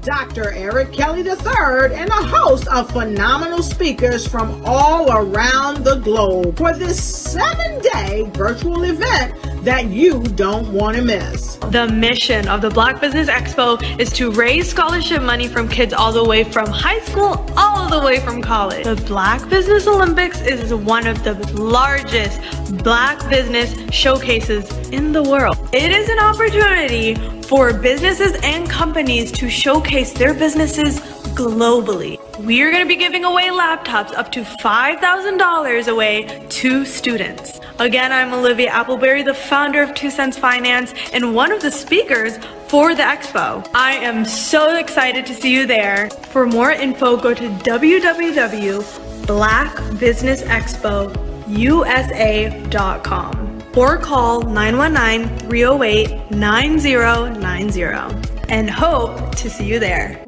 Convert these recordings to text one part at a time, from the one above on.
Dr. Eric Kelly III and a host of phenomenal speakers from all around the globe for this 7-day virtual event that you don't want to miss. The mission of the Black Business Expo is to raise scholarship money from kids all the way from high school all the way from college. The Black Business Olympics is one of the largest Black business showcases in the world. It is an opportunity for businesses and companies to showcase their businesses globally. We are going to be giving away laptops up to $5,000 away to students. Again, I'm Olivia Appleberry, the founder of 2 Cents Finance and one of the speakers for the expo. I am so excited to see you there. For more info, go to www.blackbusinessexpousa.com or call 919-308-9090 and hope to see you there.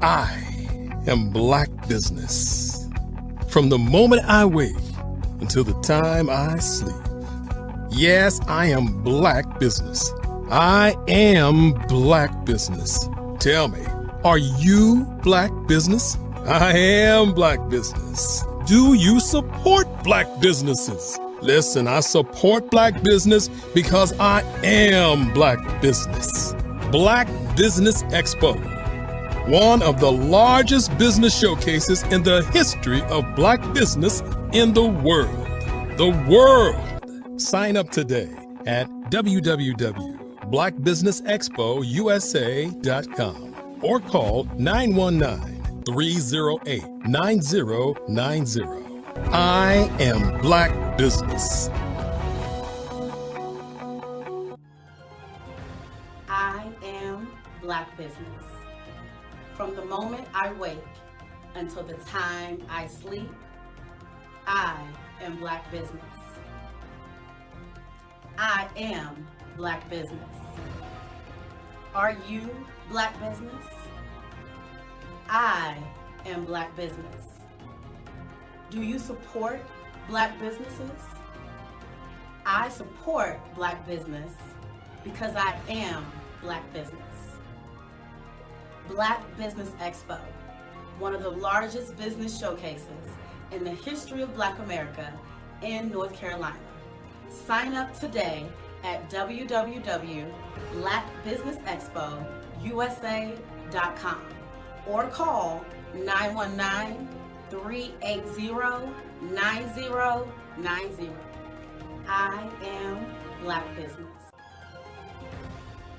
I am Black Business. From the moment I wake until the time I sleep. Yes, I am Black Business. I am Black Business. Tell me, are you Black Business? I am Black Business. Do you support Black businesses? Listen, I support Black business because I am Black Business. Black Business Expo, one of the largest business showcases in the history of Black business in the world. The world! Sign up today at www.blackbusinessexpousa.com or call 919-308-9090. I am Black Business. I am Black Business. From the moment I wake until the time I sleep, I am Black Business. I am Black Business. Are you Black Business? I am Black Business. Do you support Black businesses? I support Black business because I am Black business. Black Business Expo, one of the largest business showcases in the history of Black America in North Carolina. Sign up today at www.blackbusinessexpousa.com or call 919-380-9090. I am Black Business.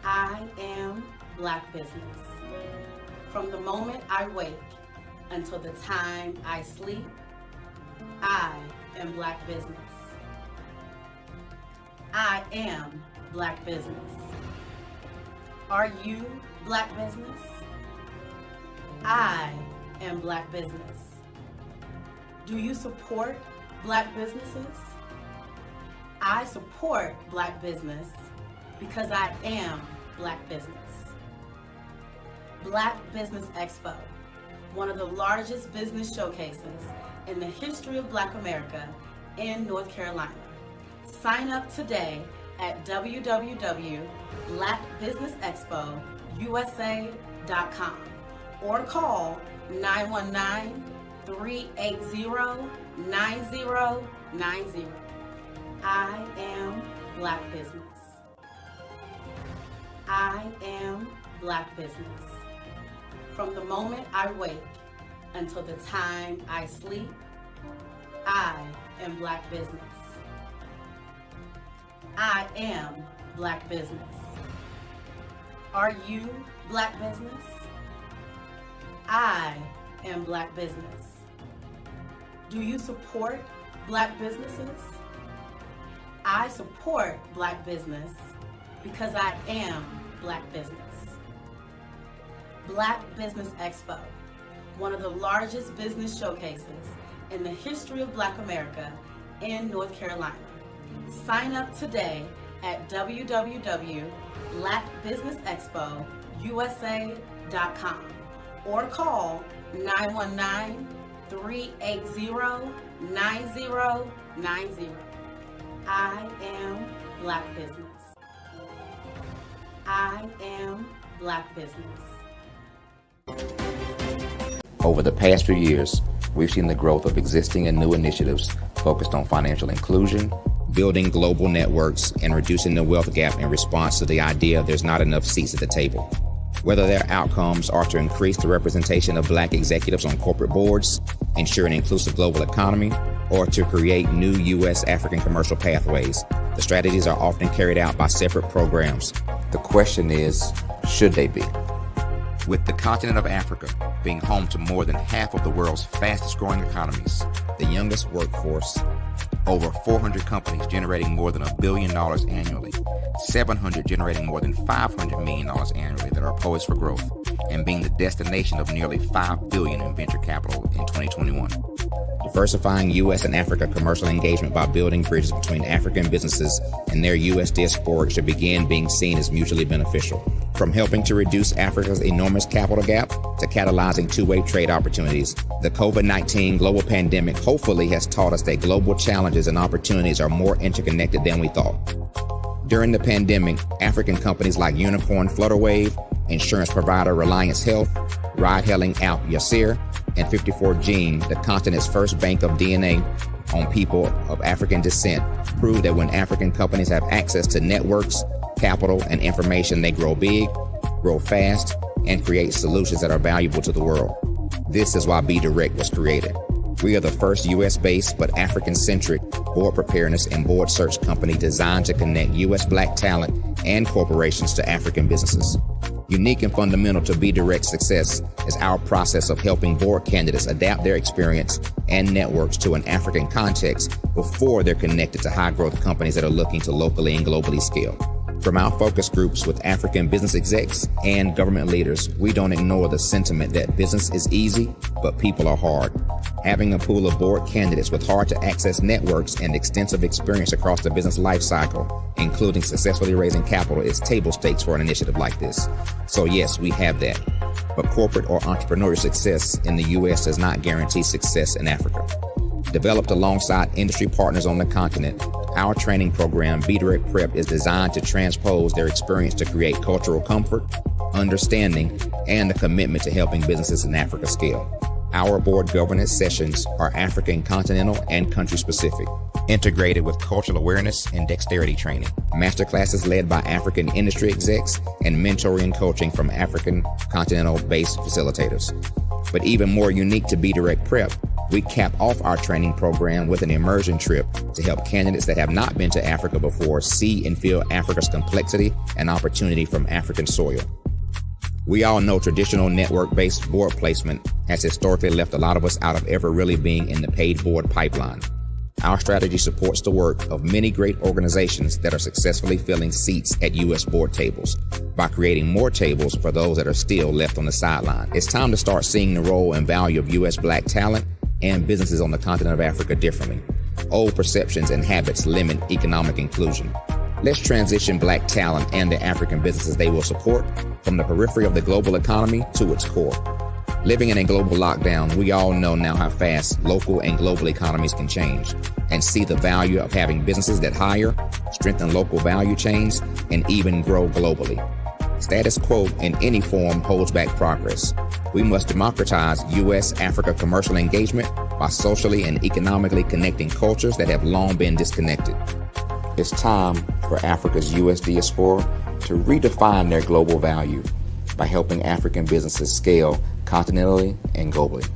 I am Black Business. From the moment I wake until the time I sleep, I am Black Business. I am Black Business. Are you Black Business? I am Black Business. Do you support Black businesses? I support Black business because I am Black business. Black Business Expo, one of the largest business showcases in the history of Black America in North Carolina. Sign up today at www.blackbusinessexpousa.com or call 919-380-9090. I am Black Business. I am Black Business. From the moment I wake until the time I sleep, I am Black business. I am Black business. Are you Black business? I am Black business. Do you support Black businesses? I support Black business because I am Black business. Black Business Expo, one of the largest business showcases in the history of Black America in North Carolina. Sign up today at www.blackbusinessexpousa.com or call 919-380-9090. I am Black business. I am Black business. Over the past few years, we've seen the growth of existing and new initiatives focused on financial inclusion, building global networks, and reducing the wealth gap in response to the idea there's not enough seats at the table. Whether their outcomes are to increase the representation of Black executives on corporate boards, ensure an inclusive global economy, or to create new U.S. African commercial pathways, the strategies are often carried out by separate programs. The question is, should they be? With the continent of Africa being home to more than half of the world's fastest growing economies, the youngest workforce, over 400 companies generating more than $1 billion annually, 700 generating more than $500 million annually that are poised for growth, and being the destination of nearly $5 billion in venture capital in 2021. Diversifying U.S. and Africa commercial engagement by building bridges between African businesses and their U.S. diaspora should begin being seen as mutually beneficial. From helping to reduce Africa's enormous capital gap to catalyzing two-way trade opportunities, the COVID-19 global pandemic hopefully has taught us that global challenges and opportunities are more interconnected than we thought. During the pandemic, African companies like Unicorn Flutterwave, insurance provider Reliance Health, ride-hailing app Yasir, and 54Gene, the continent's first bank of DNA on people of African descent, proved that when African companies have access to networks, capital, and information, they grow big, grow fast, and create solutions that are valuable to the world. This is why Be Direct was created. We are the first U.S.-based but African-centric board preparedness and board search company designed to connect U.S. Black talent and corporations to African businesses. Unique and fundamental to Be Direct's success is our process of helping board candidates adapt their experience and networks to an African context before they're connected to high-growth companies that are looking to locally and globally scale. From our focus groups with African business execs and government leaders, we don't ignore the sentiment that business is easy, but people are hard. Having a pool of board candidates with hard-to-access networks and extensive experience across the business life cycle, including successfully raising capital, is table stakes for an initiative like this. So yes, we have that. But corporate or entrepreneurial success in the U.S. does not guarantee success in Africa. Developed alongside industry partners on the continent, our training program, Be Direct Prep, is designed to transpose their experience to create cultural comfort, understanding, and a commitment to helping businesses in Africa scale. Our board governance sessions are African, continental, and country-specific, integrated with cultural awareness and dexterity training, masterclasses led by African industry execs, and mentoring and coaching from African continental-based facilitators. But even more unique to Be Direct Prep, we cap off our training program with an immersion trip to help candidates that have not been to Africa before see and feel Africa's complexity and opportunity from African soil. We all know traditional network-based board placement has historically left a lot of us out of ever really being in the paid board pipeline. Our strategy supports the work of many great organizations that are successfully filling seats at U.S. board tables by creating more tables for those that are still left on the sideline. It's time to start seeing the role and value of U.S. Black talent and businesses on the continent of Africa differently. Old perceptions and habits limit economic inclusion. Let's transition Black talent and the African businesses they will support from the periphery of the global economy to its core. Living in a global lockdown, we all know now how fast local and global economies can change, and see the value of having businesses that hire, strengthen local value chains, and even grow globally. Status quo in any form holds back progress. We must democratize U.S.-Africa commercial engagement by socially and economically connecting cultures that have long been disconnected. It's time for Africa's U.S. diaspora to redefine their global value by helping African businesses scale continentally and globally.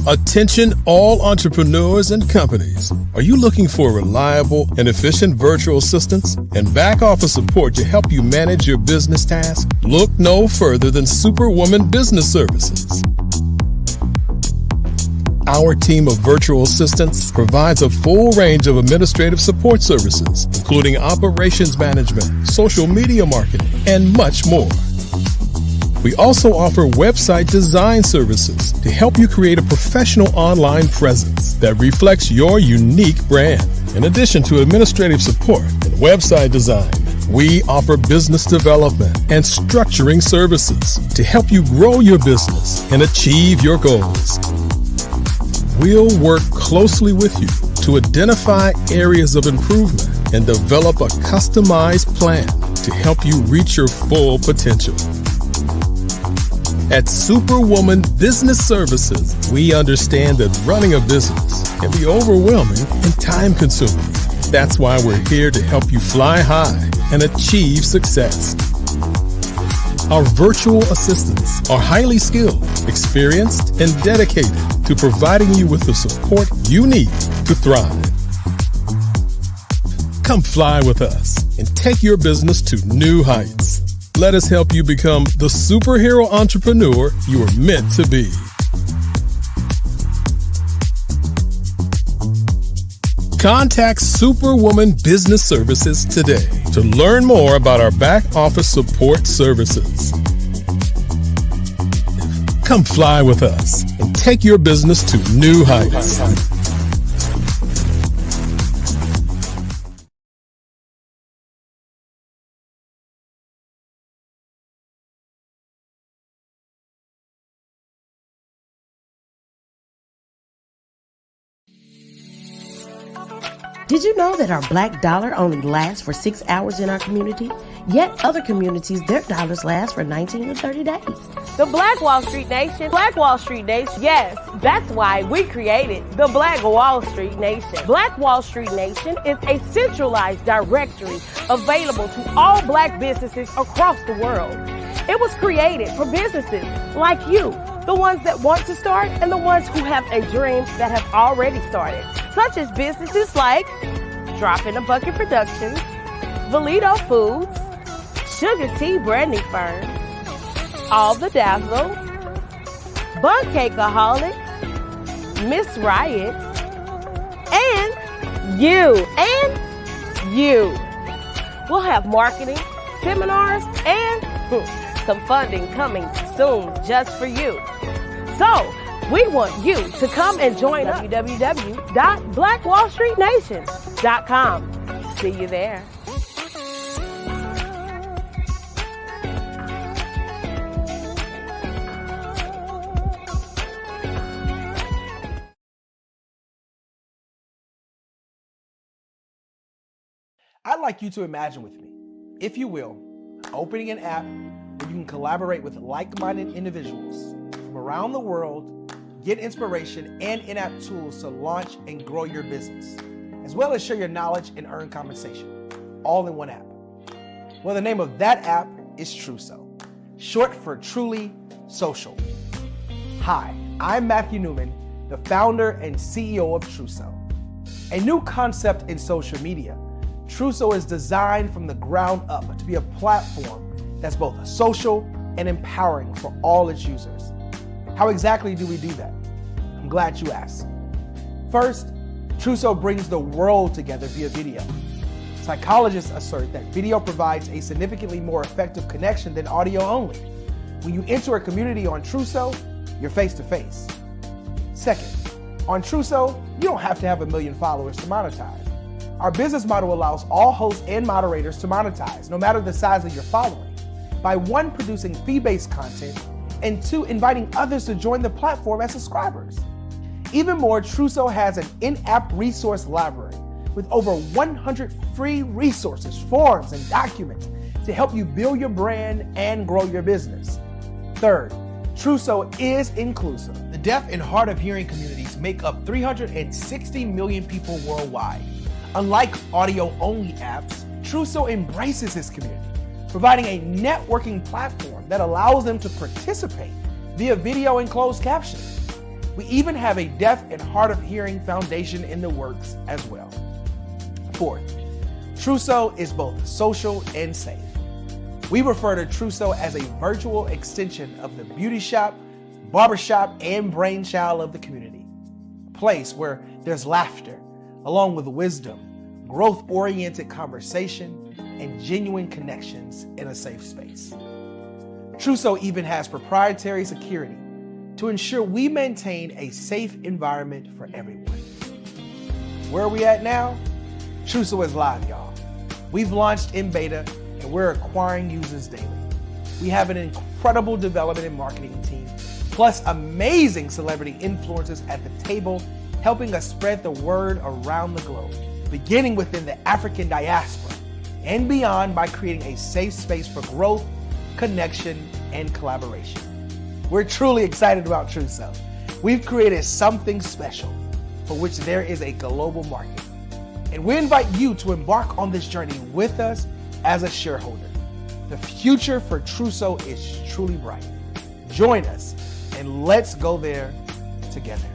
Attention all entrepreneurs and companies. Are you looking for reliable and efficient virtual assistants and back office support to help you manage your business tasks? Look no further than Superwoman Business Services. Our team of virtual assistants provides a full range of administrative support services, including operations management, social media marketing, and much more. We also offer website design services to help you create a professional online presence that reflects your unique brand. In addition to administrative support and website design, we offer business development and structuring services to help you grow your business and achieve your goals. We'll work closely with you to identify areas of improvement and develop a customized plan to help you reach your full potential. At Superwoman Business Services, we understand that running a business can be overwhelming and time-consuming. That's why we're here to help you fly high and achieve success. Our virtual assistants are highly skilled, experienced, and dedicated to providing you with the support you need to thrive. Come fly with us and take your business to new heights. Let us help you become the superhero entrepreneur you are meant to be. Contact Superwoman Business Services today to learn more about our back office support services. Come fly with us and take your business to new heights. Did you know that our black dollar only lasts for 6 hours in our community? Yet other communities, their dollars last for 19 to 30 days. The Black Wall Street Nation. Black Wall Street Nation. Yes, that's why we created the Black Wall Street Nation. Black Wall Street Nation is a centralized directory available to all black businesses across the world. It was created for businesses like you, the ones that want to start and the ones who have a dream that have already started, such as businesses like Drop in a Bucket Productions, Valito Foods, Sugar Tea Brandy Firm, All the Dazzle, Bun Cakeaholic, Miss Riot, and you. We'll have marketing, seminars, and some funding coming soon just for you. So, we want you to come and join us. www.blackwallstreetnation.com. See you there. I'd like you to imagine with me, if you will, opening an app where you can collaborate with like-minded individuals from around the world, get inspiration and in-app tools to launch and grow your business, as well as share your knowledge and earn compensation, all in one app. Well, the name of that app is Truso, short for Truly Social. Hi, I'm Matthew Newman, the founder and CEO of Truso. A new concept in social media, Truso is designed from the ground up to be a platform that's both social and empowering for all its users. How exactly do we do that? I'm glad you asked. First, Truso brings the world together via video. Psychologists assert that video provides a significantly more effective connection than audio only. When you enter a community on Truso, you're face to face. Second, on Truso, you don't have to have 1 million followers to monetize. Our business model allows all hosts and moderators to monetize, no matter the size of your following, by 1, producing fee-based content, and 2, inviting others to join the platform as subscribers. Even more, Truso has an in-app resource library with over 100 free resources, forms, and documents to help you build your brand and grow your business. Third, Truso is inclusive. The deaf and hard of hearing communities make up 360 million people worldwide. Unlike audio-only apps, Truso embraces this community, providing a networking platform that allows them to participate via video and closed captioning. We even have a deaf and hard of hearing foundation in the works as well. Fourth, Trousseau is both social and safe. We refer to Trousseau as a virtual extension of the beauty shop, barbershop, and brainchild of the community. A place where there's laughter, along with wisdom, growth-oriented conversation, and genuine connections in a safe space. Trousseau even has proprietary security to ensure we maintain a safe environment for everyone. Where are we at now? Trousseau is live, y'all. We've launched in beta and we're acquiring users daily. We have an incredible development and marketing team, plus amazing celebrity influencers at the table, helping us spread the word around the globe, beginning within the African diaspora and beyond by creating a safe space for growth, connection, and collaboration. We're truly excited about Trousseau. We've created something special for which there is a global market. And we invite you to embark on this journey with us as a shareholder. The future for Trousseau is truly bright. Join us and let's go there together.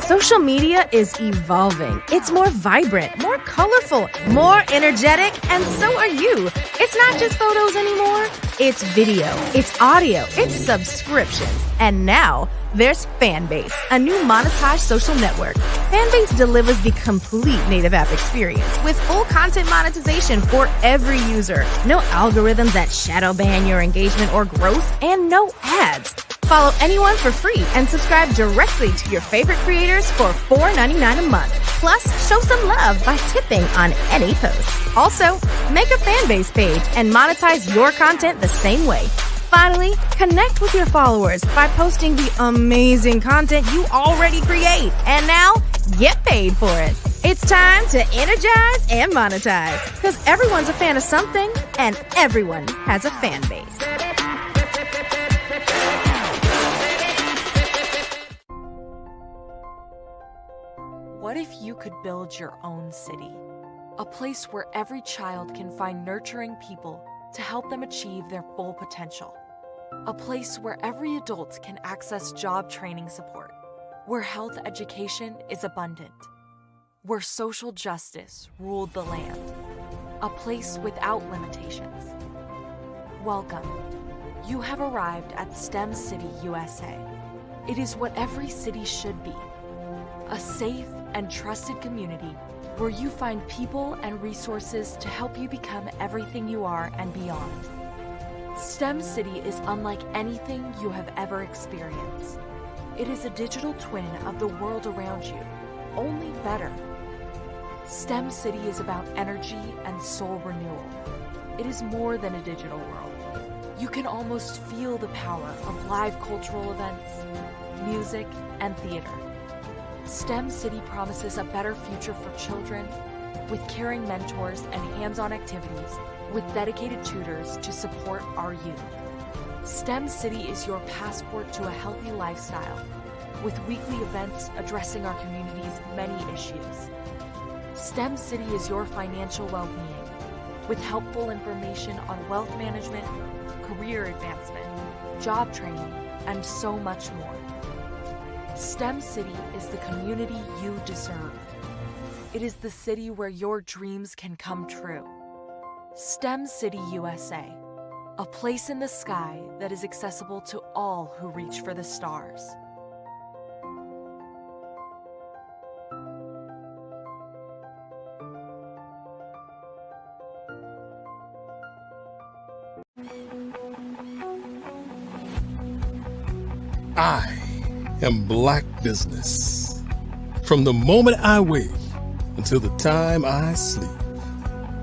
Social media is evolving. It's more vibrant, more colorful, more energetic, and so are you. It's not just photos anymore. It's video, it's audio, it's subscriptions. And now there's Fanbase, a new monetized social network. Fanbase delivers the complete native app experience with full content monetization for every user. No algorithms that shadow ban your engagement or growth, and no ads. Follow anyone for free and subscribe directly to your favorite creators for $4.99 a month. Plus, show some love by tipping on any post. Also, make a Fanbase page and monetize your content the same way. Finally, connect with your followers by posting the amazing content you already create. And now, get paid for it. It's time to energize and monetize, because everyone's a fan of something and everyone has a fan base. What if you could build your own city? A place where every child can find nurturing people to help them achieve their full potential. A place where every adult can access job training support. Where health education is abundant. Where social justice ruled the land. A place without limitations. Welcome. You have arrived at STEM City USA. It is what every city should be. A safe and trusted community where you find people and resources to help you become everything you are and beyond. STEM City is unlike anything you have ever experienced. It is a digital twin of the world around you, only better. STEM City is about energy and soul renewal. It is more than a digital world. You can almost feel the power of live cultural events, music, and theater. STEM City promises a better future for children with caring mentors and hands-on activities with dedicated tutors to support our youth. STEM City is your passport to a healthy lifestyle with weekly events addressing our community's many issues. STEM City is your financial well-being with helpful information on wealth management, career advancement, job training, and so much more. STEM City is the community you deserve. It is the city where your dreams can come true. STEM City USA, a place in the sky that is accessible to all who reach for the stars. I am Black Business. From the moment I wake until the time I sleep.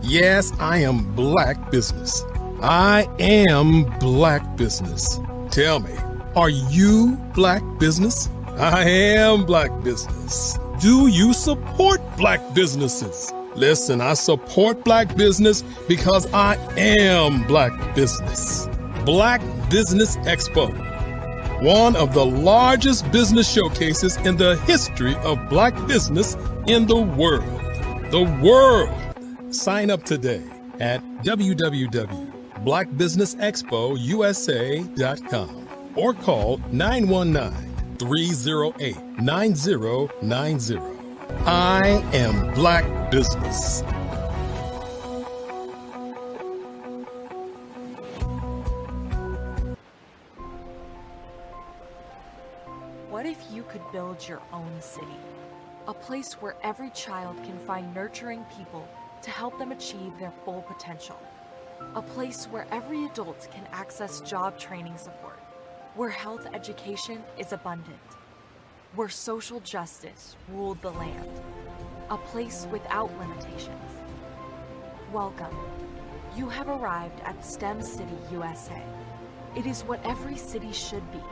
Yes, I am Black Business. I am Black Business. Tell me, are you Black Business? I am Black Business. Do you support Black businesses? Listen, I support Black business because I am Black Business. Black Business Expo, one of the largest business showcases in the history of Black business in the world. The world. Sign up today at www.blackbusiness.com. blackbusinessexpousa.com or call 919-308-9090. I am Black Business. What if you could build your own city? A place where every child can find nurturing people to help them achieve their full potential. A place where every adult can access job training support, where health education is abundant, where social justice ruled the land. A place without limitations. Welcome. You have arrived at STEM City USA. It is what every city should be.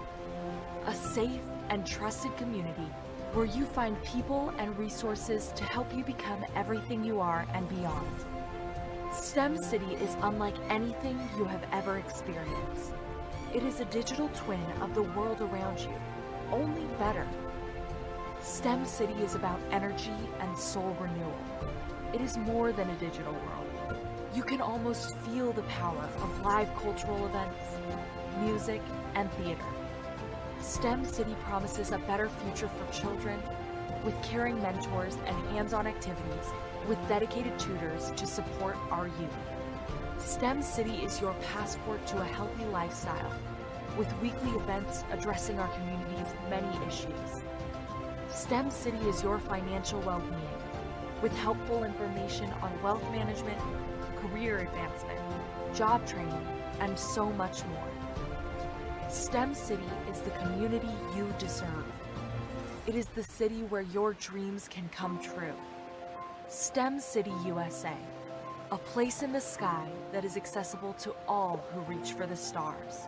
A safe and trusted community where you find people and resources to help you become everything you are and beyond. STEM City is unlike anything you have ever experienced. It is a digital twin of the world around you, only better. STEM City is about energy and soul renewal. It is more than a digital world. You can almost feel the power of live cultural events, music, and theater. STEM City promises a better future for children with caring mentors and hands-on activities with dedicated tutors to support our youth. STEM City is your passport to a healthy lifestyle with weekly events addressing our community's many issues. STEM City is your financial well-being with helpful information on wealth management, career advancement, job training, and so much more. STEM City is the community you deserve. It is the city where your dreams can come true. STEM City USA, a place in the sky that is accessible to all who reach for the stars.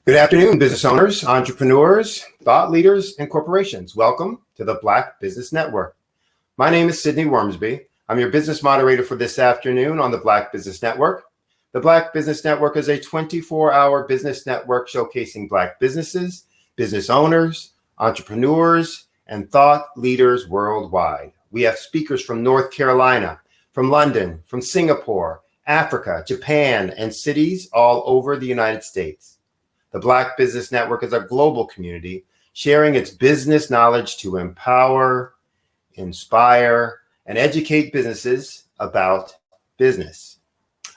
Good afternoon, business owners, entrepreneurs, thought leaders, and corporations. Welcome to the Black Business Network. My name is Sidney Wormsby. I'm your business moderator for this afternoon on the Black Business Network. The Black Business Network is a 24-hour business network showcasing Black businesses, business owners, entrepreneurs, and thought leaders worldwide. We have speakers from North Carolina, from London, from Singapore, Africa, Japan, and cities all over the United States. The Black Business Network is a global community sharing its business knowledge to empower, inspire, and educate businesses about business.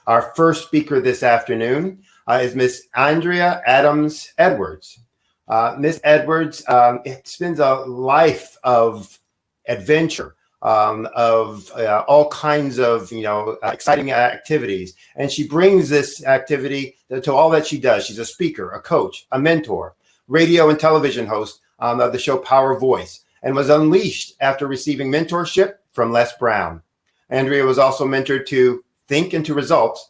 Our first speaker this afternoon is Miss Andrea Adams Edwards. Miss Edwards spends a life of adventure, of all kinds of exciting activities, and she brings this activity to all that she does. She's a speaker, a coach, a mentor, radio and television host of the show Power Voice, and was unleashed after receiving mentorship from Les Brown. Andrea was also mentored to Think into Results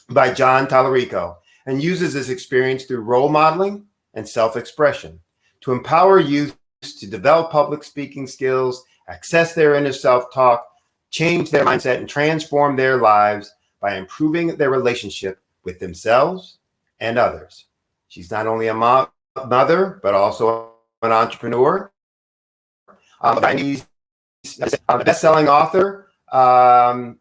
by John Tallarico, and uses this experience through role modeling and self-expression to empower youth to develop public speaking skills, access their inner self-talk, change their mindset, and transform their lives by improving their relationship with themselves and others. She's not only a mother, but also an entrepreneur, a best-selling author, and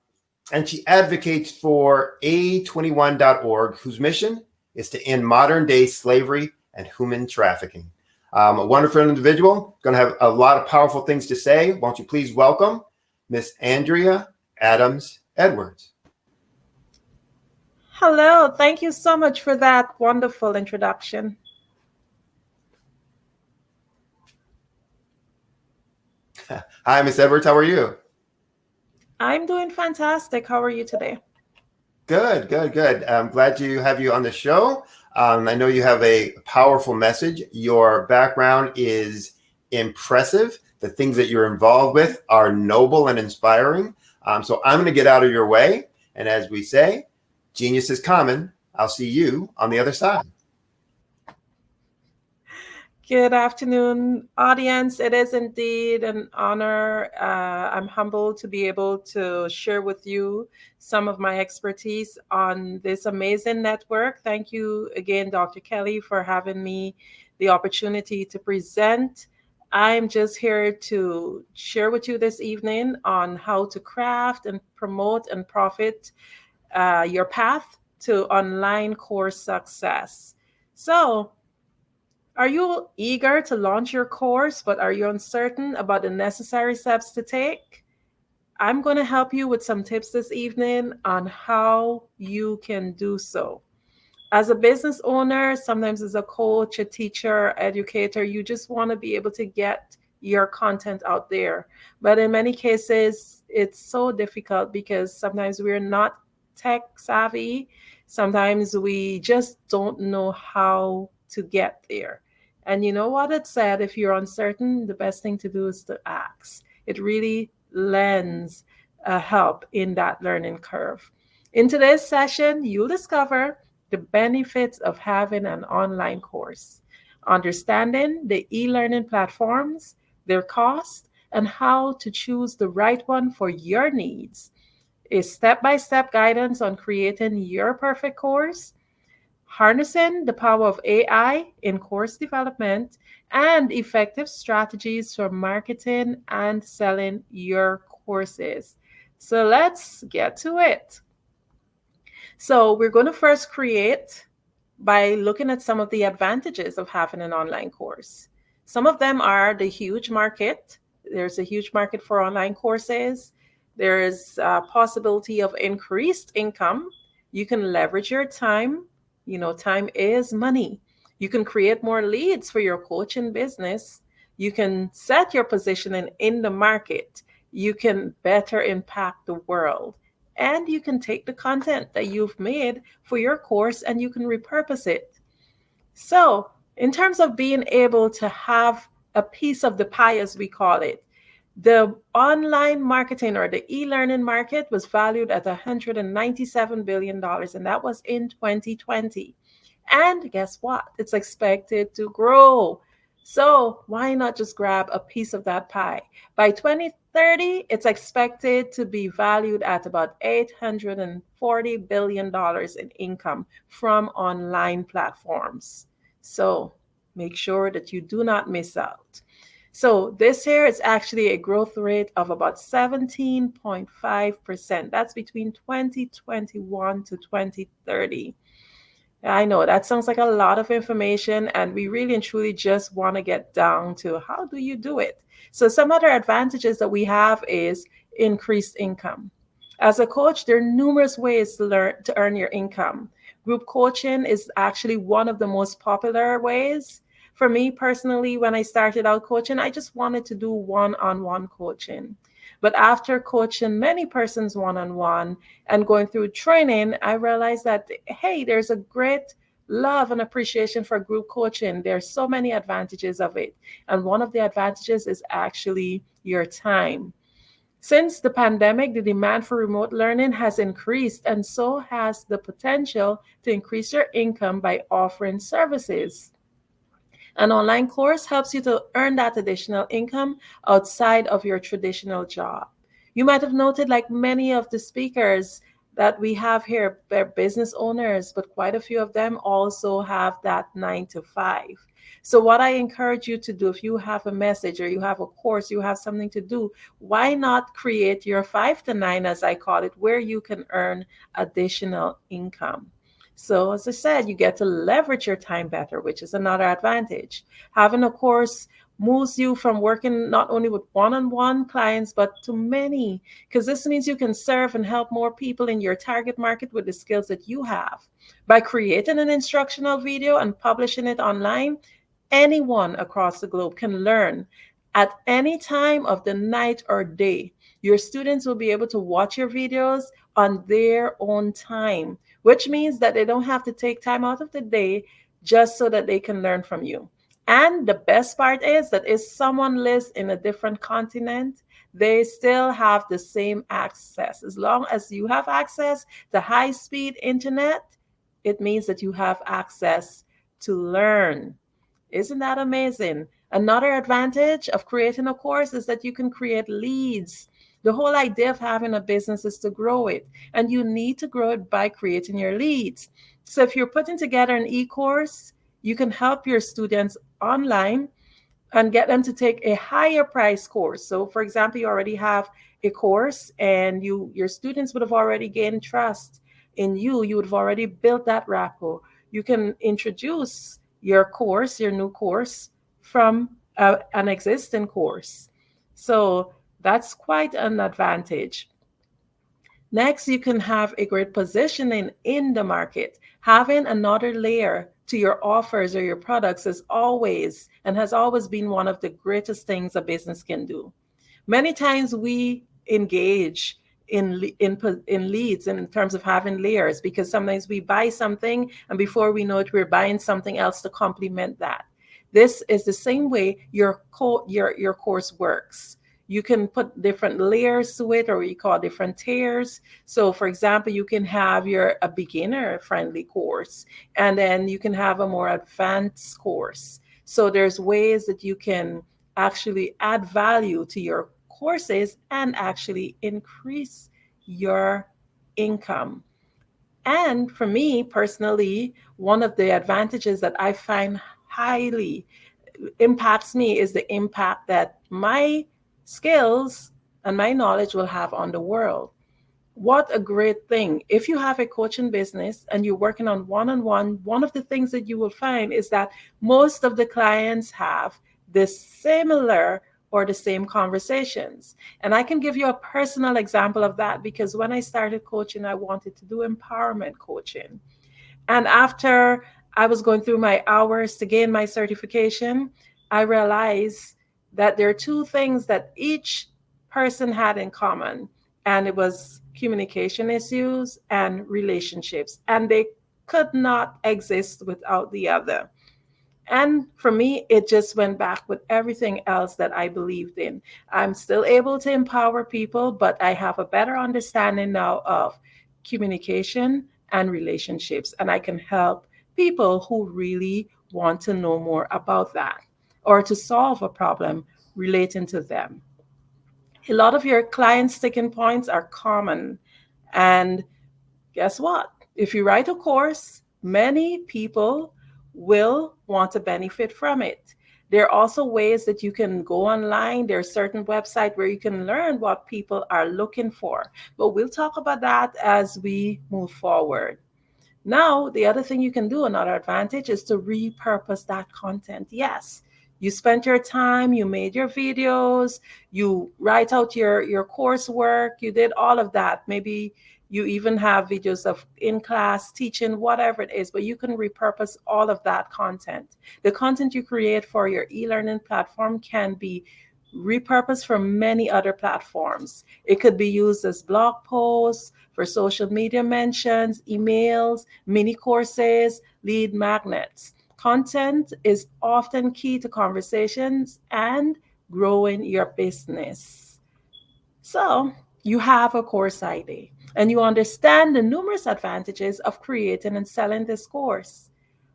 she advocates for A21.org, whose mission is to end modern-day slavery and human trafficking. A wonderful individual, going to have a lot of powerful things to say. Won't you please welcome Miss Andrea Adams Edwards. Hello, thank you so much for that wonderful introduction. Hi, Miss Edwards, how are you? I'm doing fantastic. How are you today? Good, good, good. I'm glad to have you on the show. I know you have a powerful message. Your background is impressive. The things that you're involved with are noble and inspiring. So I'm going to get out of your way. And as we say, genius is common. I'll see you on the other side. Good afternoon, audience. It is indeed an honor. I'm humbled to be able to share with you some of my expertise on this amazing network. Thank you again, Dr. Kelly, for having me the opportunity to present. I'm just here to share with you this evening on how to craft and promote and profit your path to online course success. So, are you eager to launch your course, but are you uncertain about the necessary steps to take? I'm going to help you with some tips this evening on how you can do so. As a business owner, sometimes as a coach, a teacher, educator, you just want to be able to get your content out there. But in many cases, it's so difficult because sometimes we're not tech savvy. Sometimes we just don't know how to get there. And you know what it said, if you're uncertain, the best thing to do is to ask. It really lends help in that learning curve. In today's session, you'll discover the benefits of having an online course, understanding the e-learning platforms, their cost, and how to choose the right one for your needs, a step-by-step guidance on creating your perfect course, harnessing the power of AI in course development, and effective strategies for marketing and selling your courses. So let's get to it. So we're going to first create by looking at some of the advantages of having an online course. Some of them are the huge market. There's a huge market for online courses. There is a possibility of increased income. You can leverage your time. You know, time is money. You can create more leads for your coaching business. You can set your positioning in the market. You can better impact the world. And you can take the content that you've made for your course and you can repurpose it. So, in terms of being able to have a piece of the pie, as we call it, the online marketing or the e-learning market was valued at $197 billion, and that was in 2020. And guess what? It's expected to grow. So why not just grab a piece of that pie? By 2030, it's expected to be valued at about $840 billion in income from online platforms. So make sure that you do not miss out. So this year is actually a growth rate of about 17.5%. That's between 2021 to 2030. I know that sounds like a lot of information, and we really and truly just want to get down to how do you do it. So some other advantages that we have is increased income. As a coach, there are numerous ways to earn your income. Group coaching is actually one of the most popular ways. For me personally, when I started out coaching, I just wanted to do one-on-one coaching. But after coaching many persons one-on-one and going through training, I realized that, hey, there's a great love and appreciation for group coaching. There's so many advantages of it. And one of the advantages is actually your time. Since the pandemic, the demand for remote learning has increased, and so has the potential to increase your income by offering services. An online course helps you to earn that additional income outside of your traditional job. You might have noted, like many of the speakers that we have here, they're business owners, but quite a few of them also have that 9 to 5. So what I encourage you to do, if you have a message or you have a course, you have something to do, why not create your 5 to 9, as I call it, where you can earn additional income? So as I said, you get to leverage your time better, which is another advantage. Having a course moves you from working not only with one-on-one clients, but to many, because this means you can serve and help more people in your target market with the skills that you have. By creating an instructional video and publishing it online, anyone across the globe can learn at any time of the night or day. Your students will be able to watch your videos on their own time, which means that they don't have to take time out of the day just so that they can learn from you. And the best part is that if someone lives in a different continent, they still have the same access. As long as you have access to high-speed internet, it means that you have access to learn. Isn't that amazing? Another advantage of creating a course is that you can create leads. The whole idea of having a business is to grow it, and you need to grow it by creating your leads. So if you're putting together an e-course, you can help your students online and get them to take a higher price course. So for example, you already have a course and your students would have already gained trust in you. You would have already built that rapport. You can introduce your course, your new course, from an existing course. So that's quite an advantage. Next, you can have a great positioning in the market. Having another layer to your offers or your products is always and has always been one of the greatest things a business can do. Many times we engage in leads in terms of having layers, because sometimes we buy something and before we know it, we're buying something else to complement that. This is the same way your course works. You can put different layers to it, or we call different tiers. So for example, you can have a beginner friendly course, and then you can have a more advanced course. So there's ways that you can actually add value to your courses and actually increase your income. And for me personally, one of the advantages that I find highly impacts me is the impact that my skills and my knowledge will have on the world. What a great thing. If you have a coaching business and you're working on one-on-one, one of the things that you will find is that most of the clients have the similar or the same conversations. And I can give you a personal example of that, because when I started coaching, I wanted to do empowerment coaching. And after I was going through my hours to gain my certification, I realized that there are two things that each person had in common, and it was communication issues and relationships, and they could not exist without the other. And for me, it just went back with everything else that I believed in. I'm still able to empower people, but I have a better understanding now of communication and relationships, and I can help people who really want to know more about that or to solve a problem relating to them. A lot of your client sticking points are common, and guess what? If you write a course, many people will want to benefit from it. There are also ways that you can go online. There's certain websites where you can learn what people are looking for. But we'll talk about that as we move forward. Now, the other thing you can do, another advantage, is to repurpose that content. Yes, you spent your time, you made your videos, you write out your coursework, you did all of that. Maybe you even have videos of in-class teaching, whatever it is, but you can repurpose all of that content. The content you create for your e-learning platform can be repurposed for many other platforms. It could be used as blog posts, for social media mentions, emails, mini courses, lead magnets. Content is often key to conversations and growing your business. So you have a course ID and you understand the numerous advantages of creating and selling this course.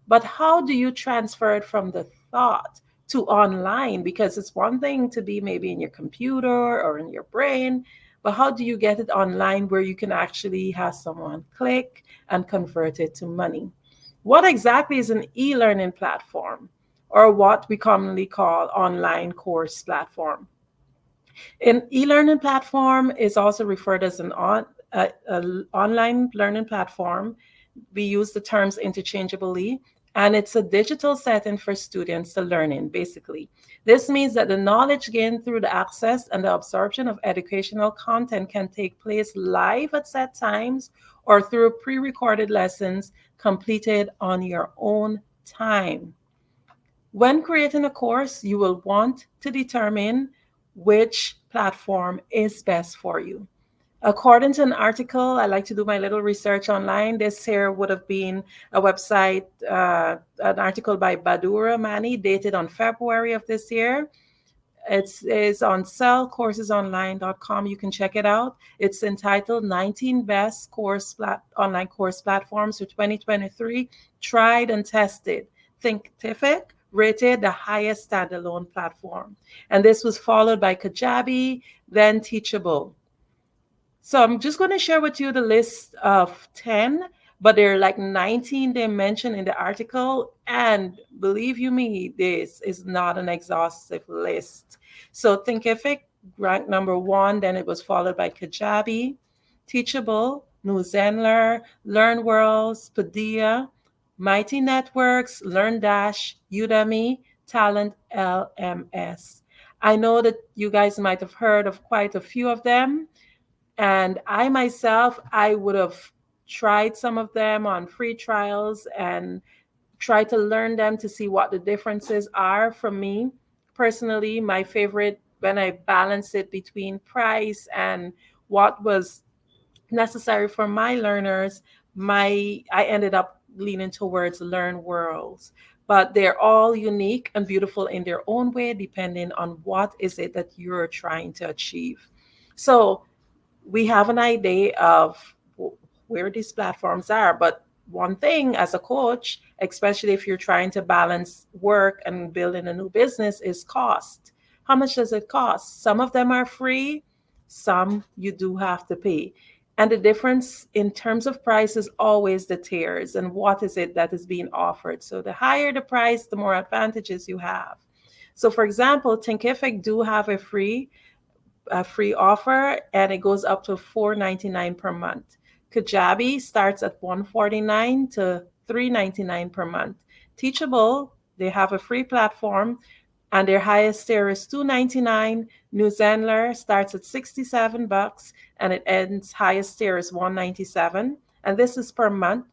But how do you transfer it from the thought to online? Because it's one thing to be maybe in your computer or in your brain, but how do you get it online where you can actually have someone click and convert it to money? What exactly is an e-learning platform, or what we commonly call online course platform? An e-learning platform is also referred as an online learning platform. We use the terms interchangeably, and it's a digital setting for students to learn in, basically. This means that the knowledge gained through the access and the absorption of educational content can take place live at set times or through pre-recorded lessons completed on your own time. When creating a course, you will want to determine which platform is best for you. According to an article, I like to do my little research online. This here would have been a website, an article by Badura Mani, dated on February of this year. It's on sellcoursesonline.com. You can check it out. It's entitled 19 Best Online Course Platforms for 2023, Tried and Tested. Thinkific rated the highest standalone platform. And this was followed by Kajabi, then Teachable. So I'm just going to share with you the list of 10, but there are like 19 they mentioned in the article. And believe you me, this is not an exhaustive list. So Thinkific ranked number 1, then it was followed by Kajabi, Teachable, Newzenler, LearnWorlds, Padilla, Mighty Networks, LearnDash, Udemy, Talent LMS. I know that you guys might have heard of quite a few of them. And I myself, I would have tried some of them on free trials and try to learn them to see what the differences are. For me personally, my favorite, when I balance it between price and what was necessary for my learners, I ended up leaning towards LearnWorlds. But they're all unique and beautiful in their own way, depending on what is it that you're trying to achieve. So we have an idea of where these platforms are. But one thing as a coach, especially if you're trying to balance work and building a new business, is cost. How much does it cost? Some of them are free, some you do have to pay. And the difference in terms of price is always the tiers and what is it that is being offered. So the higher the price, the more advantages you have. So for example, Thinkific do have a free offer, and it goes up to $4.99 per month. Kajabi starts at $149 to $3.99 per month. Teachable, they have a free platform, and their highest tier is $2.99. Newzenler starts at $67, and it ends highest tier is $197, and this is per month.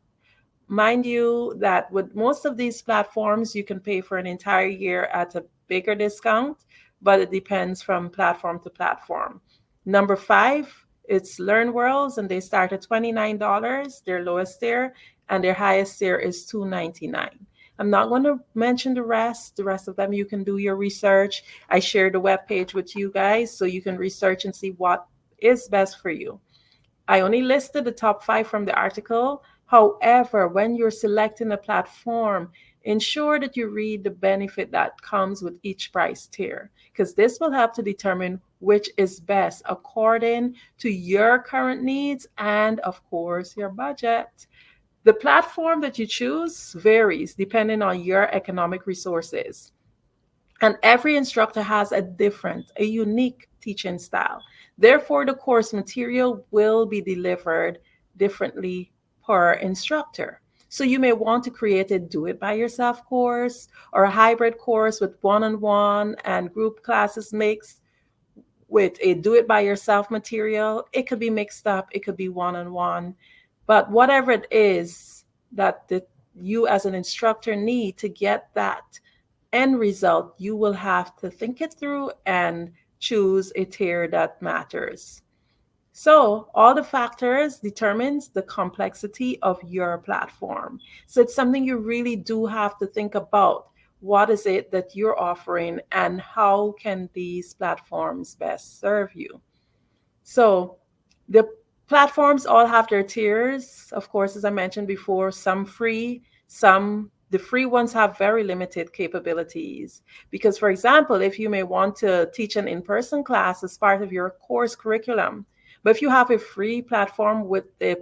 Mind you that with most of these platforms, you can pay for an entire year at a bigger discount, but it depends from platform to platform. Number 5, it's LearnWorlds, and they start at $29, their lowest tier, and their highest tier is $2.99. I'm not going to mention the rest. The rest of them, you can do your research. I shared the webpage with you guys, so you can research and see what is best for you. I only listed the top 5 from the article. However, when you're selecting a platform, ensure that you read the benefit that comes with each price tier, because this will help to determine which is best according to your current needs and, of course, your budget. The platform that you choose varies depending on your economic resources. And every instructor has a unique teaching style. Therefore, the course material will be delivered differently per instructor. So you may want to create a do-it-by-yourself course or a hybrid course with one-on-one and group classes mixed with a do-it-by-yourself material. It could be mixed up. It could be one-on-one. But whatever it is that you as an instructor need to get that end result, you will have to think it through and choose a tier that matters. So all the factors determines the complexity of your platform. So it's something you really do have to think about. What is it that you're offering, and how can these platforms best serve you? So the platforms all have their tiers. Of course, as I mentioned before, some free, the free ones have very limited capabilities. Because, for example, if you may want to teach an in-person class as part of your course curriculum, but if you have a free platform with a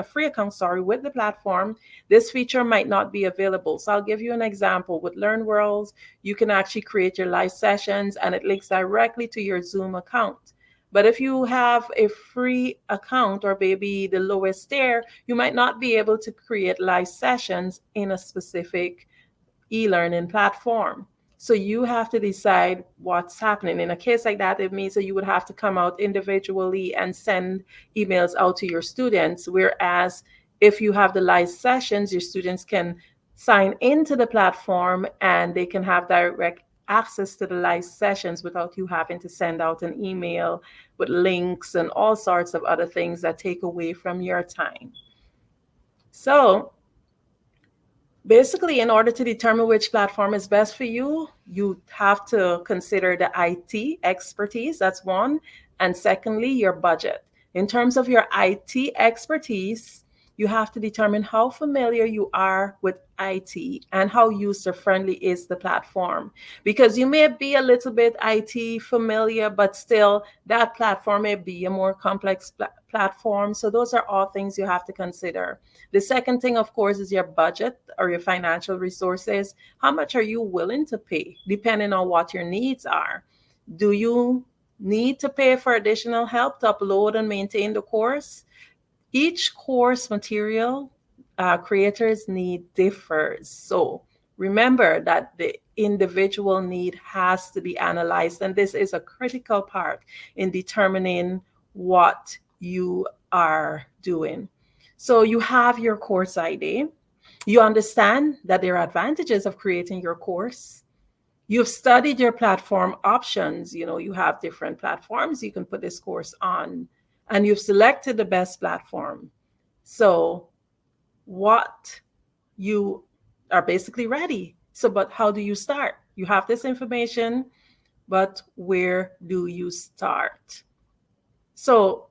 free account, with the platform, this feature might not be available. So I'll give you an example. With LearnWorlds, you can actually create your live sessions, and it links directly to your Zoom account. But if you have a free account or maybe the lowest tier, you might not be able to create live sessions in a specific e-learning platform. So you have to decide what's happening. In a case like that, it means that you would have to come out individually and send emails out to your students. Whereas if you have the live sessions, your students can sign into the platform and they can have direct access to the live sessions without you having to send out an email with links and all sorts of other things that take away from your time. So basically, in order to determine which platform is best for you, you have to consider the IT expertise. That's one. And secondly, your budget. In terms of your IT expertise, you have to determine how familiar you are with IT and how user-friendly is the platform. Because you may be a little bit IT familiar, but still that platform may be a more complex platform. So those are all things you have to consider. The second thing, of course, is your budget or your financial resources. How much are you willing to pay, depending on what your needs are? Do you need to pay for additional help to upload and maintain the course? Each course material creators need differs. So remember that the individual need has to be analyzed, and this is a critical part in determining what you are doing. So you have your course ID. You understand that there are advantages of creating your course. You've studied your platform options. You have different platforms you can put this course on, and you've selected the best platform. So what you are basically ready. So, but how do you start? You have this information, but where do you start? So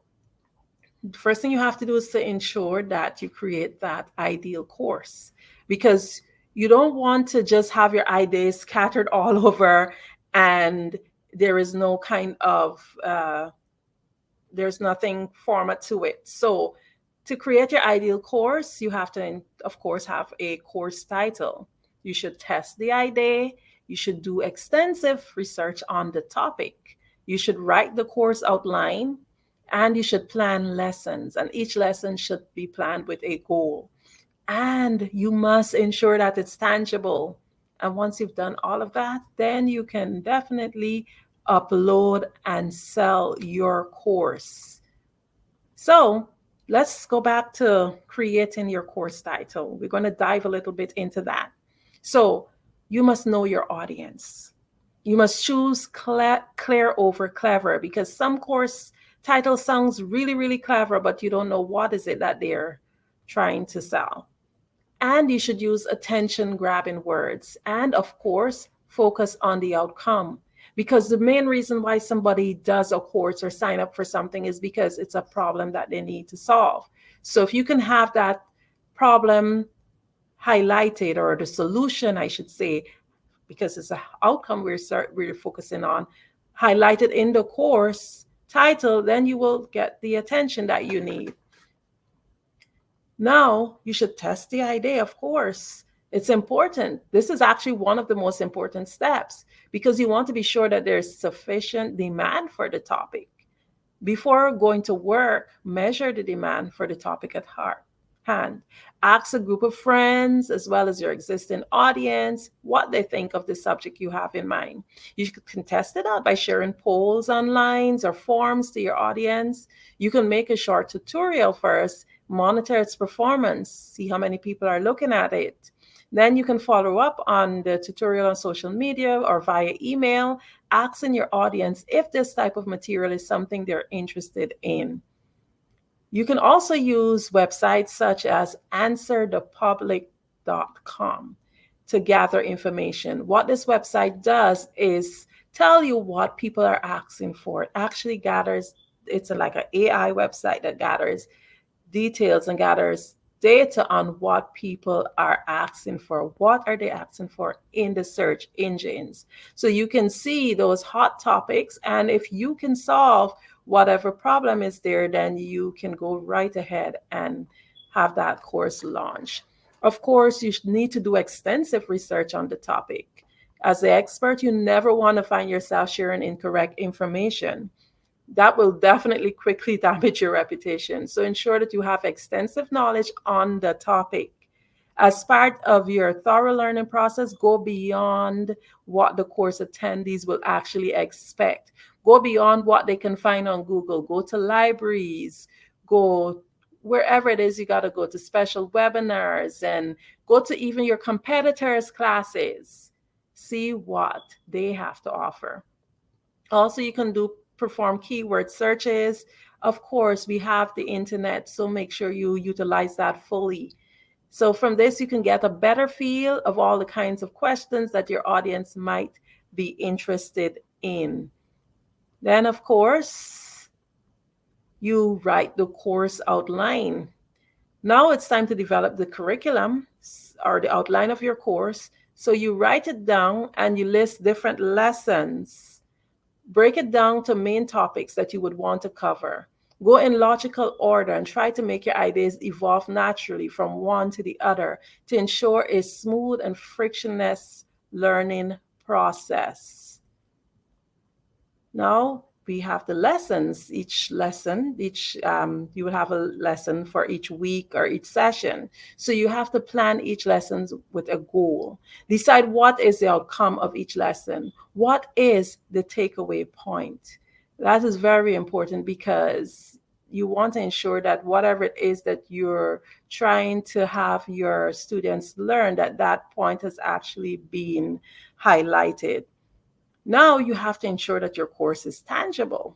the first thing you have to do is to ensure that you create that ideal course, because you don't want to just have your ideas scattered all over and there is no kind of, there's nothing format to it. So to create your ideal course, you have to, of course, have a course title. You should test the idea. You should do extensive research on the topic. You should write the course outline, and you should plan lessons. And each lesson should be planned with a goal. And you must ensure that it's tangible. And once you've done all of that, then you can definitely upload and sell your course. So let's go back to creating your course title. We're going to dive a little bit into that. So you must know your audience. You must choose clear over clever, because some course title sounds really, really clever, but you don't know what is it that they're trying to sell. And you should use attention-grabbing words. And of course, focus on the outcome. Because the main reason why somebody does a course or sign up for something is because it's a problem that they need to solve. So if you can have that problem highlighted, or the solution, I should say, because it's an outcome we're focusing on, highlighted in the course title, then you will get the attention that you need. Now, you should test the idea, of course. It's important. This is actually one of the most important steps, because you want to be sure that there's sufficient demand for the topic. Before going to work, measure the demand for the topic at hand. Ask a group of friends, as well as your existing audience, what they think of the subject you have in mind. You can test it out by sharing polls online or forums to your audience. You can make a short tutorial first, monitor its performance, see how many people are looking at it. Then you can follow up on the tutorial on social media or via email, asking your audience if this type of material is something they're interested in. You can also use websites such as answerthepublic.com to gather information. What this website does is tell you what people are asking for. It actually gathers, it's like an AI website that gathers details and gathers data on what people are asking for. What are they asking for in the search engines? So you can see those hot topics, and if you can solve whatever problem is there, then you can go right ahead and have that course launch. Of course, you need to do extensive research on the topic. As the expert, you never want to find yourself sharing incorrect information. That will definitely quickly damage your reputation. So ensure that you have extensive knowledge on the topic. As part of your thorough learning process, go beyond what the course attendees will actually expect. Go beyond what they can find on Google. Go to libraries, go wherever it is you got to go, to special webinars, and go to even your competitors' classes. see what they have to offer. Also, you can perform keyword searches. Of course, we have the internet, so make sure you utilize that fully. So from this, you can get a better feel of all the kinds of questions that your audience might be interested in. Then, of course, you write the course outline. Now it's time to develop the curriculum or the outline of your course. So you write it down and you list different lessons. Break it down to main topics that you would want to cover. Go in logical order and try to make your ideas evolve naturally from one to the other to ensure a smooth and frictionless learning process. Now we have the lessons. Each lesson, you will have a lesson for each week or each session. So you have to plan each lesson with a goal. Decide what is the outcome of each lesson. What is the takeaway point? That is very important because you want to ensure that whatever it is that you're trying to have your students learn, that point has actually been highlighted. Now you have to ensure that your course is tangible.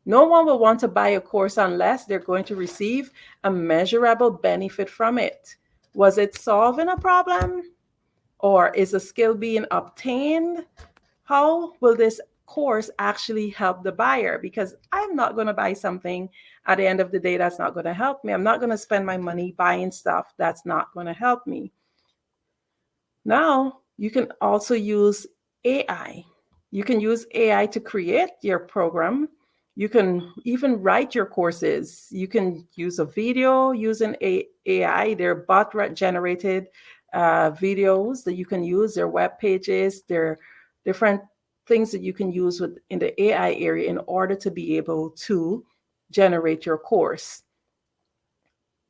No one will want to buy a course unless they're going to receive a measurable benefit from it. Was it solving a problem? Or is a skill being obtained? How will this course actually help the buyer? Because I'm not going to buy something at the end of the day that's not going to help me. I'm not going to spend my money buying stuff that's not going to help me. Now, you can also use AI. You can use AI to create your program. You can even write your courses. You can use a video using AI. They're bot-generated videos that you can use. Their web pages. They're different things that you can use in the AI area in order to be able to generate your course.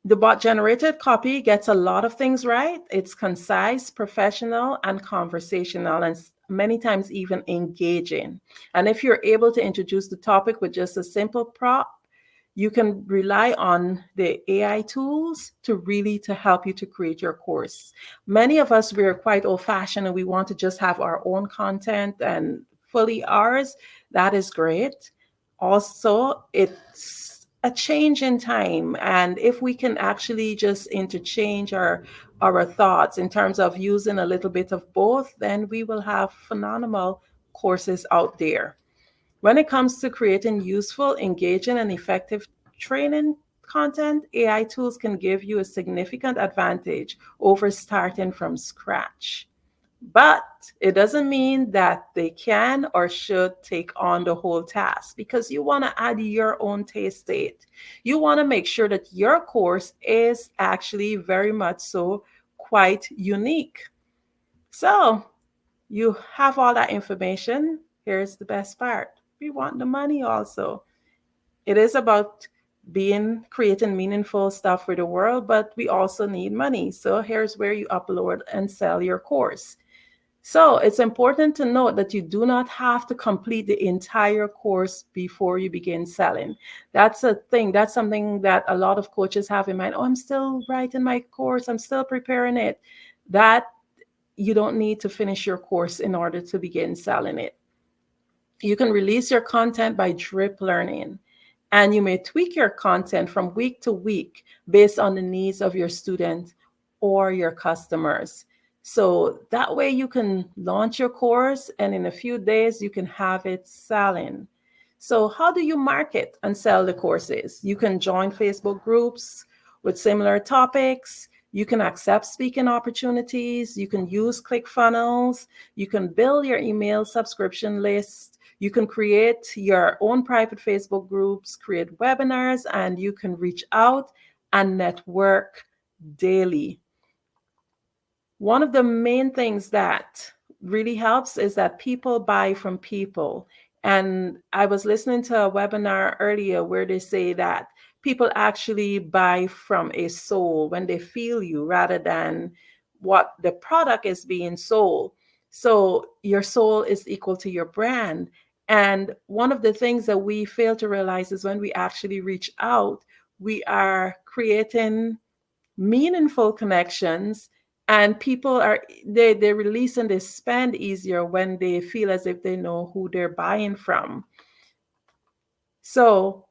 The bot-generated copy gets a lot of things right. It's concise, professional, and conversational, and many times even engaging. And if you're able to introduce the topic with just a simple prompt, you can rely on the AI tools to help you to create your course. Many of us, we're quite old-fashioned and we want to just have our own content and fully ours. That is great. Also, it's a change in time. And if we can actually just interchange our thoughts in terms of using a little bit of both, then we will have phenomenal courses out there. When it comes to creating useful, engaging, and effective training content, AI tools can give you a significant advantage over starting from scratch. But it doesn't mean that they can or should take on the whole task, because you want to add your own taste to it. You want to make sure that your course is actually very much so quite unique. So you have all that information. Here's the best part. We want the money also. It is about creating meaningful stuff for the world, but we also need money. So here's where you upload and sell your course. So it's important to note that you do not have to complete the entire course before you begin selling. That's a thing. That's something that a lot of coaches have in mind. Oh, I'm still writing my course. I'm still preparing it. That you don't need to finish your course in order to begin selling it. You can release your content by drip learning, and you may tweak your content from week to week based on the needs of your student or your customers. So that way you can launch your course and in a few days you can have it selling. So how do you market and sell the courses? You can join Facebook groups with similar topics. You can accept speaking opportunities. You can use ClickFunnels. You can build your email subscription list. You can create your own private Facebook groups, create webinars, and you can reach out and network daily. One of the main things that really helps is that people buy from people. And I was listening to a webinar earlier where they say that people actually buy from a soul when they feel you rather than what the product is being sold. So your soul is equal to your brand. And one of the things that we fail to realize is when we actually reach out, we are creating meaningful connections And people are they release and they spend easier when they feel as if they know who they're buying from. So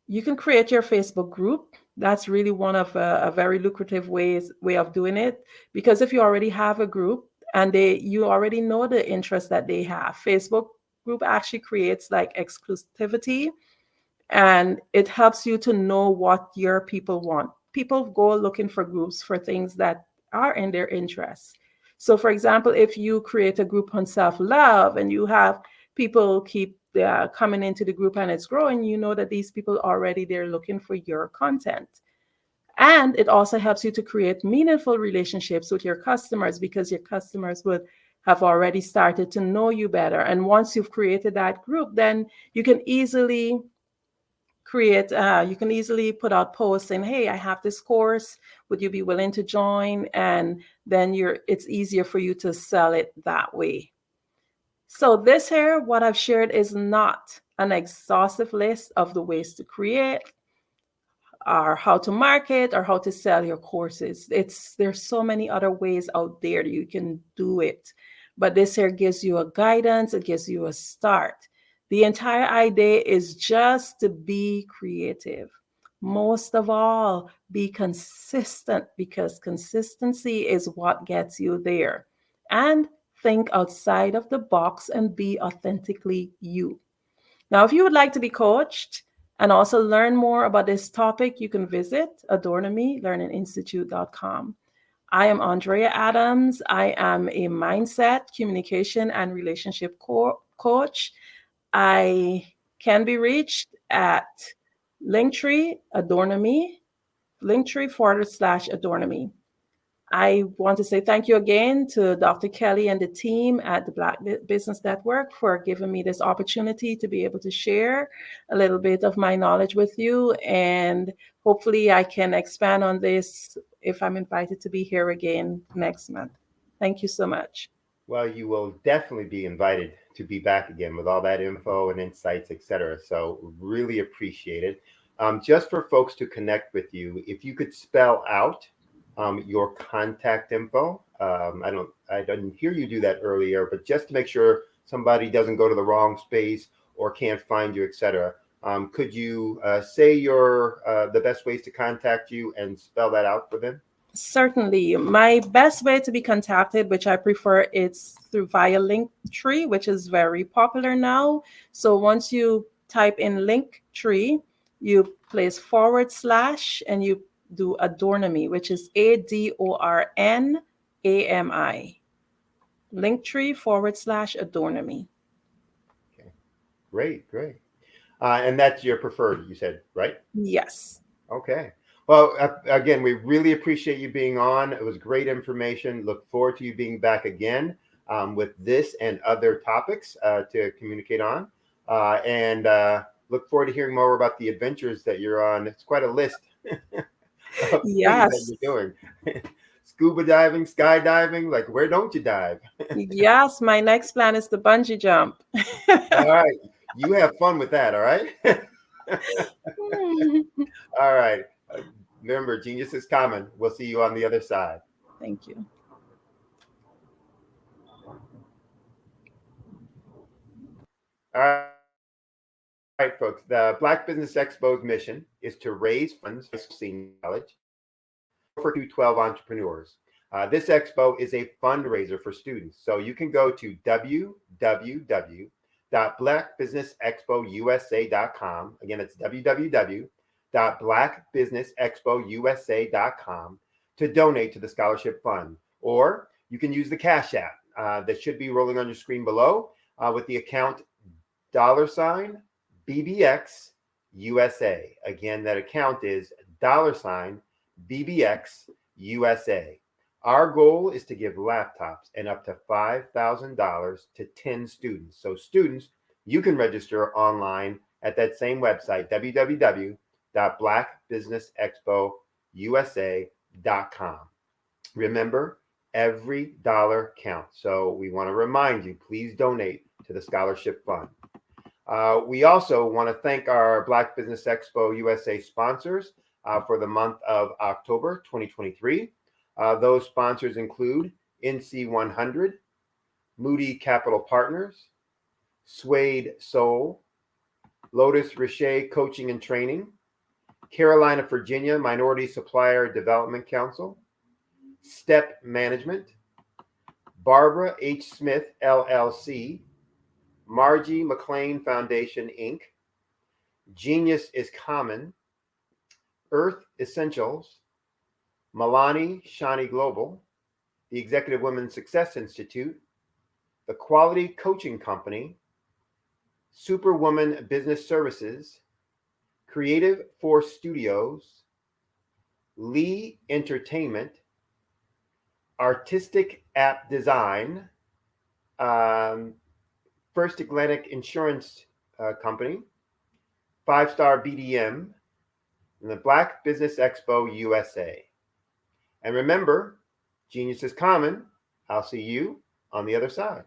you can create your Facebook group. That's really one of a very lucrative way of doing it, because if you already have a group and you already know the interest that they have, Facebook group actually creates like exclusivity, and it helps you to know what your people want. People go looking for groups for things that are in their interests. So, for example, if you create a group on self-love and you have people keep coming into the group and it's growing, you know that these people already they're looking for your content. And it also helps you to create meaningful relationships with your customers, because your customers would have already started to know you better. And once you've created that group, then you can easily put out posts saying, hey, I have this course, would you be willing to join? And then it's easier for you to sell it that way. So this here, what I've shared is not an exhaustive list of the ways to create or how to market or how to sell your courses. There's so many other ways out there that you can do it. But this here gives you a guidance, it gives you a start. The entire idea is just to be creative. Most of all, be consistent, because consistency is what gets you there. And think outside of the box and be authentically you. Now, if you would like to be coached and also learn more about this topic, you can visit adornamelearninginstitute.com. I am Andrea Adams. I am a mindset, communication, and relationship coach. I can be reached at Linktree Adorname, Linktree/Adorname. I want to say thank you again to Dr. Kelly and the team at the Black Business Network for giving me this opportunity to be able to share a little bit of my knowledge with you. And hopefully I can expand on this if I'm invited to be here again next month. Thank you so much. Well, you will definitely be invited to be back again with all that info and insights, etc. So really appreciate it. Just for folks to connect with you, if you could spell out your contact info. I didn't hear you do that earlier, but just to make sure somebody doesn't go to the wrong space or can't find you, etc. Could you say the best ways to contact you and spell that out for them? Certainly. My best way to be contacted, which I prefer, it's via Linktree, which is very popular now. So once you type in Linktree, you place / and you do Adorname, which is ADORNAMI. Linktree / Adorname. Okay, great. And that's your preferred, you said, right? Yes. Okay. Well, again, we really appreciate you being on. It was great information. Look forward to you being back again with this and other topics to communicate on. And look forward to hearing more about the adventures that you're on. It's quite a list of yes. things that you're doing. Scuba diving, skydiving, like where don't you dive? Yes, my next plan is the bungee jump. All right. You have fun with that, all right? All right. Remember, genius is common. We'll see you on the other side. Thank you. All right, folks. The Black Business Expo's mission is to raise funds for senior college for 12 entrepreneurs. This expo is a fundraiser for students. So you can go to www.blackbusinessexpousa.com. Again, it's www.blackbusinessexpousa.com to donate to the scholarship fund. Or you can use the Cash App that should be rolling on your screen below with the account $BBX USA. Again, that account is $BBX USA. Our goal is to give laptops and up to $5,000 to 10 students. So students, you can register online at that same website, www.blackbusinessexpousa.com. Remember, every dollar counts. So we want to remind you, please donate to the scholarship fund. We also want to thank our Black Business Expo USA sponsors for the month of October 2023. Those sponsors include NC100, Moody Capital Partners, Suede Soul, Lotus Richer Coaching and Training, Carolina, Virginia Minority Supplier Development Council, Step Management, Barbara H. Smith, LLC, Margie McLean Foundation, Inc., Genius is Common, Earth Essentials, Milani Shani Global, the Executive Women's Success Institute, the Quality Coaching Company, Superwoman Business Services, Creative Force Studios, Lee Entertainment, Artistic App Design, First Atlantic Insurance Company, 5-Star BDM, and the Black Business Expo USA. And remember, genius is common. I'll see you on the other side.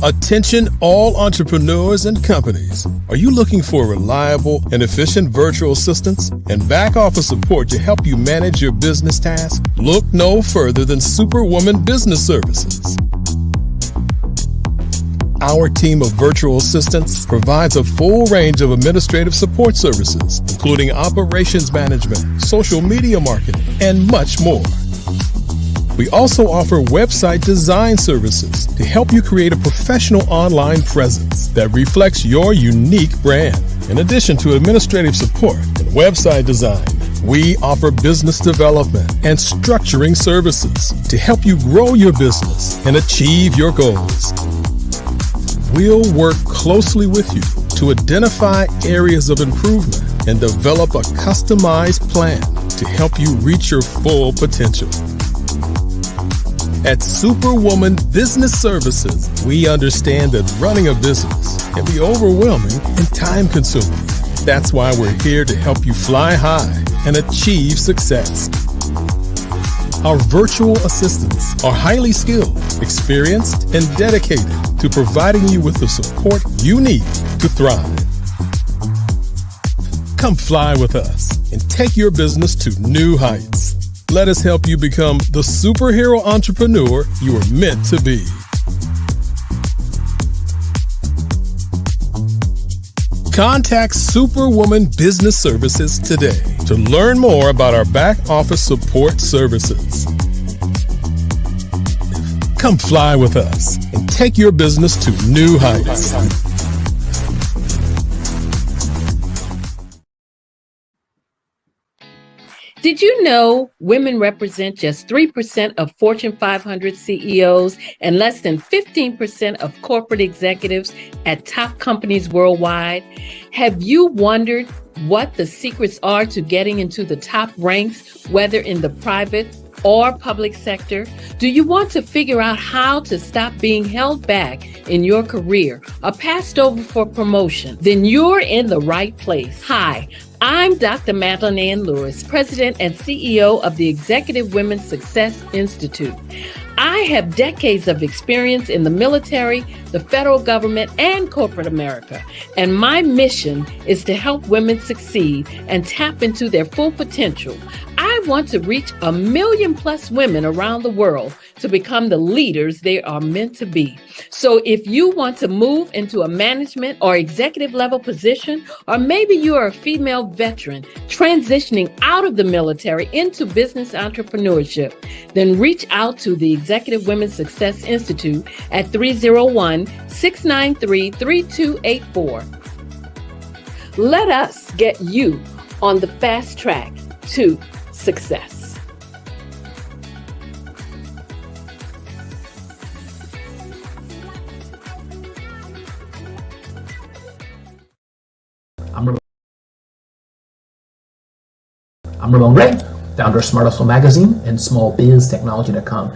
Attention all entrepreneurs and companies. Are you looking for reliable and efficient virtual assistants and back office support to help you manage your business tasks? Look no further than Superwoman Business Services. Our team of virtual assistants provides a full range of administrative support services, including operations management, social media marketing, and much more. We also offer website design services to help you create a professional online presence that reflects your unique brand. In addition to administrative support and website design, we offer business development and structuring services to help you grow your business and achieve your goals. We'll work closely with you to identify areas of improvement and develop a customized plan to help you reach your full potential. At Superwoman Business Services, we understand that running a business can be overwhelming and time-consuming. That's why we're here to help you fly high and achieve success. Our virtual assistants are highly skilled, experienced, and dedicated to providing you with the support you need to thrive. Come fly with us and take your business to new heights. Let us help you become the superhero entrepreneur you are meant to be. Contact Superwoman Business Services today to learn more about our back office support services. Come fly with us and take your business to new heights. Did you know women represent just 3% of Fortune 500 CEOs and less than 15% of corporate executives at top companies worldwide? Have you wondered what the secrets are to getting into the top ranks, whether in the private or public sector? Do you want to figure out how to stop being held back in your career or passed over for promotion? Then you're in the right place. Hi, I'm Dr. Madeline Ann Lewis, President and CEO of the Executive Women's Success Institute. I have decades of experience in the military, the federal government, and corporate America, and my mission is to help women succeed and tap into their full potential. I want to reach 1 million plus women around the world to become the leaders they are meant to be. So if you want to move into a management or executive level position, or maybe you are a female veteran transitioning out of the military into business entrepreneurship, then reach out to the Executive Women's Success Institute at 301-693-3284. Let us get you on the fast track to success. I'm Ramon Gray, founder of Smart Hustle Magazine and smallbiztechnology.com.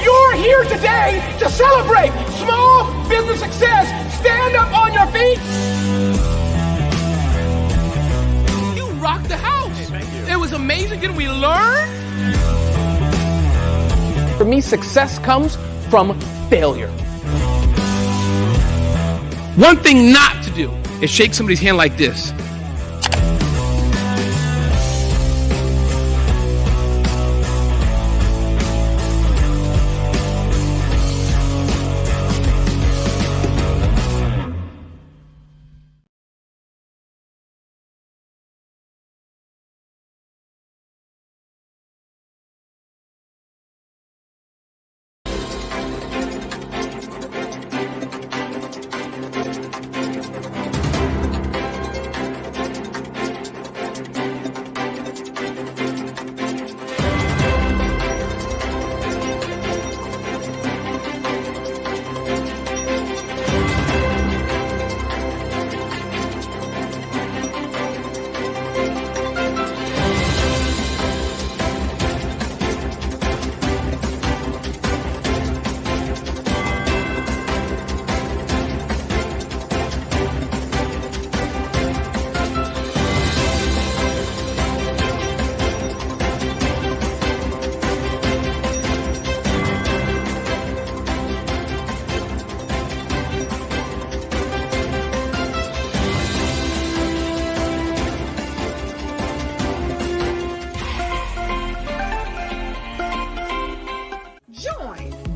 You're here today to celebrate small business success. Stand up on your feet. You rock the house. For me, success comes from failure. One thing not to do is shake somebody's hand like this.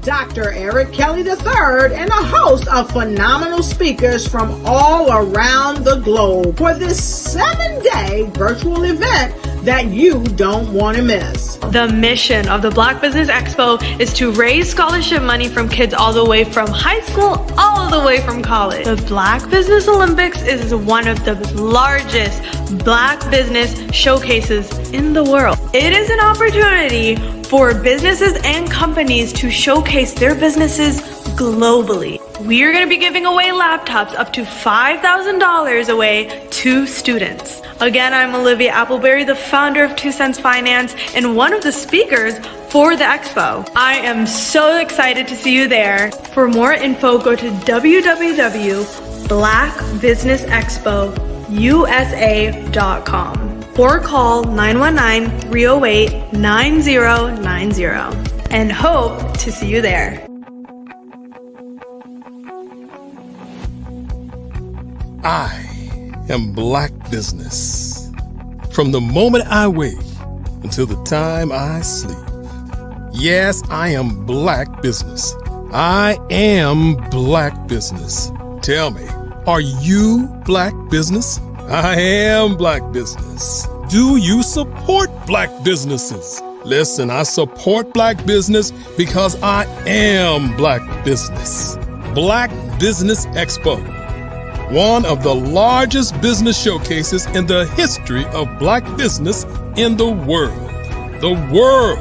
Dr. Eric Kelly III and a host of phenomenal speakers from all around the globe for this 7-day virtual event that you don't want to miss. The mission of the Black Business Expo is to raise scholarship money from kids all the way from high school, all the way from college. The Black Business Olympics is one of the largest Black business showcases in the world. It is an opportunity for businesses and companies to showcase their businesses globally. We are going to be giving away laptops up to $5,000 away to students. Again, I'm Olivia Appleberry, the founder of 2 Cents Finance and one of the speakers for the expo. I am so excited to see you there. For more info, go to www.blackbusinessexpousa.com or call 919-308-9090 and hope to see you there. I am Black Business. From the moment I wake until the time I sleep. Yes, I am Black Business. I am Black Business. Tell me, are you Black Business? I am Black Business. Do you support Black businesses? Listen, I support Black business because I am Black Business. Black Business Expo, one of the largest business showcases in the history of Black business in the world. The world!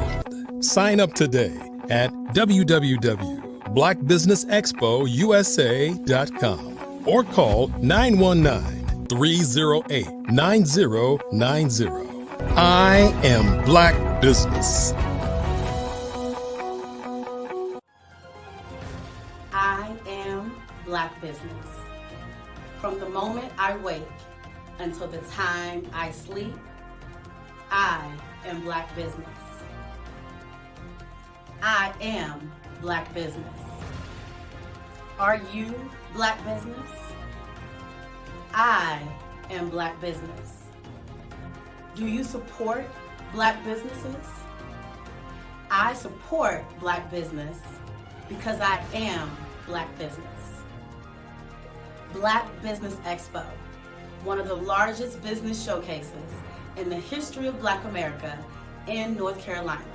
Sign up today at www.blackbusinessexpousa.com or call 919-308-9090. I am Black Business. I am Black Business. From the moment I wake until the time I sleep, I am Black Business. I am Black Business. Are you Black Business? I am Black Business. Do you support Black businesses? I support Black business because I am Black business. Black Business Expo, one of the largest business showcases in the history of Black America in North Carolina.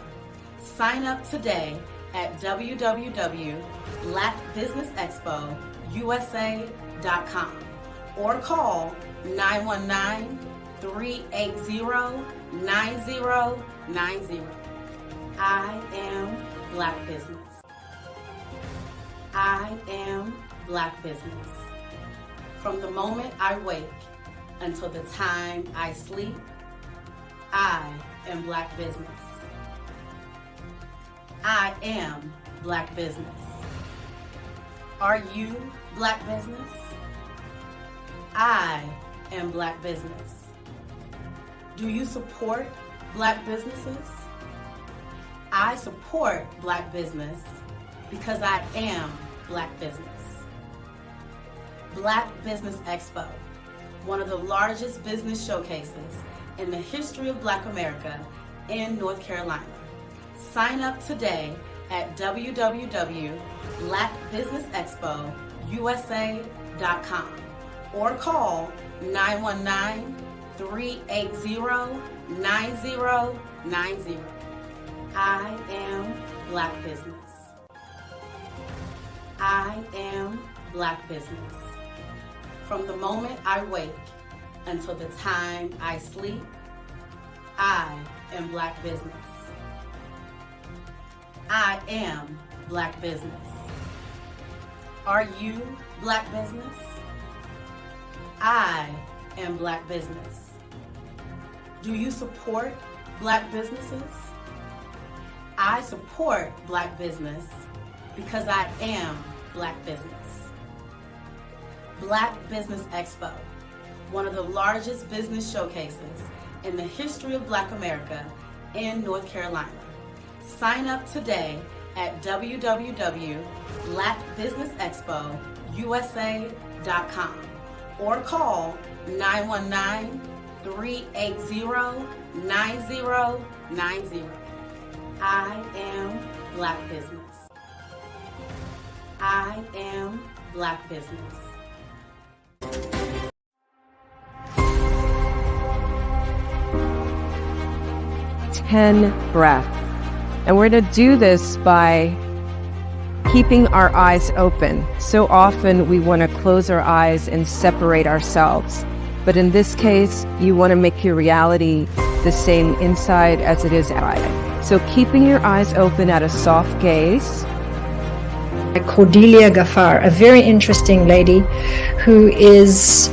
Sign up today at www.blackbusinessexpousa.com or call 919-380-9090. I am Black Business. I am Black Business. From the moment I wake until the time I sleep, I am Black Business. I am Black Business. Are you Black Business? I am Black Business. Do you support Black businesses? I support Black business because I am Black business. Black Business Expo, one of the largest business showcases in the history of Black America in North Carolina. Sign up today at www.blackbusinessexpousa.com or call 919-380-9090. I am Black business. I am Black business. From the moment I wake until the time I sleep, I am Black business. I am Black business. Are you Black business? I am Black business. Do you support Black businesses? I support Black business because I am Black business. Black Business Expo, one of the largest business showcases in the history of Black America in North Carolina. Sign up today at www.blackbusinessexpousa.com or call 919-380-9090. I am Black business. I am Black business. 10 breaths. And we're going to do this by keeping our eyes open. So often we want to close our eyes and separate ourselves. But in this case, you want to make your reality the same inside as it is outside. So keeping your eyes open at a soft gaze. Cordelia Gaffar, a very interesting lady who is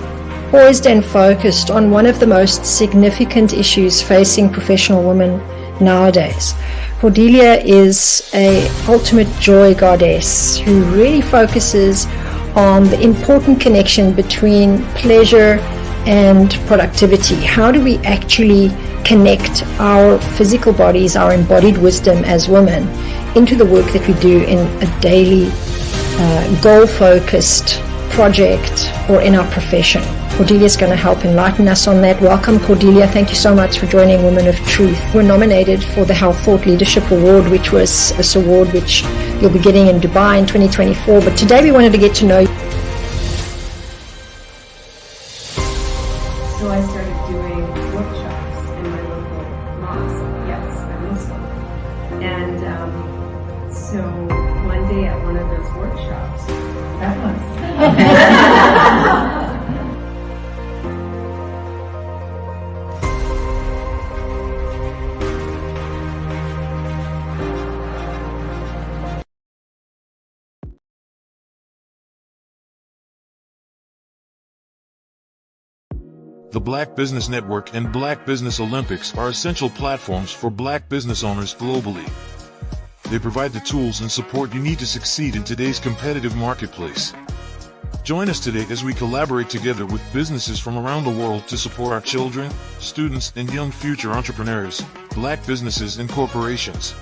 poised and focused on one of the most significant issues facing professional women nowadays. Cordelia is a ultimate joy goddess who really focuses on the important connection between pleasure and productivity. How do we actually connect our physical bodies, our embodied wisdom as women, into the work that we do in a daily goal-focused project or in our profession? Cordelia is going to help enlighten us on that. Welcome, Cordelia. Thank you so much for joining Women of Truth. We're nominated for the Health Thought Leadership Award, which was this award which you'll be getting in Dubai in 2024. But today we wanted to get to know you. So I started doing workshops in my local mosque. Yes, I'm Muslim. And so one day at one of those workshops, that was. The Black Business Network and Black Business Olympics are essential platforms for Black business owners globally. They provide the tools and support you need to succeed in today's competitive marketplace. Join us today as we collaborate together with businesses from around the world to support our children, students, and young future entrepreneurs, Black businesses and corporations.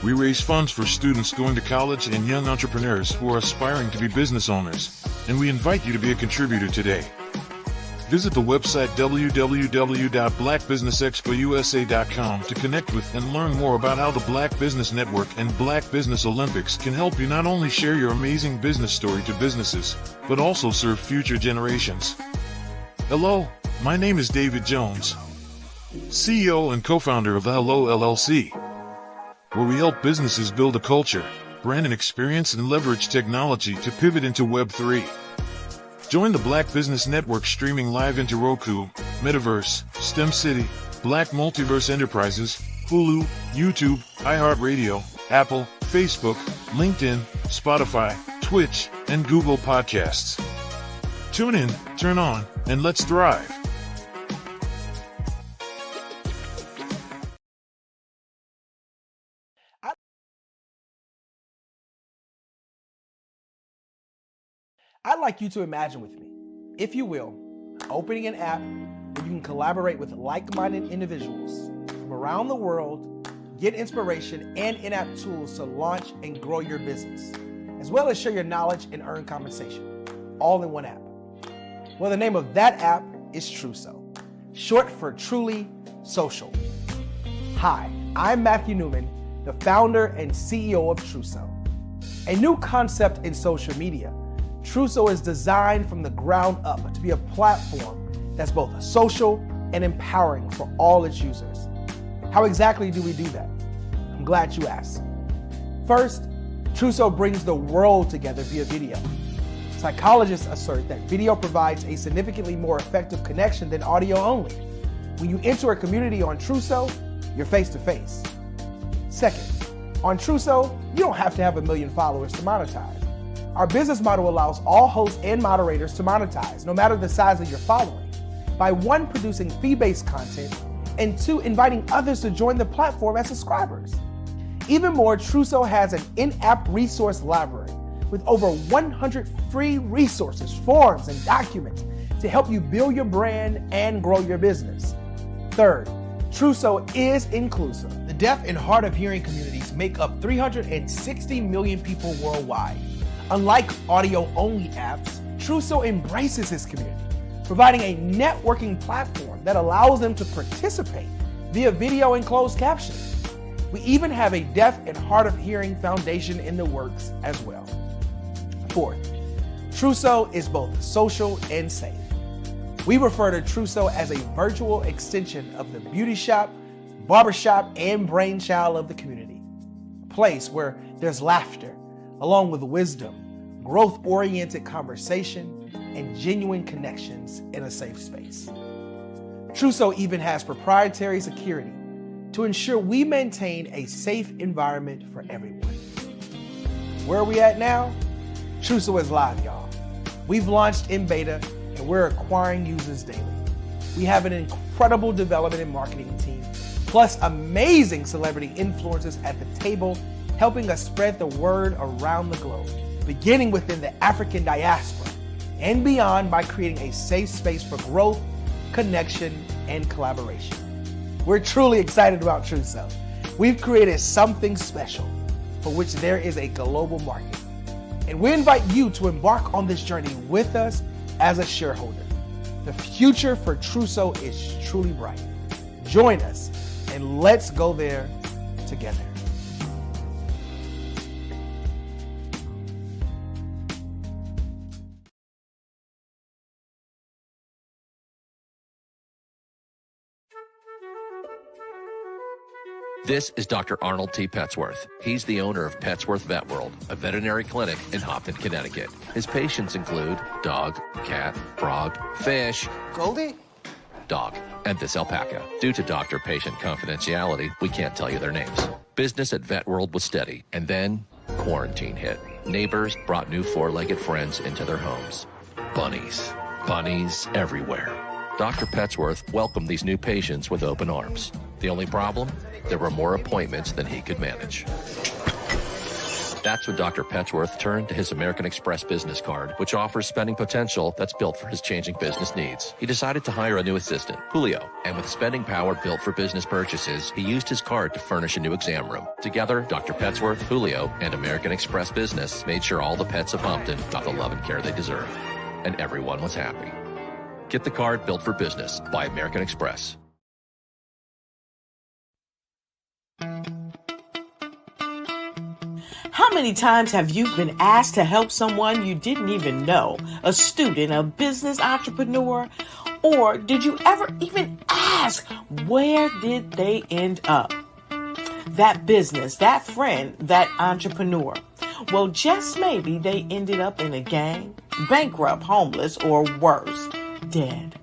We raise funds for students going to college and young entrepreneurs who are aspiring to be business owners, and we invite you to be a contributor today. Visit the website www.blackbusinessexpousa.com to connect with and learn more about how the Black Business Network and Black Business Olympics can help you not only share your amazing business story to businesses, but also serve future generations. Hello, my name is David Jones, CEO and co-founder of the Hello LLC, where we help businesses build a culture, brand and experience, and leverage technology to pivot into Web3. Join the Black Business Network streaming live into Roku, Metaverse, STEM City, Black Multiverse Enterprises, Hulu, YouTube, iHeartRadio, Apple, Facebook, LinkedIn, Spotify, Twitch, and Google Podcasts. Tune in, turn on, and let's thrive. I'd like you to imagine with me, if you will, opening an app where you can collaborate with like-minded individuals from around the world, get inspiration, and in-app tools to launch and grow your business, as well as share your knowledge and earn compensation, all in one app. Well, the name of that app is Truso, short for Truly Social. Hi, I'm Matthew Newman, the founder and CEO of Truso. A new concept in social media, Truso is designed from the ground up to be a platform that's both social and empowering for all its users. How exactly do we do that? I'm glad you asked. First, Truso brings the world together via video. Psychologists assert that video provides a significantly more effective connection than audio only. When you enter a community on Truso, you're face to face. Second, on Truso, you don't have to have 1 million followers to monetize. Our business model allows all hosts and moderators to monetize, no matter the size of your following, by 1, producing fee-based content, and 2, inviting others to join the platform as subscribers. Even more, Truso has an in-app resource library with over 100 free resources, forms, and documents to help you build your brand and grow your business. Third, Truso is inclusive. The deaf and hard of hearing communities make up 360 million people worldwide. Unlike audio-only apps, Truso embraces this community, providing a networking platform that allows them to participate via video and closed captioning. We even have a deaf and hard of hearing foundation in the works as well. Fourth, Truso is both social and safe. We refer to Truso as a virtual extension of the beauty shop, barbershop, and brainchild of the community. A place where there's laughter, along with wisdom, growth-oriented conversation, and genuine connections in a safe space. Truso even has proprietary security to ensure we maintain a safe environment for everyone. Where are we at now? Truso is live, y'all. We've launched in beta and we're acquiring users daily. We have an incredible development and marketing team, plus amazing celebrity influencers at the table, helping us spread the word around the globe, beginning within the African diaspora and beyond by creating a safe space for growth, connection, and collaboration. We're truly excited about Truso. We've created something special for which there is a global market. And we invite you to embark on this journey with us as a shareholder. The future for Truso is truly bright. Join us and let's go there together. This is Dr. Arnold T. Petsworth. He's the owner of Petsworth Vet World, a veterinary clinic in Hopton, Connecticut. His patients include dog, cat, frog, fish, Goldie, dog, and this alpaca. Due to doctor-patient confidentiality, we can't tell you their names. Business at Vet World was steady, and then quarantine hit. Neighbors brought new four-legged friends into their homes. Bunnies. Bunnies everywhere. Dr. Petsworth welcomed these new patients with open arms. The only problem? There were more appointments than he could manage. That's when Dr. Petsworth turned to his American Express business card, which offers spending potential that's built for his changing business needs. He decided to hire a new assistant, Julio, and with spending power built for business purchases, he used his card to furnish a new exam room. Together, Dr. Petsworth, Julio, and American Express Business made sure all the pets of Hopton got the love and care they deserved. And everyone was happy. Get the card built for business by American Express. How many times have you been asked to help someone you didn't even know? A student, a business entrepreneur? Or did you ever even ask, where did they end up? That business, that friend, that entrepreneur. Well, just maybe they ended up in a gang, bankrupt, homeless, or worse, dead.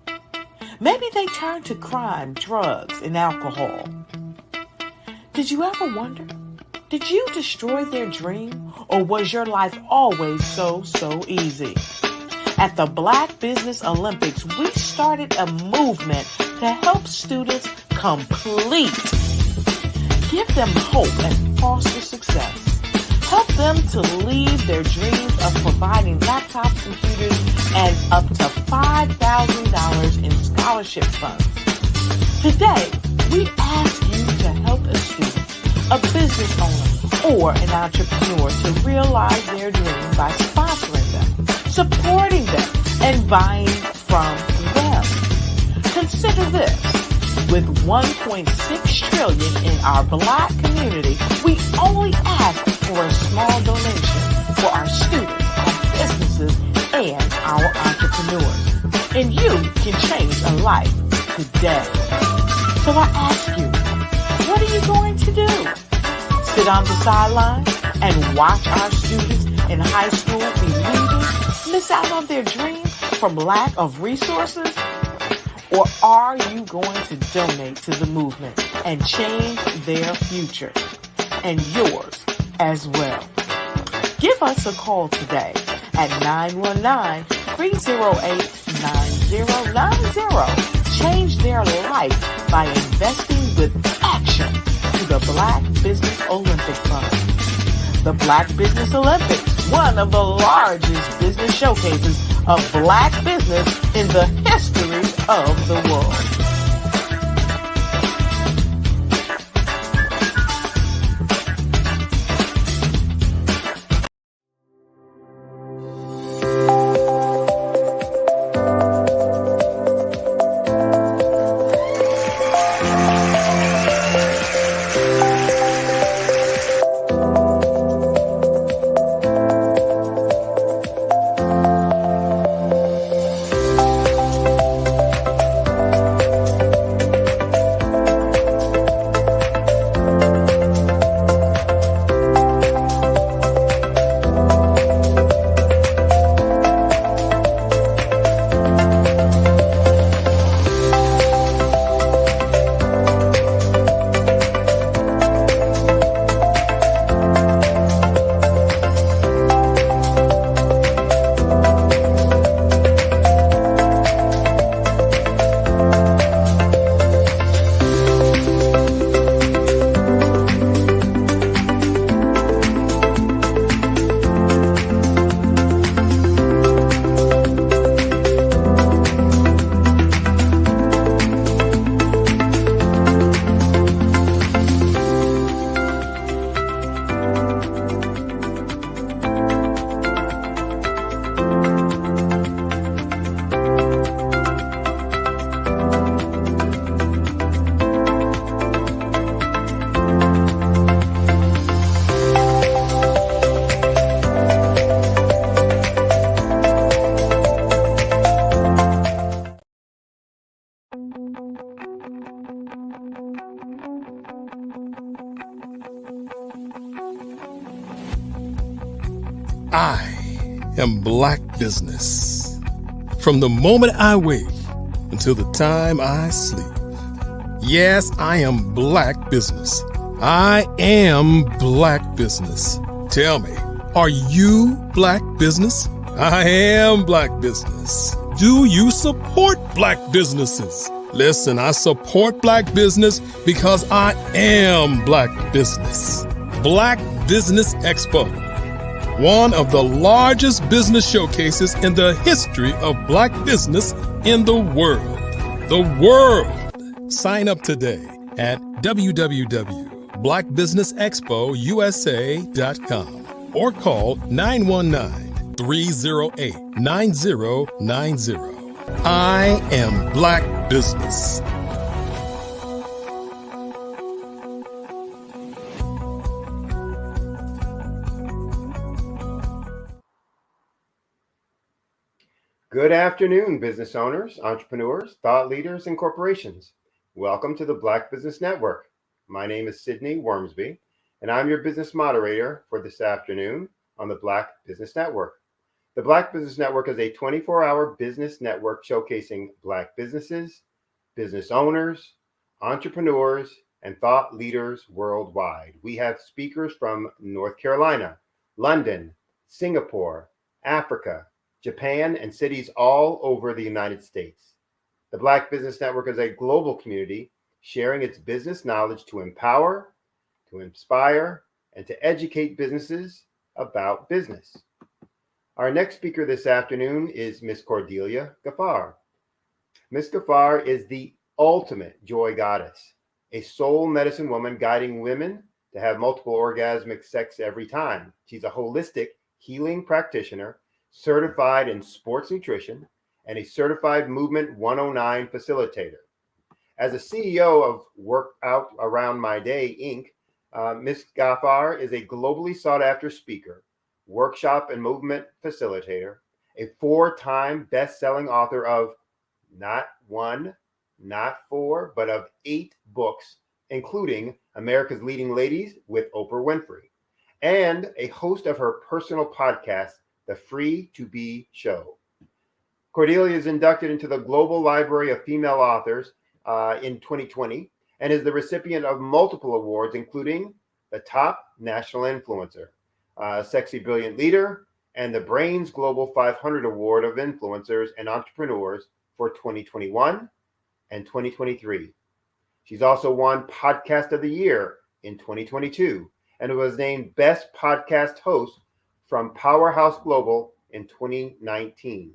Maybe they turned to crime, drugs, and alcohol. Did you ever wonder? Did you destroy their dream, or was your life always so easy? At the Black Business Olympics, we started a movement to help students complete. Give them hope and foster success. Help them to leave their dreams of providing laptops, computers, and up to $5,000 in scholarship funds. Today, we ask you to help a student a business owner, or an entrepreneur to realize their dream by sponsoring them, supporting them, and buying from them. Consider this. With $1.6 trillion in our Black community, we only ask for a small donation for our students, our businesses, and our entrepreneurs. And you can change a life today. So I ask you, what are you going to do? Sit on the sideline and watch our students in high school be leaving, miss out on their dream from lack of resources? Or are you going to donate to the movement and change their future and yours as well? Give us a call today at 919-308-9090. Change their life by investing with action to the Black Business Olympic Fund. The Black Business Olympics, one of the largest business showcases of Black business in the history of the world. I am Black Business. From the moment I wake until the time I sleep. Yes, I am Black Business. I am Black Business. Tell me, are you Black Business? I am Black Business. Do you support Black businesses? Listen, I support Black business because I am Black Business. Black Business Expo, one of the largest business showcases in the history of Black business in the world. The world! Sign up today at www.blackbusinessexpousa.com or call 919-308-9090. I am Black Business. Good afternoon, business owners, entrepreneurs, thought leaders, and corporations. Welcome to the Black Business Network. My name is Sydney Wormsby, and I'm your business moderator for this afternoon on the Black Business Network. The Black Business Network is a 24-hour business network showcasing Black businesses, business owners, entrepreneurs, and thought leaders worldwide. We have speakers from North Carolina, London, Singapore, Africa, Japan, and cities all over the United States. The Black Business Network is a global community sharing its business knowledge to empower, to inspire, and to educate businesses about business. Our next speaker this afternoon is Miss Cordelia Gaffar. Miss Gaffar is the ultimate joy goddess, a soul medicine woman guiding women to have multiple orgasmic sex every time. She's a holistic healing practitioner, certified in sports nutrition, and a certified Movement 109 facilitator. As a CEO of Workout Around My Day, Inc., Ms. Ghaffar is a globally sought-after speaker, workshop and movement facilitator, a 4-time best-selling author of not 1, not 4, but of 8 books, including America's Leading Ladies with Oprah Winfrey, and a host of her personal podcast, The Free to Be Show. Cordelia is inducted into the Global Library of Female Authors in 2020 and is the recipient of multiple awards, including the Top National Influencer, Sexy Brilliant Leader, and the Brains Global 500 Award of Influencers and Entrepreneurs for 2021 and 2023. She's also won Podcast of the Year in 2022 and was named Best Podcast Host from Powerhouse Global in 2019.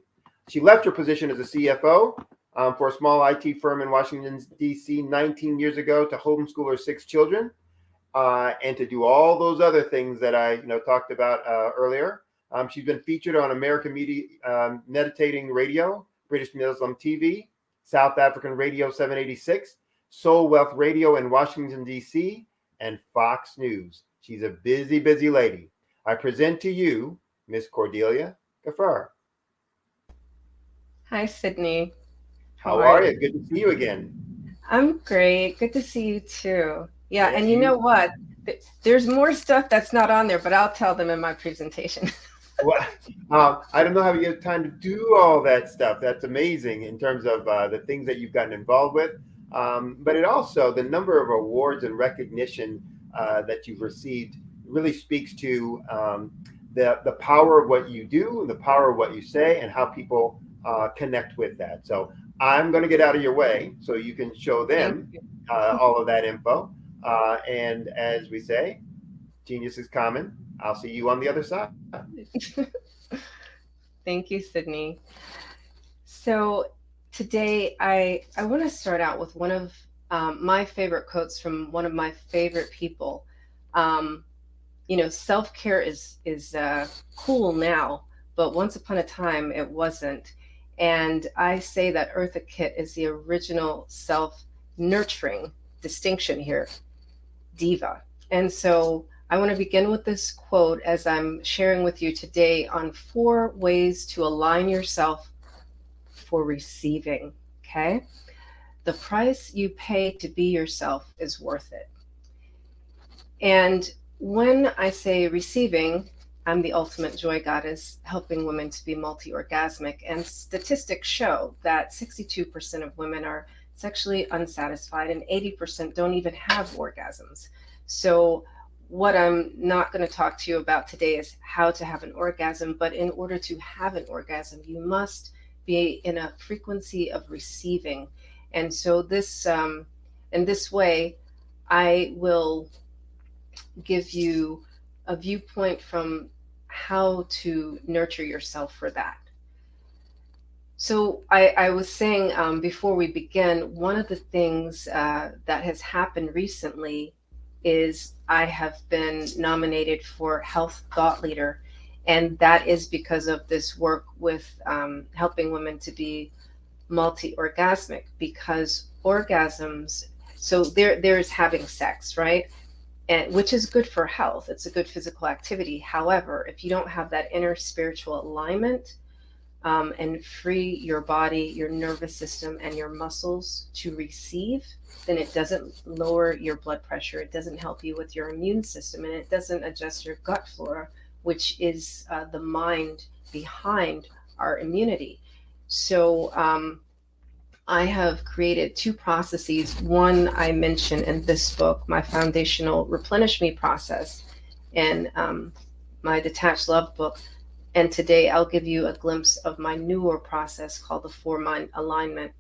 She left her position as a CFO for a small IT firm in Washington, D.C. 19 years ago to homeschool her 6 children and to do all those other things that I talked about earlier. She's been featured on American Media Meditating Radio, British Muslim TV, South African Radio 786, Soul Wealth Radio in Washington, D.C., and Fox News. She's a busy, busy lady. I present to you Miss Cordelia Ghaffar. Hi, Sydney. How are you? Good to see you again. I'm great. Good to see you too. Yeah, and you know what? There's more stuff that's not on there, but I'll tell them in my presentation. Well, I don't know how you get time to do all that stuff. That's amazing in terms of the things that you've gotten involved with. But it also, the number of awards and recognition that you've received really speaks to the power of what you do, and the power of what you say, and how people connect with that. So I'm going to get out of your way so you can show them all of that info. And as we say, genius is common. I'll see you on the other side. Thank you, Sydney. So today I want to start out with one of my favorite quotes from one of my favorite people. Self-care is cool now, but once upon a time it wasn't. And I say that Eartha Kitt is the original self-nurturing distinction here, diva. And so I want to begin with this quote as I'm sharing with you today on 4 ways to align yourself for receiving, okay? The price you pay to be yourself is worth it. And when I say receiving, I'm the ultimate joy goddess, helping women to be multi-orgasmic. And statistics show that 62% of women are sexually unsatisfied and 80% don't even have orgasms. So what I'm not going to talk to you about today is how to have an orgasm, but in order to have an orgasm, you must be in a frequency of receiving. And so this, in this way, I will give you a viewpoint from how to nurture yourself for that. So I was saying before we begin, one of the things that has happened recently is I have been nominated for Health Thought Leader, and that is because of this work with helping women to be multi-orgasmic, because orgasms, so there's having sex, right? And which is good for health. It's a good physical activity. However, if you don't have that inner spiritual alignment and free your body, your nervous system, and your muscles to receive, then it doesn't lower your blood pressure. It doesn't help you with your immune system, and it doesn't adjust your gut flora, which is the mind behind our immunity. So I have created 2 processes. One I mentioned in this book, my foundational Replenish Me process, and my Detached Love book. And today I'll give you a glimpse of my newer process called the 4-Mind Alignment.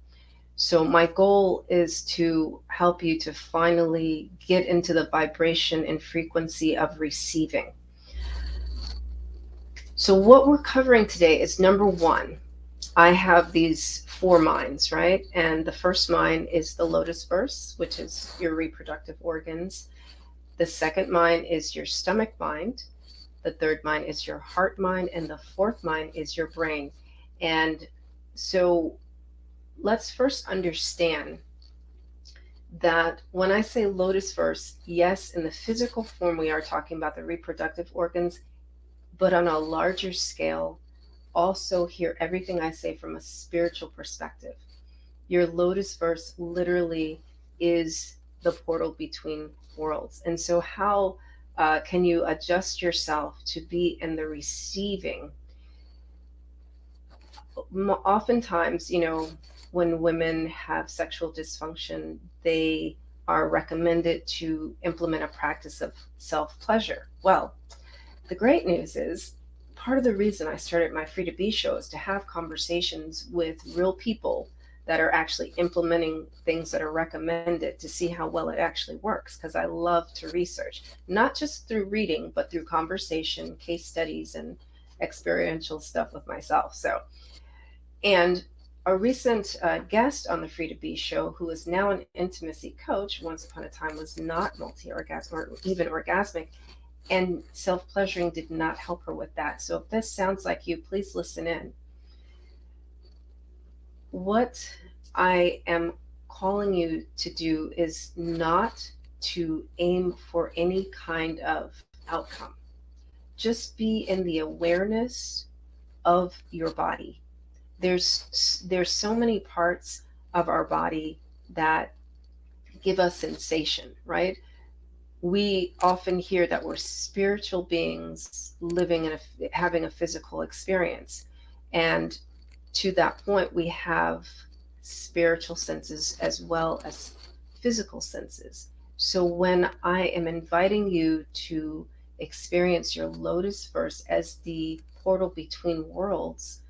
So my goal is to help you to finally get into the vibration and frequency of receiving. So what we're covering today is, number 1, I have these 4 minds, right? And the first mind is the lotus verse, which is your reproductive organs. The second mind is your stomach mind. The third mind is your heart mind. And the fourth mind is your brain. And so let's first understand that when I say lotus verse, yes, in the physical form, we are talking about the reproductive organs, but on a larger scale, also hear everything I say from a spiritual perspective. Your lotus verse literally is the portal between worlds. And so how can you adjust yourself to be in the receiving? Oftentimes, when women have sexual dysfunction, they are recommended to implement a practice of self-pleasure. Well, the great news is part of the reason I started my Free to Be show is to have conversations with real people that are actually implementing things that are recommended to see how well it actually works, because I love to research, not just through reading, but through conversation, case studies, and experiential stuff with myself. And a recent guest on the Free to Be show, who is now an intimacy coach, once upon a time was not multi-orgasmic or even orgasmic, and self-pleasuring did not help her with that. So if this sounds like you, please listen in. What I am calling you to do is not to aim for any kind of outcome. Just be in the awareness of your body. There's so many parts of our body that give us sensation, right? We often hear that we're spiritual beings living in having a physical experience. And to that point, we have spiritual senses as well as physical senses. So when I am inviting you to experience your lotus verse as the portal between worlds,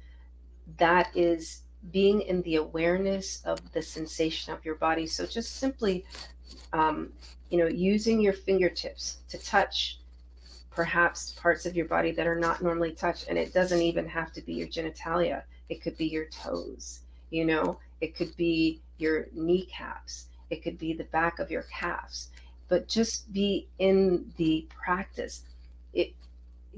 that is being in the awareness of the sensation of your body. So just simply, using your fingertips to touch perhaps parts of your body that are not normally touched. And it doesn't even have to be your genitalia. It could be your toes, it could be your kneecaps. It could be the back of your calves, but just be in the practice.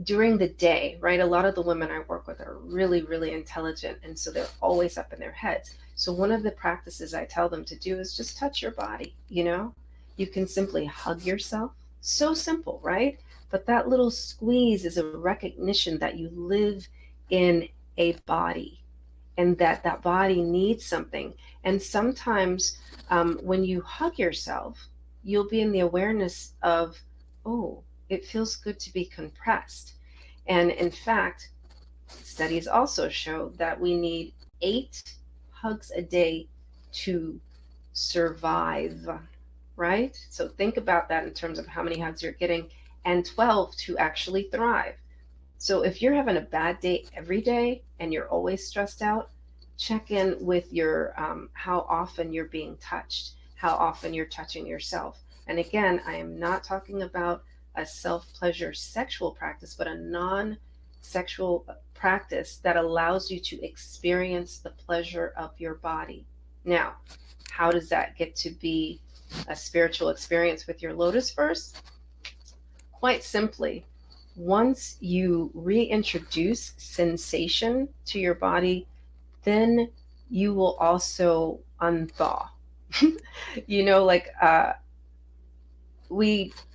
During the day, right? A lot of the women I work with are really, really intelligent. And so they're always up in their heads. So one of the practices I tell them to do is just touch your body. You can simply hug yourself. So simple, right? But that little squeeze is a recognition that you live in a body and that body needs something. And sometimes when you hug yourself, you'll be in the awareness of, oh, it feels good to be compressed. And in fact, studies also show that we need 8 hugs a day to survive, right? So think about that in terms of how many hugs you're getting, and 12 to actually thrive. So if you're having a bad day every day and you're always stressed out, check in with your how often you're being touched, how often you're touching yourself. And again, I am not talking about a self-pleasure sexual practice, but a non-sexual practice that allows you to experience the pleasure of your body. Now, how does that get to be a spiritual experience with your lotus verse? Quite simply, once you reintroduce sensation to your body, then you will also unthaw.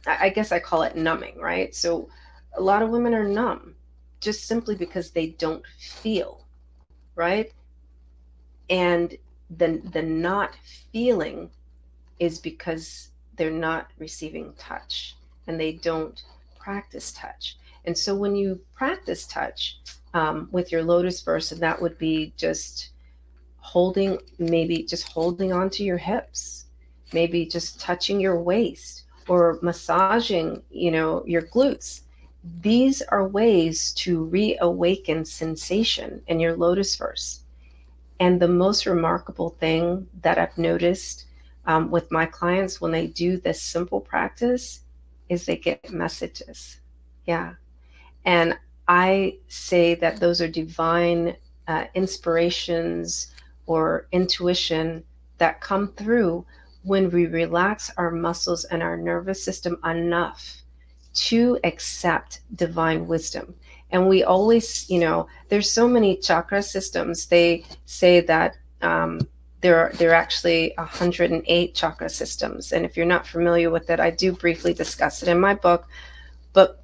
I guess I call it numbing, right? So a lot of women are numb just simply because they don't feel, right? And the not feeling is because they're not receiving touch and they don't practice touch. And so when you practice touch with your lotus verse, and that would be just holding onto your hips, maybe just touching your waist, or massaging, your glutes. These are ways to reawaken sensation in your lotus verse. And the most remarkable thing that I've noticed with my clients when they do this simple practice is they get messages. Yeah. And I say that those are divine inspirations or intuition that come through when we relax our muscles and our nervous system enough to accept divine wisdom. And we always, there's so many chakra systems. They say that there are actually 108 chakra systems. And if you're not familiar with it, I do briefly discuss it in my book. But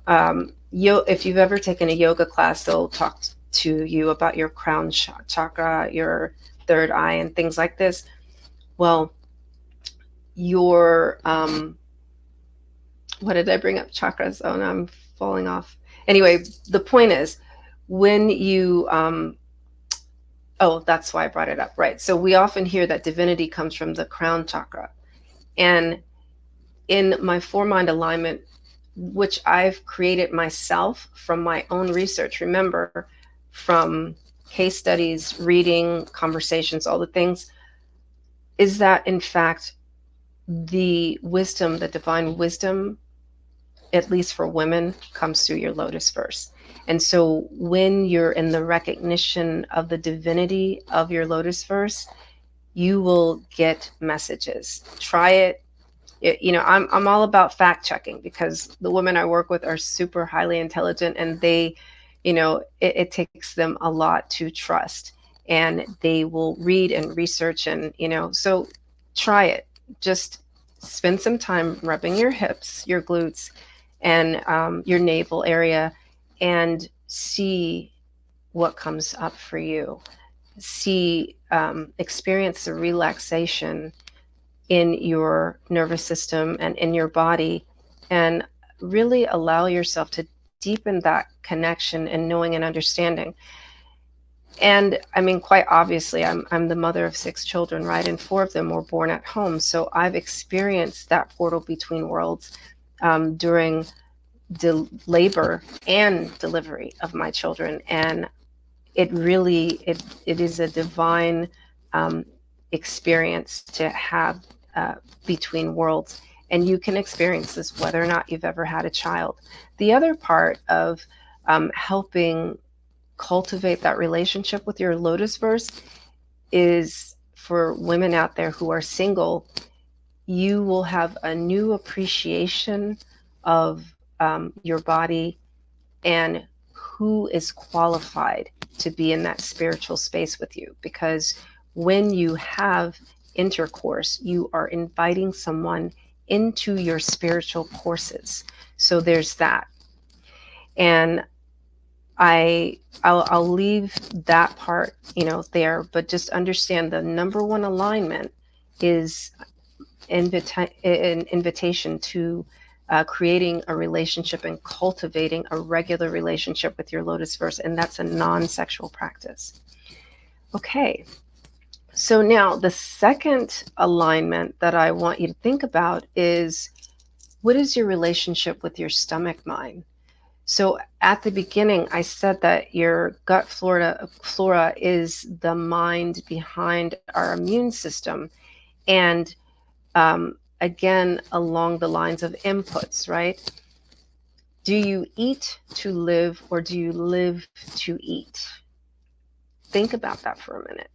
if you've ever taken a yoga class, they'll talk to you about your crown chakra, your third eye, and things like this. Well, your what did I bring up? Chakras. Oh, no, I'm falling off. Anyway, the point is, when you that's why I brought it up, right? So we often hear that divinity comes from the crown chakra. And in my 4-mind alignment, which I've created myself from my own research, remember, from case studies, reading, conversations, all the things, is that in fact, the wisdom, the divine wisdom, at least for women, comes through your lotus verse. And so when you're in the recognition of the divinity of your lotus verse, you will get messages. Try it. I'm all about fact checking, because the women I work with are super highly intelligent, and they, it takes them a lot to trust, and they will read and research, and so try it. Just spend some time rubbing your hips, your glutes, and your navel area, and see what comes up for you. Experience the relaxation in your nervous system and in your body, and really allow yourself to deepen that connection and knowing and understanding. And I mean, quite obviously, I'm the mother of 6 children, right? And 4 of them were born at home. So I've experienced that portal between worlds during the labor and delivery of my children. And it really, it is a divine experience to have between worlds. And you can experience this whether or not you've ever had a child. The other part of helping cultivate that relationship with your lotus verse is for women out there who are single. You will have a new appreciation of your body and who is qualified to be in that spiritual space with you. Because when you have intercourse, you are inviting someone into your spiritual courses. So there's that. And I'll leave that part, there, but just understand the number one alignment is an invitation to creating a relationship and cultivating a regular relationship with your lotus verse, and that's a non-sexual practice. Okay, so now the second alignment that I want you to think about is, what is your relationship with your stomach mind? So at the beginning, I said that your gut flora is the mind behind our immune system. And again, along the lines of inputs, right? Do you eat to live, or do you live to eat? Think about that for a minute.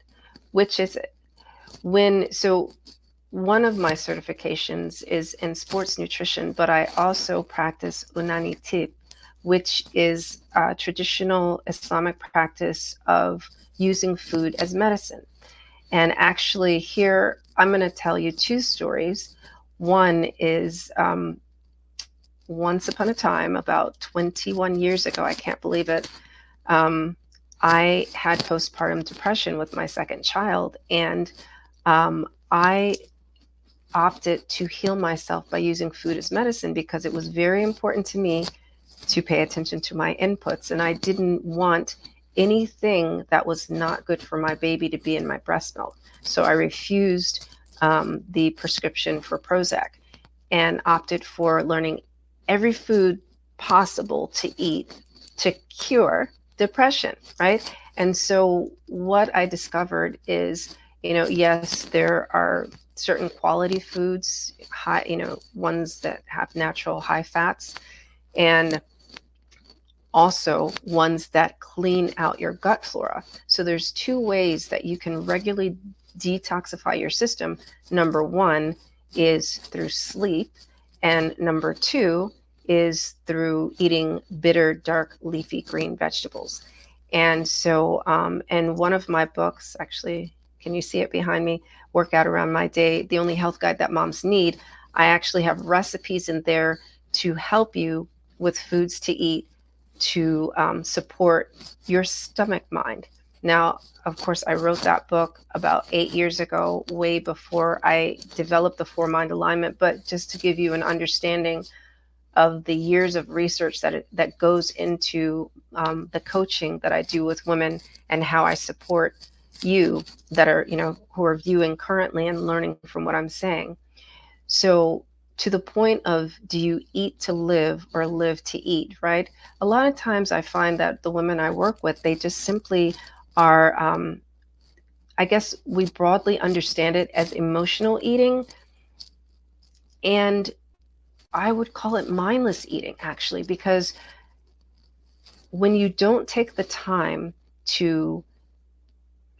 Which is it? So one of my certifications is in sports nutrition, but I also practice Unani Tip, which is a traditional Islamic practice of using food as medicine. And actually here, I'm going to tell you 2 stories. One is once upon a time, about 21 years ago, I can't believe it, I had postpartum depression with my second child. And I opted to heal myself by using food as medicine, because it was very important to me to pay attention to my inputs. And I didn't want anything that was not good for my baby to be in my breast milk. So I refused the prescription for Prozac and opted for learning every food possible to eat to cure depression, right? And so what I discovered is, yes, there are certain quality foods, high, ones that have natural high fats, and also ones that clean out your gut flora. So there's 2 ways that you can regularly detoxify your system. Number 1 is through sleep, and number 2 is through eating bitter, dark, leafy green vegetables. And so, in one of my books, actually, can you see it behind me? Workout Around My Day, the only health guide that moms need. I actually have recipes in there to help you with foods to eat to support your stomach mind. Now, of course, I wrote that book about 8 years ago, way before I developed the 4-Mind alignment, but just to give you an understanding of the years of research that goes into the coaching that I do with women, and how I support you that are, who are viewing currently and learning from what I'm saying. So to the point of, do you eat to live or live to eat, right? A lot of times I find that the women I work with, they just simply are, I guess we broadly understand it as emotional eating. And I would call it mindless eating, actually, because when you don't take the time to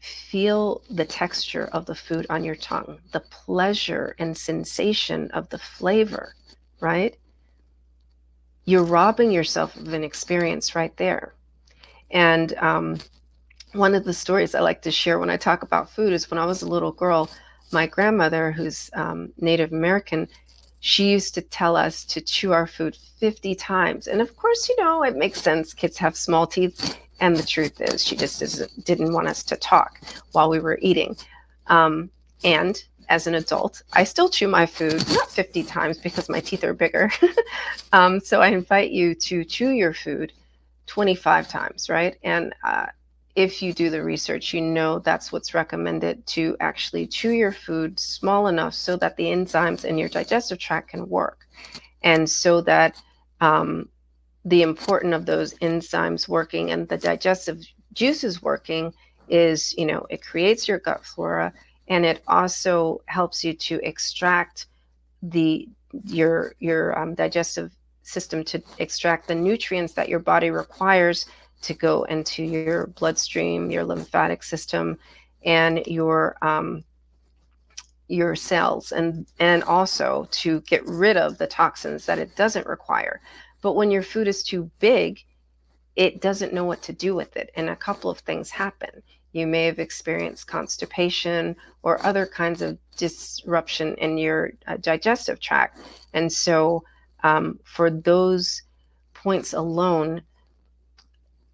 feel the texture of the food on your tongue, the pleasure and sensation of the flavor, right? You're robbing yourself of an experience right there. And one of the stories I like to share when I talk about food is when I was a little girl, my grandmother, who's Native American, she used to tell us to chew our food 50 times. And of course, it makes sense. Kids have small teeth. And the truth is, she just didn't want us to talk while we were eating. And as an adult, I still chew my food, not 50 times because my teeth are bigger. So I invite you to chew your food 25 times, right? And if you do the research, that's what's recommended, to actually chew your food small enough so that the enzymes in your digestive tract can work. And so that the importance of those enzymes working and the digestive juices working is, it creates your gut flora, and it also helps you to extract your digestive system to extract the nutrients that your body requires to go into your bloodstream, your lymphatic system, and your cells, and also to get rid of the toxins that it doesn't require. But when your food is too big, it doesn't know what to do with it. And a couple of things happen. You may have experienced constipation or other kinds of disruption in your digestive tract. And so for those points alone,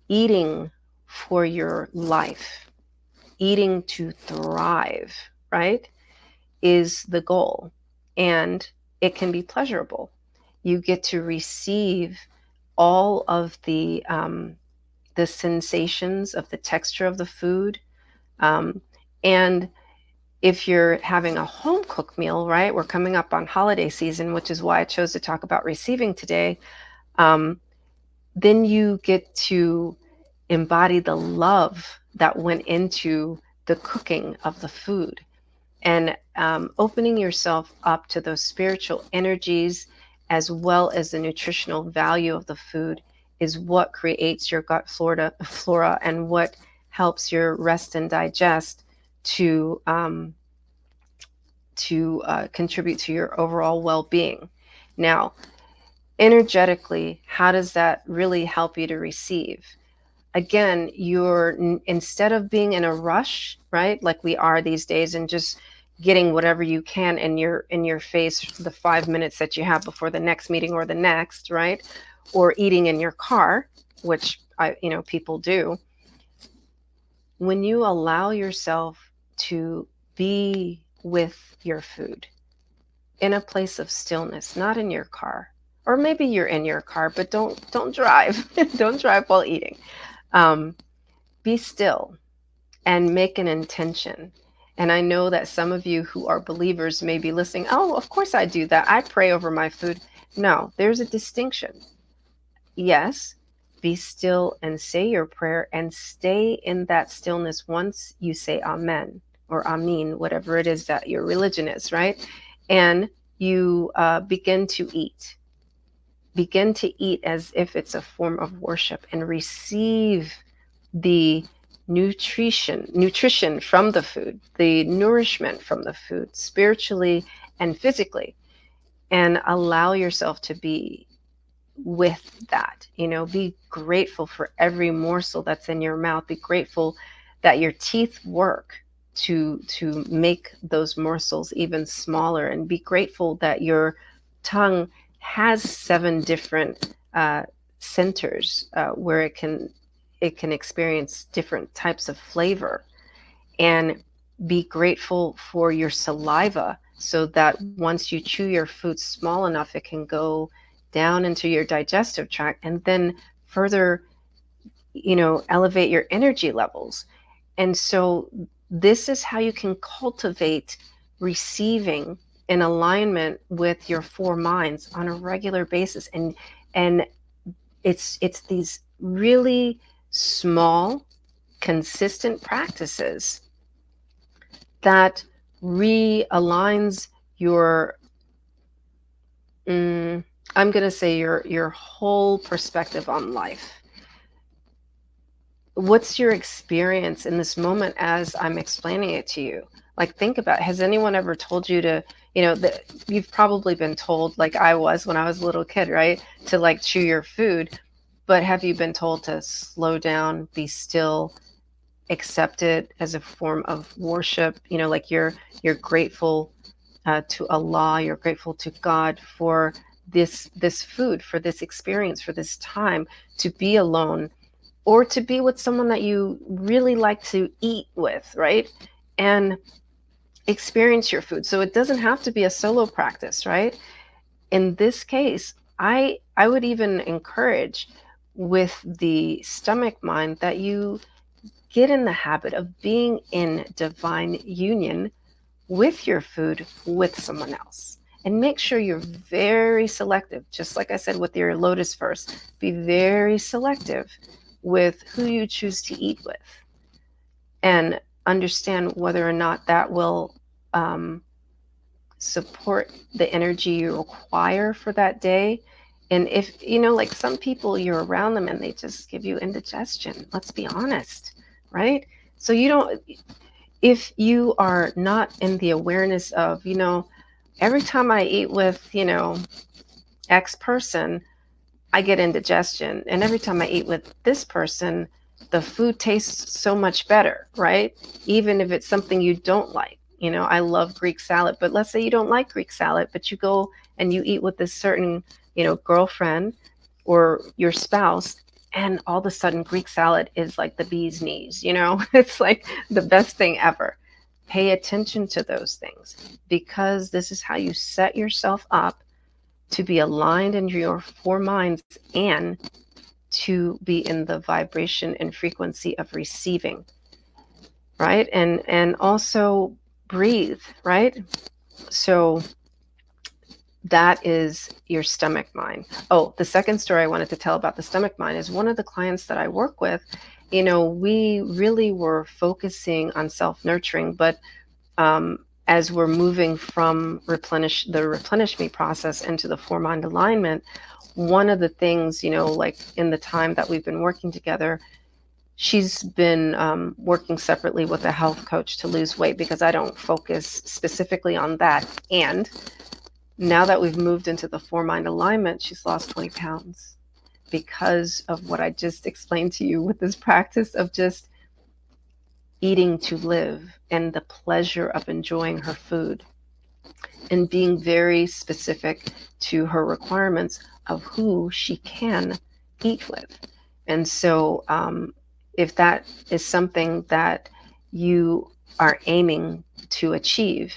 eating for your life, eating to thrive, right, is the goal. And it can be pleasurable. You get to receive all of the sensations of the texture of the food. And if you're having a home cooked meal, right, we're coming up on holiday season, which is why I chose to talk about receiving today, then you get to embody the love that went into the cooking of the food. And opening yourself up to those spiritual energies, as well as the nutritional value of the food, is what creates your gut flora and what helps your rest and digest to contribute to your overall well-being. Now, energetically, how does that really help you to receive? Again, instead of being in a rush, right, like we are these days, and just getting whatever you can in your face for the 5 minutes that you have before the next meeting or the next, right, or eating in your car, which people do. When you allow yourself to be with your food in a place of stillness, not in your car, or maybe you're in your car, but don't drive. Don't drive while eating. Be still and make an intention. And I know that some of you who are believers may be listening. Oh, of course I do that. I pray over my food. No, there's a distinction. Yes, be still and say your prayer, and stay in that stillness once you say amen or amin, whatever it is that your religion is, right? And you begin to eat. Begin to eat as if it's a form of worship, and receive the nutrition from the food, the nourishment from the food, spiritually and physically, and allow yourself to be with that. Be grateful for every morsel that's in your mouth. Be grateful that your teeth work to make those morsels even smaller, and be grateful that your tongue has 7 different centers where it can experience different types of flavor. And be grateful for your saliva, so that once you chew your food small enough, it can go down into your digestive tract and then further, elevate your energy levels. And so this is how you can cultivate receiving in alignment with your 4 minds on a regular basis. And it's these really small, consistent practices that realigns your I'm going to say your whole perspective on life. What's your experience in this moment as I'm explaining it to you? Like, think about, has anyone ever told you to, you've probably been told, like I was when I was a little kid, right? To like chew your food, but have you been told to slow down, be still, accept it as a form of worship? Like you're grateful to Allah, you're grateful to God for this food, for this experience, for this time to be alone, or to be with someone that you really like to eat with, right? And experience your food. So it doesn't have to be a solo practice, right? In this case, I would even encourage with the stomach mind that you get in the habit of being in divine union with your food, with someone else. And make sure you're very selective. Just like I said with your lotus first, be very selective with who you choose to eat with, and understand whether or not that will support the energy you require for that day. And if, like some people, you're around them and they just give you indigestion. Let's be honest, right? So if you are not in the awareness of, every time I eat with, X person, I get indigestion. And every time I eat with this person, the food tastes so much better, right? Even if it's something you don't like. I love Greek salad, but let's say you don't like Greek salad, but you go and you eat with this certain, girlfriend or your spouse, and all of a sudden Greek salad is like the bee's knees, it's like the best thing ever. Pay attention to those things, because this is how you set yourself up to be aligned in your 4 minds and to be in the vibration and frequency of receiving, right? And also breathe, right? So that is your stomach mind. Oh, the second story I wanted to tell about the stomach mind is one of the clients that I work with. We really were focusing on self-nurturing, but as we're moving from the replenish me process into the 4 mind alignment, one of the things, like in the time that we've been working together, she's been working separately with a health coach to lose weight, because I don't focus specifically on that. And now that we've moved into the 4 mind alignment, she's lost 20 pounds because of what I just explained to you with this practice of just eating to live and the pleasure of enjoying her food, and being very specific to her requirements of who she can eat with. And so if that is something that you are aiming to achieve,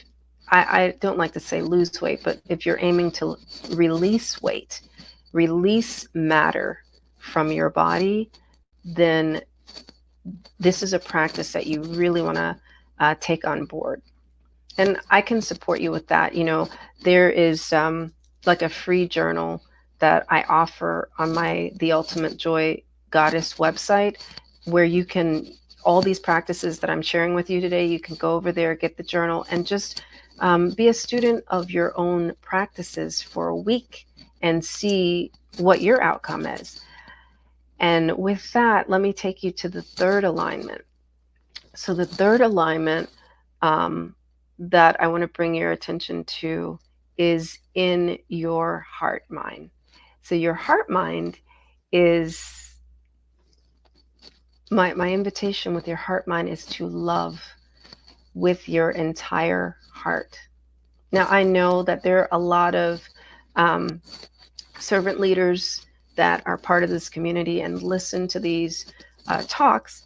I don't like to say lose weight, but if you're aiming to release weight, release matter from your body, then this is a practice that you really want to take on board. And I can support you with that. There is like a free journal that I offer on the Ultimate Joy Goddess website, where you can, all these practices that I'm sharing with you today, you can go over there, get the journal, and just be a student of your own practices for a week and see what your outcome is. And with that, let me take you to the 3rd alignment. So the 3rd alignment that I want to bring your attention to is in your heart mind. So your heart mind is my invitation with your heart mind is to love with your entire heart. Now, I know that there are a lot of servant leaders that are part of this community and listen to these talks.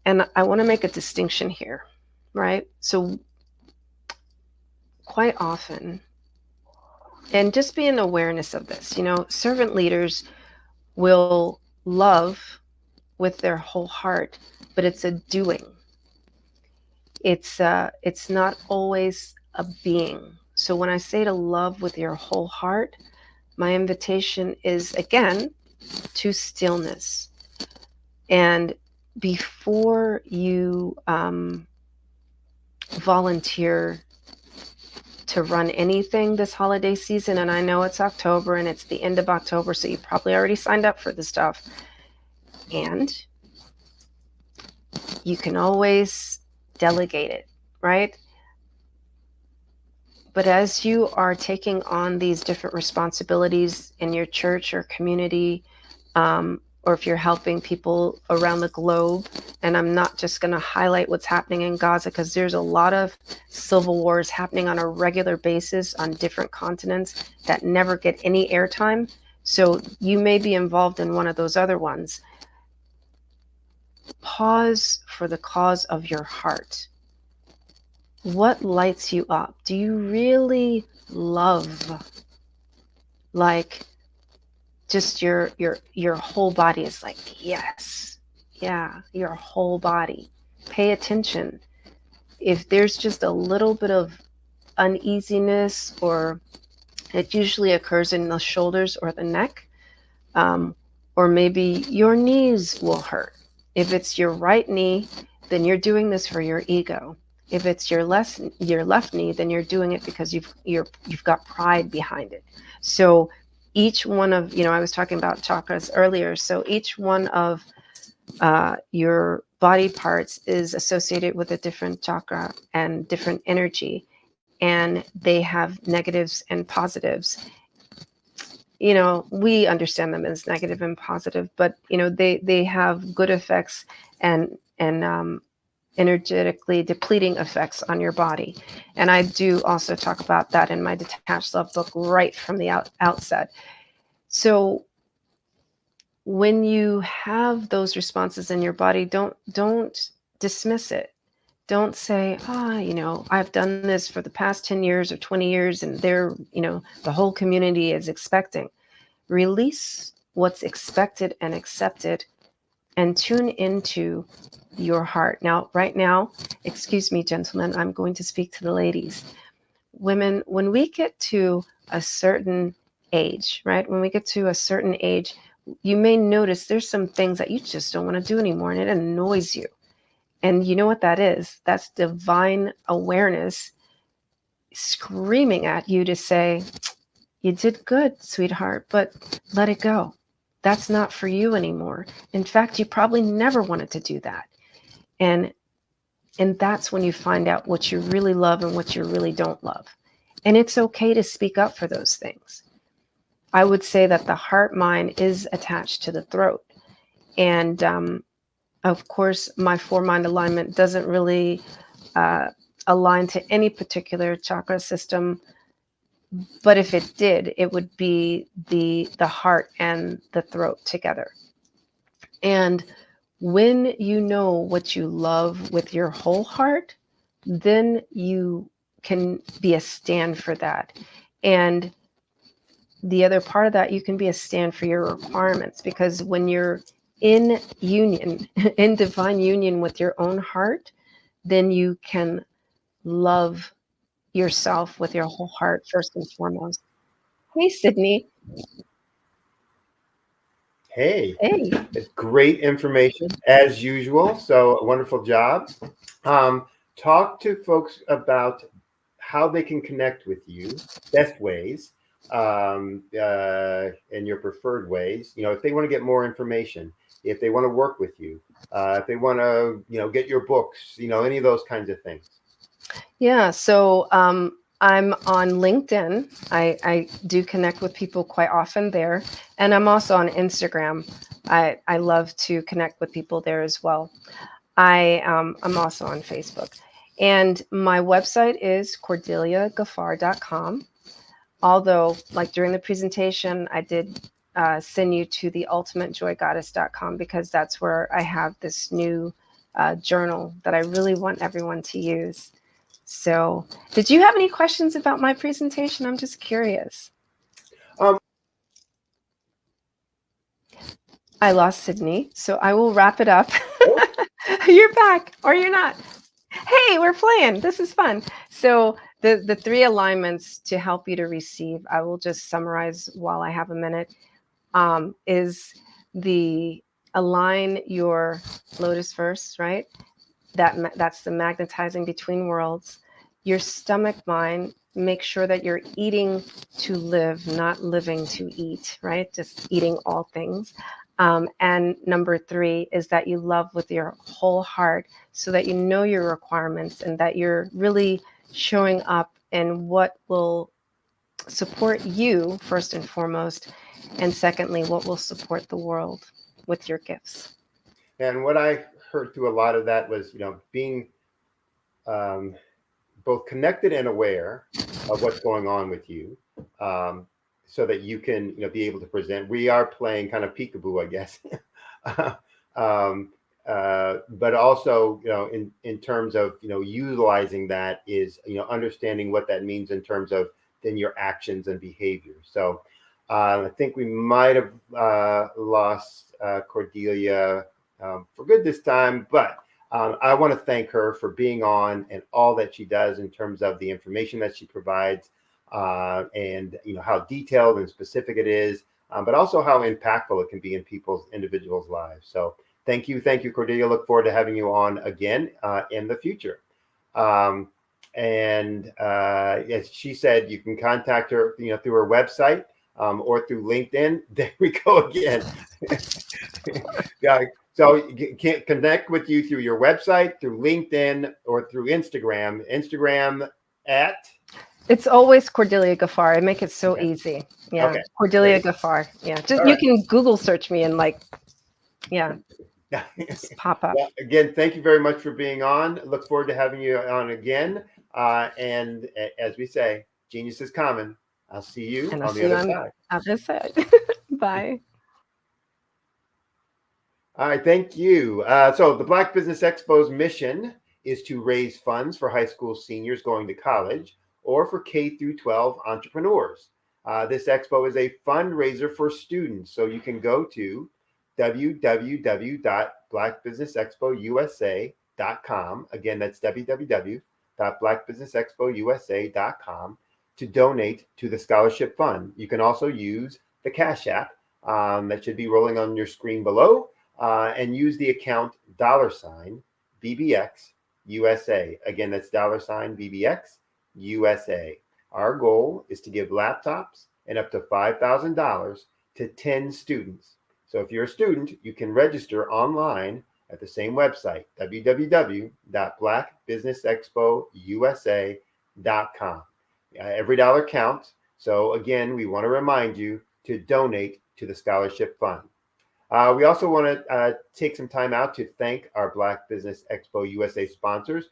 And I want to make a distinction here, right? So quite often, and just be an awareness of this, servant leaders will love with their whole heart, but it's a doing. It's not always a being. So when I say to love with your whole heart, my invitation is, again, to stillness. And before you volunteer to run anything this holiday season, and I know it's October and it's the end of October, so you probably already signed up for the stuff, and you can always delegate it, right? But as you are taking on these different responsibilities in your church or community, or if you're helping people around the globe, and I'm not just going to highlight what's happening in Gaza, because there's a lot of civil wars happening on a regular basis on different continents that never get any airtime. So you may be involved in one of those other ones. Pause for the cause of your heart. What lights you up? Do you really love, like, just your whole body is like, yes, yeah, your whole body. Pay attention. If there's just a little bit of uneasiness, or it usually occurs in the shoulders or the neck, or maybe your knees will hurt. If it's your right knee, then you're doing this for your ego. If it's your left knee, then you're doing it because you've got pride behind it. So each one of, I was talking about chakras earlier. So each one of your body parts is associated with a different chakra and different energy, and they have negatives and positives. We understand them as negative and positive, but they have good effects and energetically depleting effects on your body. And I do also talk about that in my Detached Love book right from the outset. So when you have those responses in your body, don't dismiss it. Don't say, I've done this for the past 10 years or 20 years and the whole community is expecting. Release what's expected and accepted and tune into your heart. Now, right now, excuse me, gentlemen, I'm going to speak to the ladies. Women, when we get to a certain age, right? When we get to a certain age, you may notice there's some things that you just don't want to do anymore, and it annoys you. And you know what that is? That's divine awareness screaming at you to say, you did good, sweetheart, but let it go. That's not for you anymore. In fact, you probably never wanted to do that. And that's when you find out what you really love and what you really don't love. And it's okay to speak up for those things. I would say that the heart mind is attached to the throat. And of course, my 4-mind alignment doesn't really align to any particular chakra system. But if it did, it would be the heart and the throat together. And when you know what you love with your whole heart, then you can be a stand for that. And the other part of that, you can be a stand for your requirements, because when you're in union, in divine union with your own heart, then you can love yourself with your whole heart first and foremost. Hey, Sydney. Hey, great information as usual. So a wonderful job. Talk to folks about how they can connect with you, best ways, and your preferred ways. If they want to get more information, if they want to work with you, if they want to, get your books, any of those kinds of things. Yeah, so I'm on LinkedIn. I do connect with people quite often there, and I'm also on Instagram. I love to connect with people there as well. I'm also on Facebook, and my website is cordeliagaffar.com. Although, like during the presentation, I did send you to the ultimatejoygoddess.com because that's where I have this new journal that I really want everyone to use. So, did you have any questions about my presentation? I'm just curious. I lost Sydney, so I will wrap it up. You're back, or you're not. Hey, we're playing. This is fun. So the three alignments to help you to receive, I will just summarize while I have a minute, is the align your lotus first, right? That's the magnetizing between worlds. Your stomach mind, make sure that you're eating to live, not living to eat, right? Just eating all things. And number 3 is that you love with your whole heart so that you know your requirements and that you're really showing up in what will support you first and foremost. And secondly, what will support the world with your gifts. And what I heard through a lot of that was, being both connected and aware of what's going on with you, so that you can, be able to present. We are playing kind of peekaboo, I guess, but also, in terms of, utilizing that is, understanding what that means in terms of then your actions and behaviors. So I think we might have lost Cordelia for good this time, but I want to thank her for being on and all that she does in terms of the information that she provides, and how detailed and specific it is, but also how impactful it can be in individuals' lives. So thank you, Cordelia. Look forward to having you on again in the future. And as she said, you can contact her, through her website or through LinkedIn. There we go again. Yeah. So you can connect with you through your website, through LinkedIn, or through Instagram. Instagram at? It's always Cordelia Gaffar. I make it so easy. Yeah, okay. Cordelia Gaffar. Yeah, just you can Google search me and just pop up. Well, again, thank you very much for being on. Look forward to having you on again. And as we say, genius is common. I'll see you on the other side. Other side. Bye. All right, thank you. So the Black Business Expo's mission is to raise funds for high school seniors going to college or for K through 12 entrepreneurs. This expo is a fundraiser for students, so you can go to www.blackbusinessexpousa.com. Again, that's www.blackbusinessexpousa.com to donate to the scholarship fund. You can also use the Cash App that should be rolling on your screen below, and use the account $BBX USA. Again, that's $BBX USA. Our goal is to give laptops and up to $5,000 to 10 students. So if you're a student, you can register online at the same website, www.blackbusinessexpousa.com. Every dollar counts. So again, we want to remind you to donate to the scholarship fund. We also want to take some time out to thank our Black Business Expo USA sponsors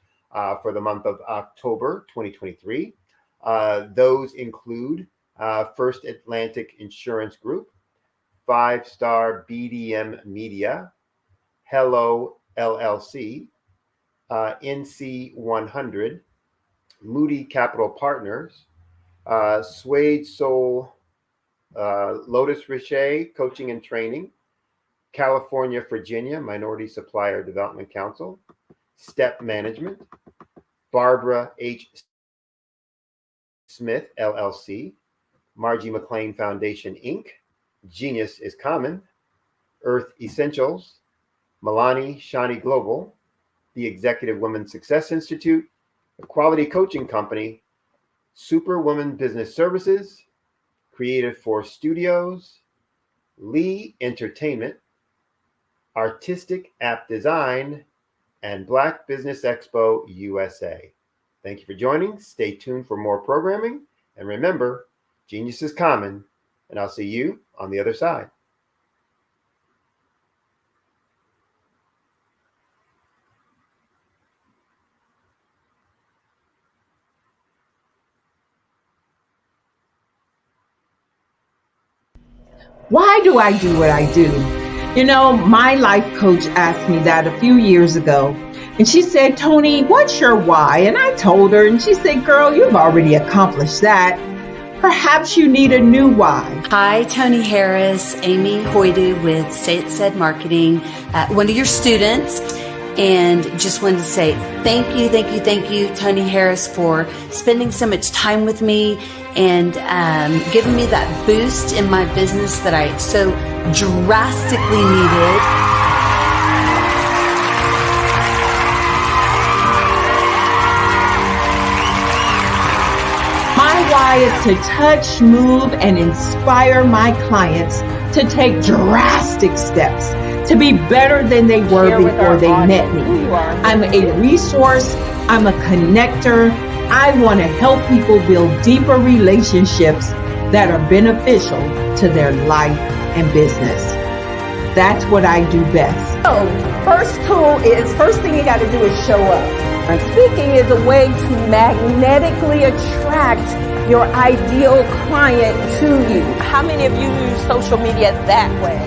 for the month of October 2023. Those include First Atlantic Insurance Group, 5-Star BDM Media, Hello LLC, NC 100, Moody Capital Partners, Suede Soul, Lotus Richet Coaching and Training, California, Virginia Minority Supplier Development Council, Step Management, Barbara H. Smith, LLC, Margie McLean Foundation, Inc., Genius is Common, Earth Essentials, Milani Shani Global, the Executive Women Success Institute, the Quality Coaching Company, Superwoman Business Services, Creative Force Studios, Lee Entertainment, Artistic App Design, and Black Business Expo USA. Thank you for joining. Stay tuned for more programming. And remember, genius is common, and I'll see you on the other side. Why do I do what I do? You know, my life coach asked me that a few years ago. And she said, Tony, what's your why? And I told her, and she said, girl, you've already accomplished that. Perhaps you need a new why. Hi, Tony Harris, Amy Hoydu with Say It Said Marketing, one of your students. And just wanted to say thank you, Tony Harris, for spending so much time with me and giving me that boost in my business that I so drastically needed. My why is to touch, move, and inspire my clients to take drastic steps to be better than they were before they met me. I'm a resource. I'm a connector. I want to help people build deeper relationships that are beneficial to their life and business. That's what I do best. So, first thing you got to do is show up. And speaking is a way to magnetically attract your ideal client to you. How many of you use social media that way?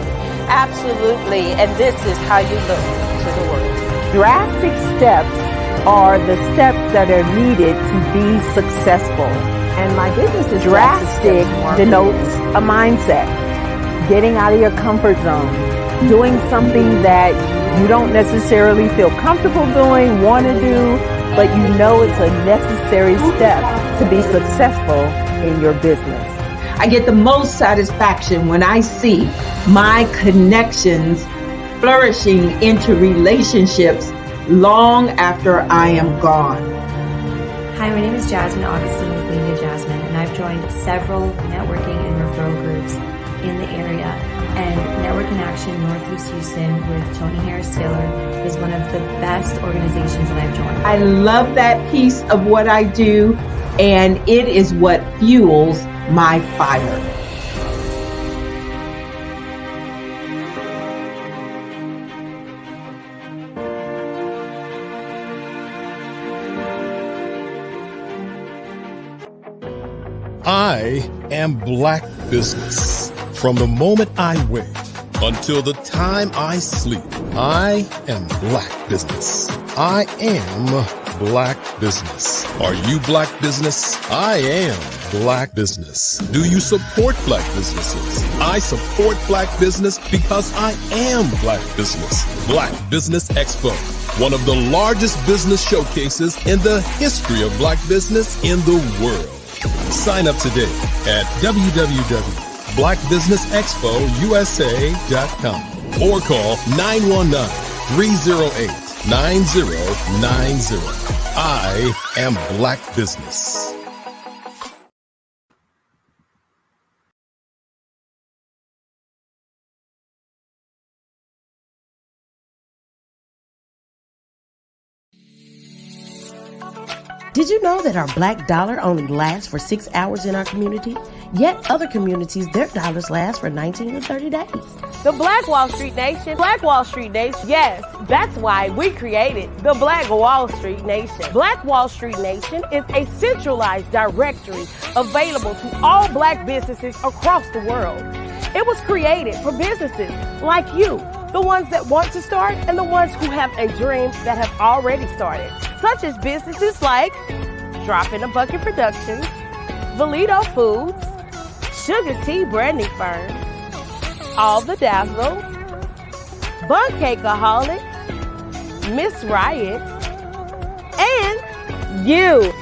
Absolutely, and this is how you look to the world. Drastic steps are the steps that are needed to be successful. And my business is drastic denotes a mindset. Getting out of your comfort zone. Doing something that you don't necessarily feel comfortable doing, want to do, but you know it's a necessary step to be successful in your business. I get the most satisfaction when I see my connections flourishing into relationships long after I am gone. Hi, my name is Jasmine Augustine with Media Jasmine, and I've joined several networking and referral groups in the area. And Network in Action Northeast Houston with Tony Harris Taylor is one of the best organizations that I've joined. I love that piece of what I do, and it is what fuels my fire. I am Black Business. From the moment I wake until the time I sleep, I am Black Business. I am Black Business. Are you Black Business? I am Black Business. Do you support Black businesses? I support Black Business because I am Black Business. Black Business Expo, one of the largest business showcases in the history of Black business in the world. Sign up today at www.blackbusinessexpousa.com or call 919-308-9090. I am Black Business. Did you know that our black dollar only lasts for 6 hours in our community? Yet other communities, their dollars last for 19 to 30 days. The Black Wall Street Nation. Black Wall Street Nation. Yes, that's why we created the Black Wall Street Nation. Black Wall Street Nation is a centralized directory available to all black businesses across the world. It was created for businesses like you, the ones that want to start and the ones who have a dream that have already started, such as businesses like Drop in a Bucket Productions, Valito Foods, Sugar Tea Branding Firm, All the Dazzle, Bun Cakeaholic, Miss Riot, and you.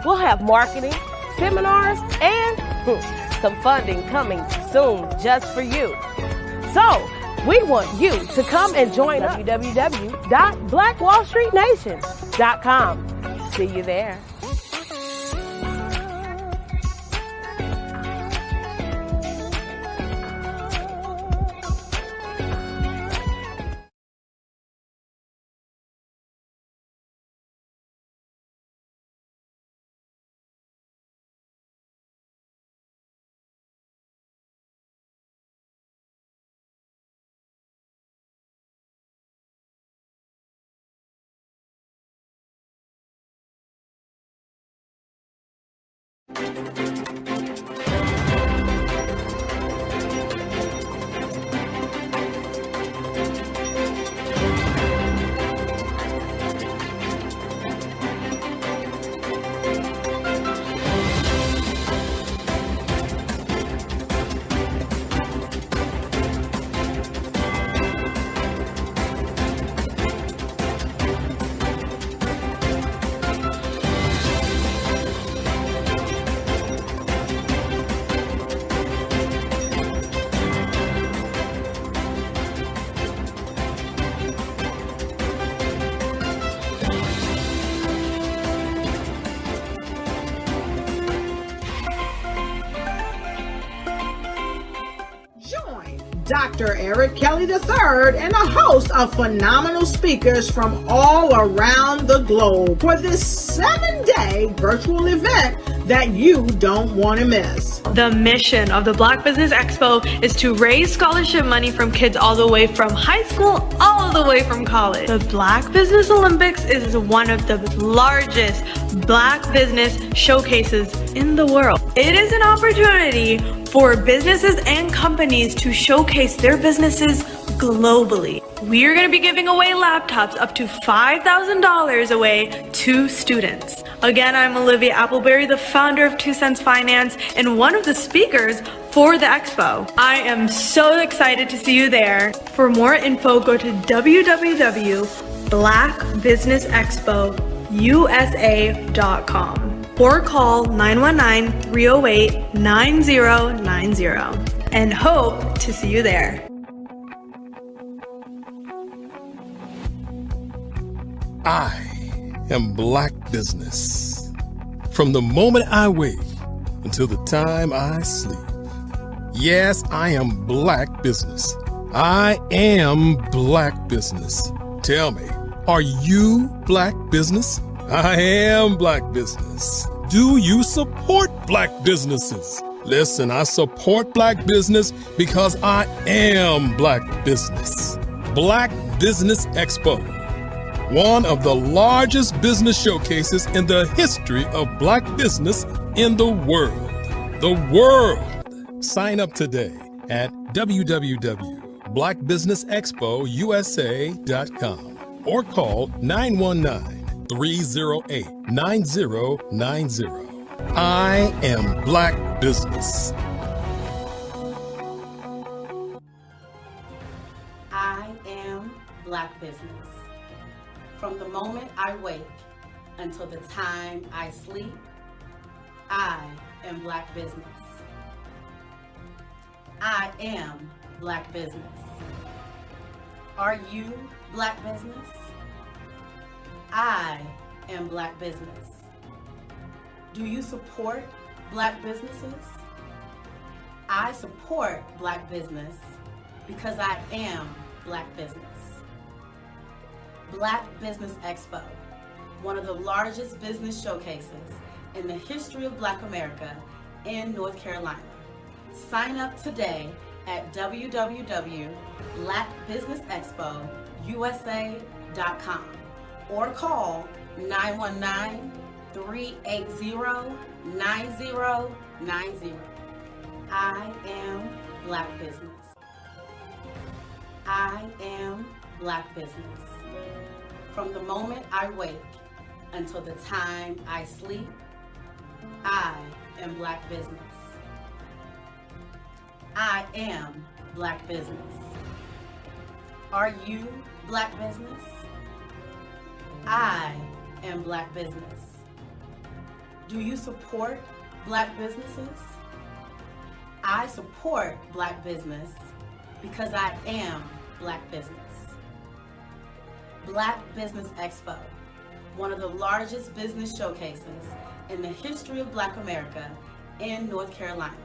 We'll have marketing, seminars, and some funding coming soon just for you. So, we want you to come and join us. www.blackwallstreetnation.com. See you there. Dr. Eric Kelly III and a host of phenomenal speakers from all around the globe for this 7-day virtual event that you don't want to miss. The mission of the Black Business Expo is to raise scholarship money from kids all the way from high school, all the way from college. The Black Business Olympics is one of the largest Black business showcases in the world. It is an opportunity for businesses and companies to showcase their businesses globally. We are going to be giving away laptops up to $5,000 away to students. Again, I'm Olivia Appleberry, the founder of 2 Cents Finance and one of the speakers for the expo. I am so excited to see you there. For more info, go to www.blackbusinessexpousa.com or call 919-308-9090 and hope to see you there. I am Black Business. From the moment I wake until the time I sleep. Yes, I am Black Business. I am Black Business. Tell me, are you Black Business? I am Black Business. Do you support Black businesses? Listen, I support Black business because I am Black Business. Black Business Expo, one of the largest business showcases in the history of Black business in the world. The world! Sign up today at www.blackbusinessexpousa.com or call 919-308-9090. I am Black Business. I am Black Business. From the moment I wake until the time I sleep, I am Black Business. I am Black Business. Are you Black Business? I am Black Business. Do you support Black businesses? I support Black business because I am Black Business. Black Business Expo, one of the largest business showcases in the history of Black America in North Carolina. Sign up today at www.blackbusinessexpousa.com or call 919-380-9090. I am Black Business. I am Black Business. From the moment I wake until the time I sleep, I am Black Business. I am Black Business. Are you Black Business? I am Black Business. Do you support Black businesses? I support Black business because I am Black Business. Black Business Expo, one of the largest business showcases in the history of Black America in North Carolina.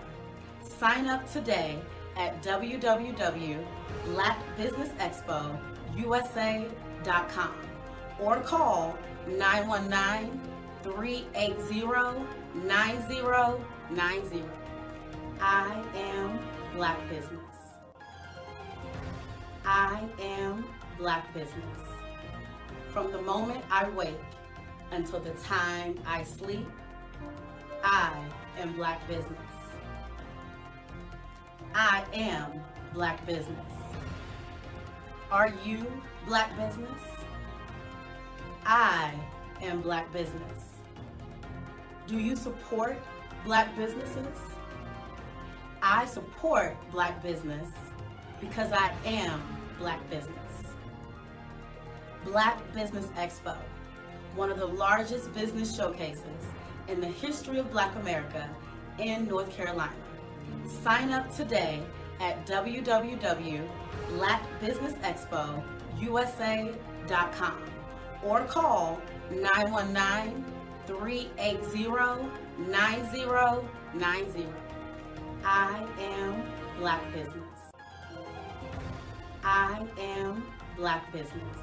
Sign up today at www.blackbusinessexpousa.com or call 919-380-9090. I am Black Business. I am Black Business. From the moment I wake until the time I sleep, I am Black business. I am Black business. Are you Black business? I am Black business. Do you support Black businesses? I support Black business because I am Black business. Black Business Expo, one of the largest business showcases in the history of Black America in North Carolina. Sign up today at www.blackbusinessexpousa.com or call 919-380-9090. I am Black business. I am Black business.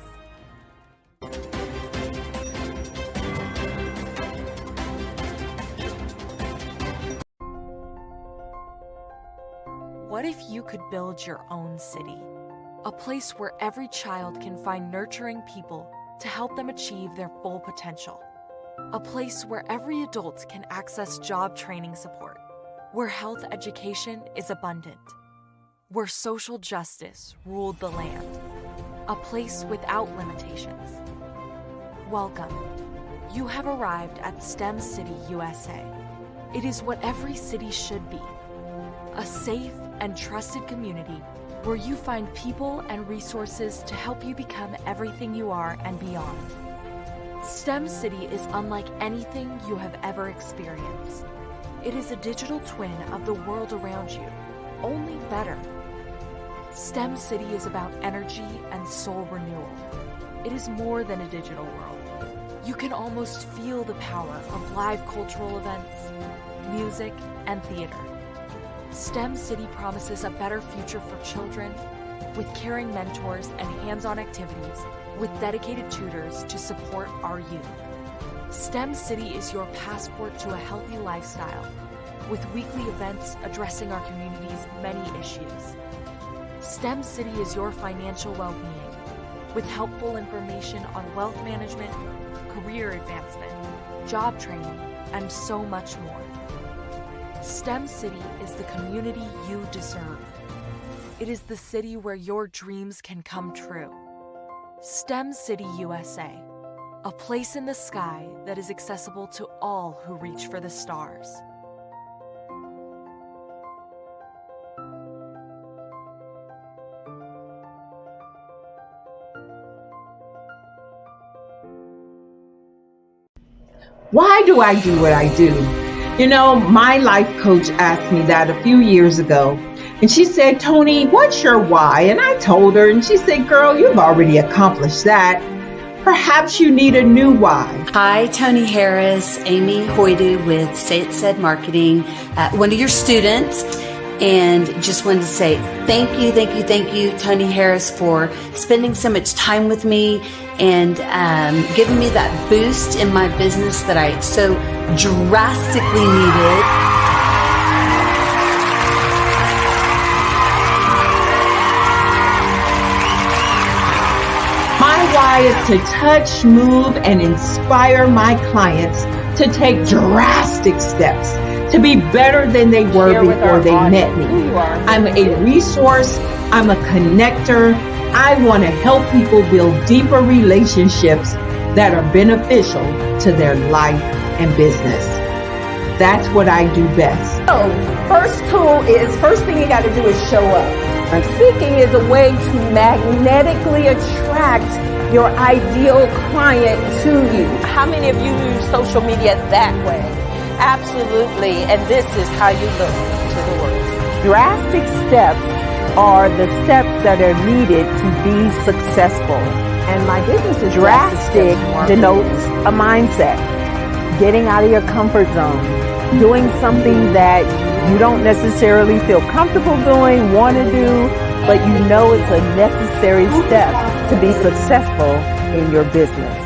What if you could build your own city? A place where every child can find nurturing people to help them achieve their full potential. A place where every adult can access job training support. Where health education is abundant. Where social justice ruled the land. A place without limitations. Welcome. You have arrived at STEM City USA. It is what every city should be. A safe and trusted community where you find people and resources to help you become everything you are and beyond. STEM City is unlike anything you have ever experienced. It is a digital twin of the world around you, only better. STEM City is about energy and soul renewal. It is more than a digital world. You can almost feel the power of live cultural events, music, and theater. STEM City promises a better future for children with caring mentors and hands-on activities with dedicated tutors to support our youth. STEM City is your passport to a healthy lifestyle with weekly events addressing our community's many issues. STEM City is your financial well-being with helpful information on wealth management, career advancement, job training, and so much more. STEM City is the community you deserve. It is the city where your dreams can come true. STEM City USA, a place in the sky that is accessible to all who reach for the stars. Why do I do what I do? You know, my life coach asked me that a few years ago. And she said, Tony, what's your why? And I told her, and she said, girl, you've already accomplished that. Perhaps you need a new why. Hi, Tony Harris, Amy Hoydu with Say It Said Marketing, one of your students. And just wanted to say thank you, Tony Harris, for spending so much time with me and giving me that boost in my business that I so drastically needed. My why is to touch, move, and inspire my clients to take drastic steps to be better than they were before they met me. I'm a resource. I'm a connector. I want to help people build deeper relationships that are beneficial to their life and business. That's what I do best. So, first thing you got to do is show up. And speaking is a way to magnetically attract your ideal client to you. How many of you use social media that way? Absolutely, and this is how you look to the world. Drastic steps are the steps that are needed to be successful. And my business is drastic denotes a mindset. Getting out of your comfort zone. Doing something that you don't necessarily feel comfortable doing, want to do, but you know it's a necessary step to be successful in your business.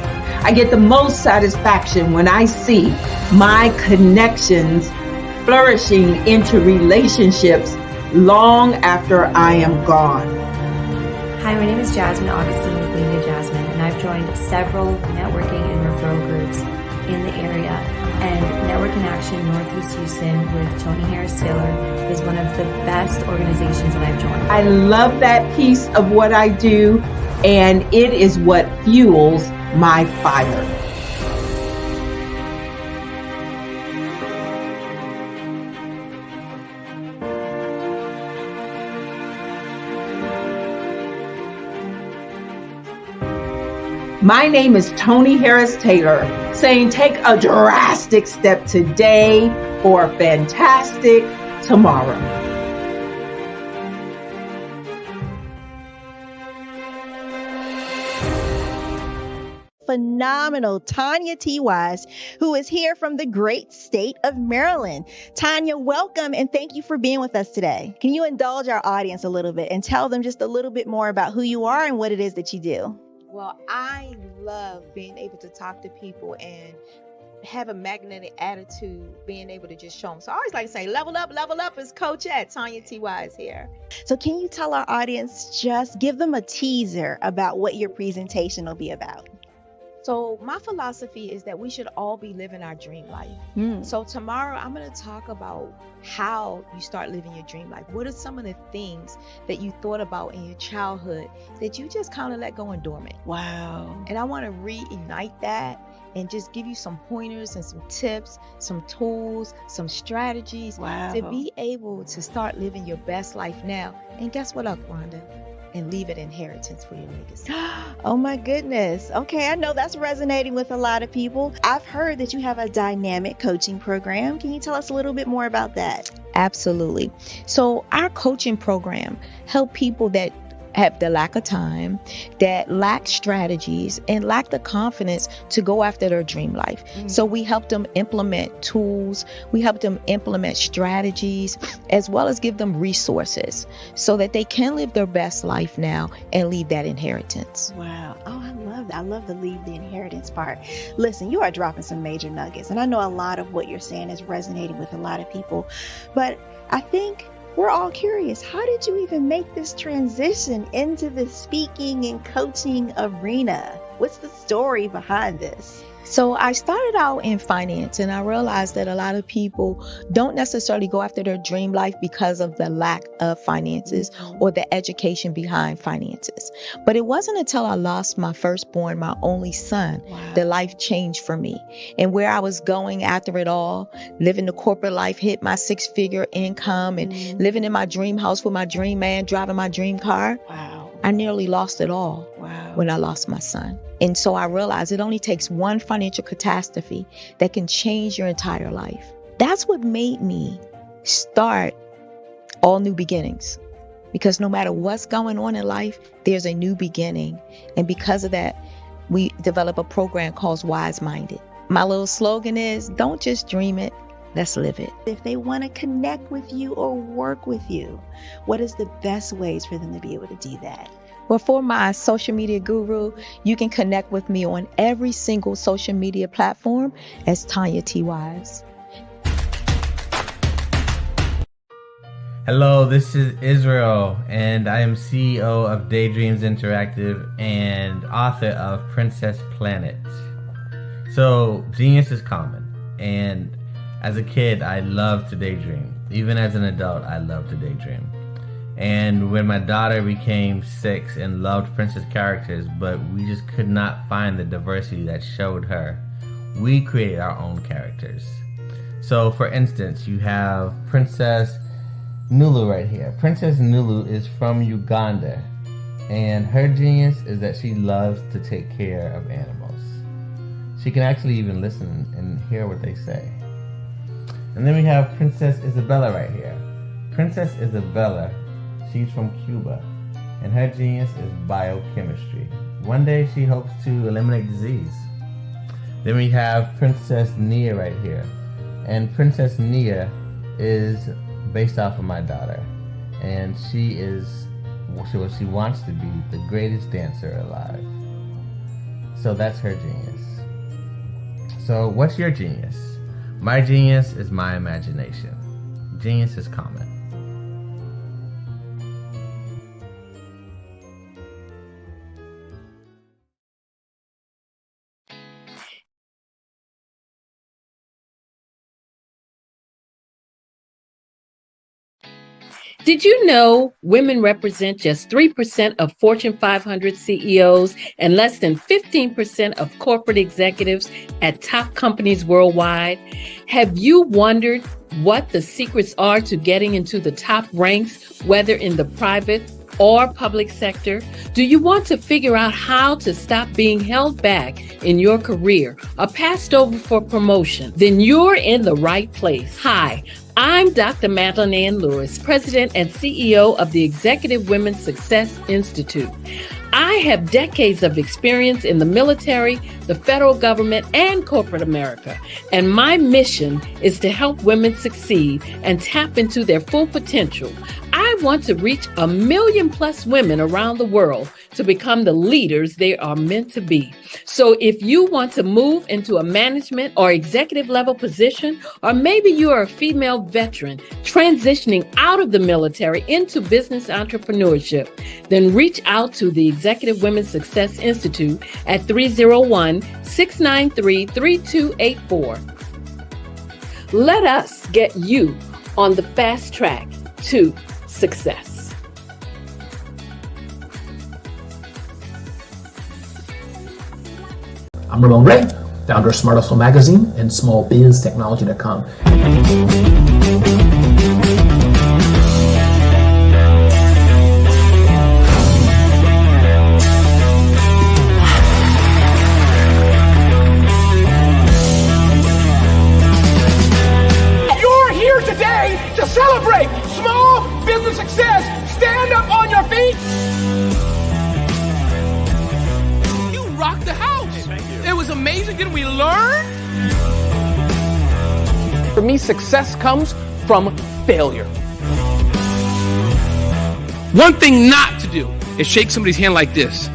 I get the most satisfaction when I see my connections flourishing into relationships long after I am gone. Hi, my name is Jasmine Augustine with Media Jasmine, and I've joined several networking and referral groups in the area. And Network in Action Northeast Houston with Tony Harris Taylor is one of the best organizations that I've joined. I love that piece of what I do, and it is what fuels my fire. My name is Tony Harris Taylor, saying take a drastic step today for a fantastic tomorrow. Phenomenal Tanya T. Wise, who is here from the great state of Maryland. Tanya, welcome and thank you for being with us today. Can you indulge our audience a little bit and tell them just a little bit more about who you are and what it is that you do? Well, I love being able to talk to people and have a magnetic attitude, being able to just show them. So I always like to say, level up is Coach at Tanya T. Wise here. So can you tell our audience, just give them a teaser about what your presentation will be about? So my philosophy is that we should all be living our dream life. So tomorrow I'm going to talk about how you start living your dream life. What are some of the things that you thought about in your childhood that you just kind of let go and dormant? Wow. And I want to reignite that and just give you some pointers and some tips, some tools, some strategies to be able to start living your best life now. And guess what, Rhonda? And leave an inheritance for your legacy. Oh my goodness. Okay, I know that's resonating with a lot of people. I've heard that you have a dynamic coaching program. Can you tell us a little bit more about that? Absolutely. So our coaching program help people that have the lack of time, that lack strategies, and lack the confidence to go after their dream life. So we help them implement tools, we help them implement strategies, as well as give them resources so that they can live their best life now and leave that inheritance. Wow. Oh, I love that. I love the leave the inheritance part. Listen, you are dropping some major nuggets, and I know a lot of what you're saying is resonating with a lot of people, but I think we're all curious. How did you even make this transition into the speaking and coaching arena? What's the story behind this? So I started out in finance, and I realized that a lot of people don't necessarily go after their dream life because of the lack of finances or the education behind finances. But it wasn't until I lost my firstborn, my only son, that life changed for me. And where I was going after it all, living the corporate life, hit my 6-figure income and living in my dream house with my dream man, driving my dream car. I nearly lost it all when I lost my son. And so I realized it only takes one financial catastrophe that can change your entire life. That's what made me start All New Beginnings. Because no matter what's going on in life, there's a new beginning. And because of that, we develop a program called Wise Minded. My little slogan is, don't just dream it, let's live it. If they want to connect with you or work with you, what is the best ways for them to be able to do that? Well, for my social media guru, you can connect with me on every single social media platform as Tanya T. Wise. Hello, this is Israel, and I am CEO of Daydreams Interactive and author of Princess Planet. So, genius is common, and as a kid, I loved to daydream. Even as an adult, I love to daydream. And when my daughter became 6 and loved princess characters, but we just could not find the diversity that showed her, we created our own characters. So for instance, you have Princess Nulu right here. Princess Nulu is from Uganda, and her genius is that she loves to take care of animals. She can actually even listen and hear what they say. And then we have Princess Isabella right here. Princess Isabella, she's from Cuba, and her genius is biochemistry. One day she hopes to eliminate disease. Then we have Princess Nia right here. And Princess Nia is based off of my daughter. And she wants to be the greatest dancer alive. So that's her genius. So what's your genius? My genius is my imagination. Genius is common. Did you know women represent just 3% of Fortune 500 CEOs and less than 15% of corporate executives at top companies worldwide? Have you wondered what the secrets are to getting into the top ranks, whether in the private or public sector? Do you want to figure out how to stop being held back in your career or passed over for promotion? Then you're in the right place. Hi, I'm Dr. Madeline Ann Lewis, President and CEO of the Executive Women's Success Institute. I have decades of experience in the military, the federal government, and corporate America, and my mission is to help women succeed and tap into their full potential. I want to reach 1 million plus women around the world to become the leaders they are meant to be. So if you want to move into a management or executive level position, or maybe you are a female veteran transitioning out of the military into business entrepreneurship, then reach out to the Executive Women's Success Institute at 301-693-3284. Let us get you on the fast track to success. I'm Ramon Ray, founder of Smart Hustle Magazine and smallbiztechnology.com. You're here today to celebrate small business success. Stand up on your feet. You rocked the house. Hey, thank you. It was amazing. Didn't we learn? For me, success comes from failure. One thing not to do is shake somebody's hand like this.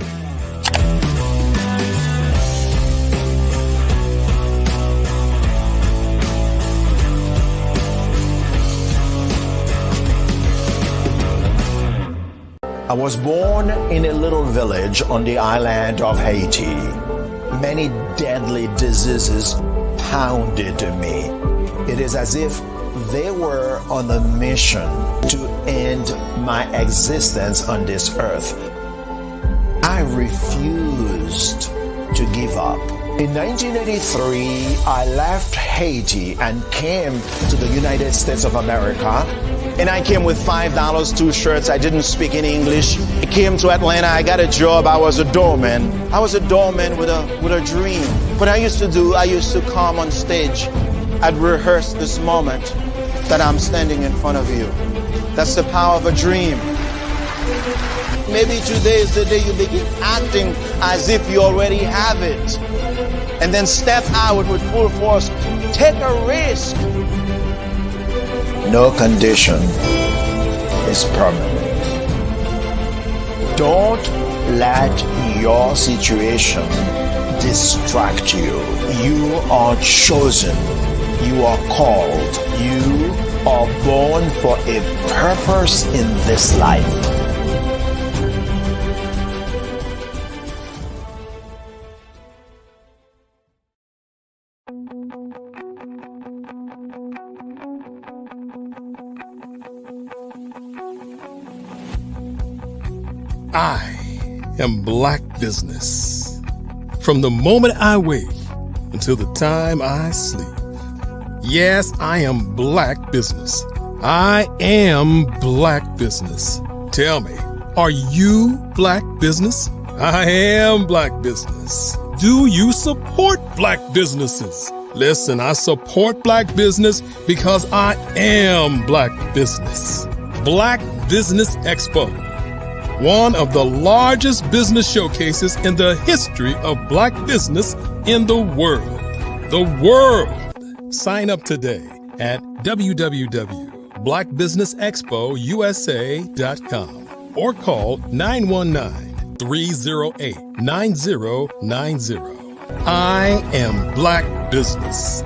I was born in a little village on the island of Haiti. Many deadly diseases pounded me. It is as if they were on a mission to end my existence on this earth. I refused to give up. In 1983, I left Haiti and came to the United States of America. And I came with $5, 2 shirts. I didn't speak any English. I came to Atlanta. I got a job. I was a doorman. I was a doorman with a dream. What I used to come on stage. I'd rehearse this moment that I'm standing in front of you. That's the power of a dream. Maybe today is the day you begin acting as if you already have it. And then step out with full force. Take a risk. No condition is permanent. Don't let your situation distract you. You are chosen. You are called. You are born for a purpose in this life. I am Black Business. From the moment I wake until the time I sleep. Yes, I am Black Business. I am Black Business. Tell me, are you Black Business? I am Black Business. Do you support Black businesses? Listen, I support Black business because I am Black Business. Black Business Expo, one of the largest business showcases in the history of Black business in the world. The world! Sign up today at www.blackbusinessexpousa.com or call 919-308-9090. I am Black Business.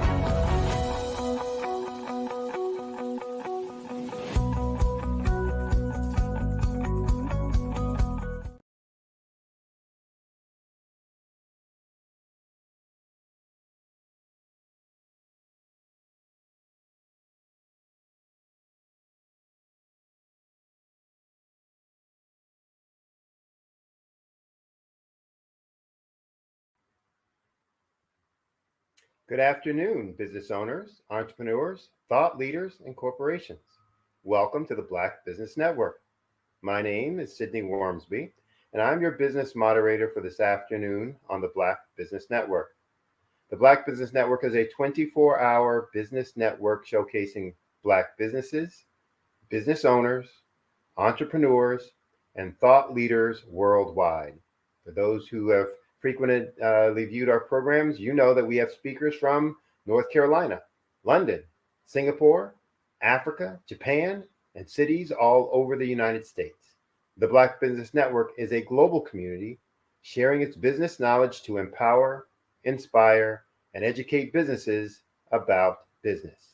Good afternoon, business owners, entrepreneurs, thought leaders, and corporations. Welcome to the Black Business Network. My name is Sydney Wormsby, and I'm your business moderator for this afternoon on the Black Business Network. The Black Business Network is a 24-hour business network showcasing Black businesses, business owners, entrepreneurs, and thought leaders worldwide. For those who have frequently viewed our programs, you know that we have speakers from North Carolina, London, Singapore, Africa, Japan, and cities all over the United States. The Black Business Network is a global community sharing its business knowledge to empower, inspire, and educate businesses about business.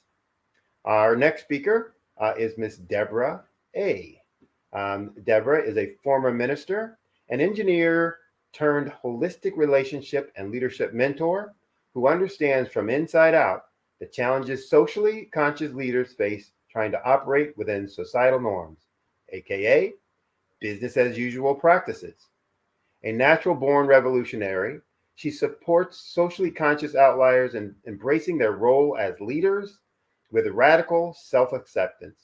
Our next speaker is Miss Deborah A. Deborah is a former minister, an engineer turned holistic relationship and leadership mentor who understands from inside out the challenges socially conscious leaders face trying to operate within societal norms, aka business as usual practices. A natural born revolutionary, she supports socially conscious outliers in embracing their role as leaders with radical self-acceptance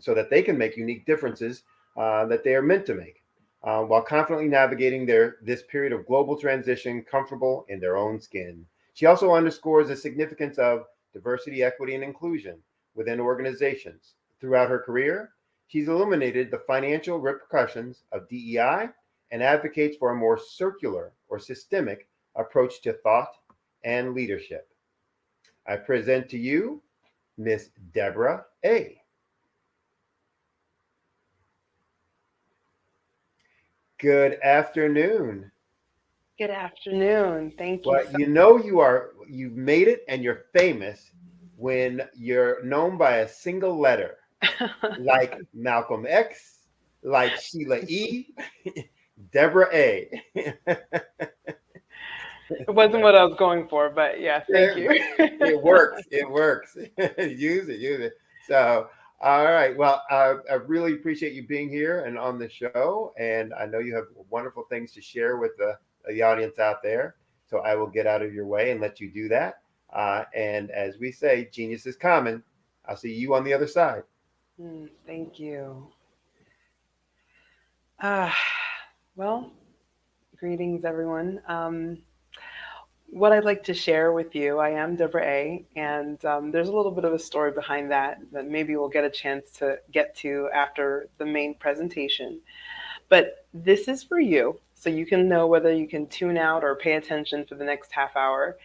so that they can make unique differences that they are meant to make. While confidently navigating this period of global transition comfortable in their own skin. She also underscores the significance of diversity, equity, and inclusion within organizations. Throughout her career, she's illuminated the financial repercussions of DEI and advocates for a more circular or systemic approach to thought and leadership. I present to you Miss Deborah A. Good afternoon. Good afternoon. Thank you. Well, you know you've made it and you're famous when you're known by a single letter, like Malcolm X, like Sheila E., Deborah A. It wasn't what I was going for, but yeah, thank you. It works. It works. Use it. So, all right. Well, I really appreciate you being here and on the show. And I know you have wonderful things to share with the audience out there. So I will get out of your way and let you do that. And as we say, genius is common. I'll see you on the other side. Thank you. Well, greetings, everyone. What I'd like to share with you, I am Deborah A., and there's a little bit of a story behind that maybe we'll get a chance to get to after the main presentation. But this is for you, so you can know whether you can tune out or pay attention for the next half hour.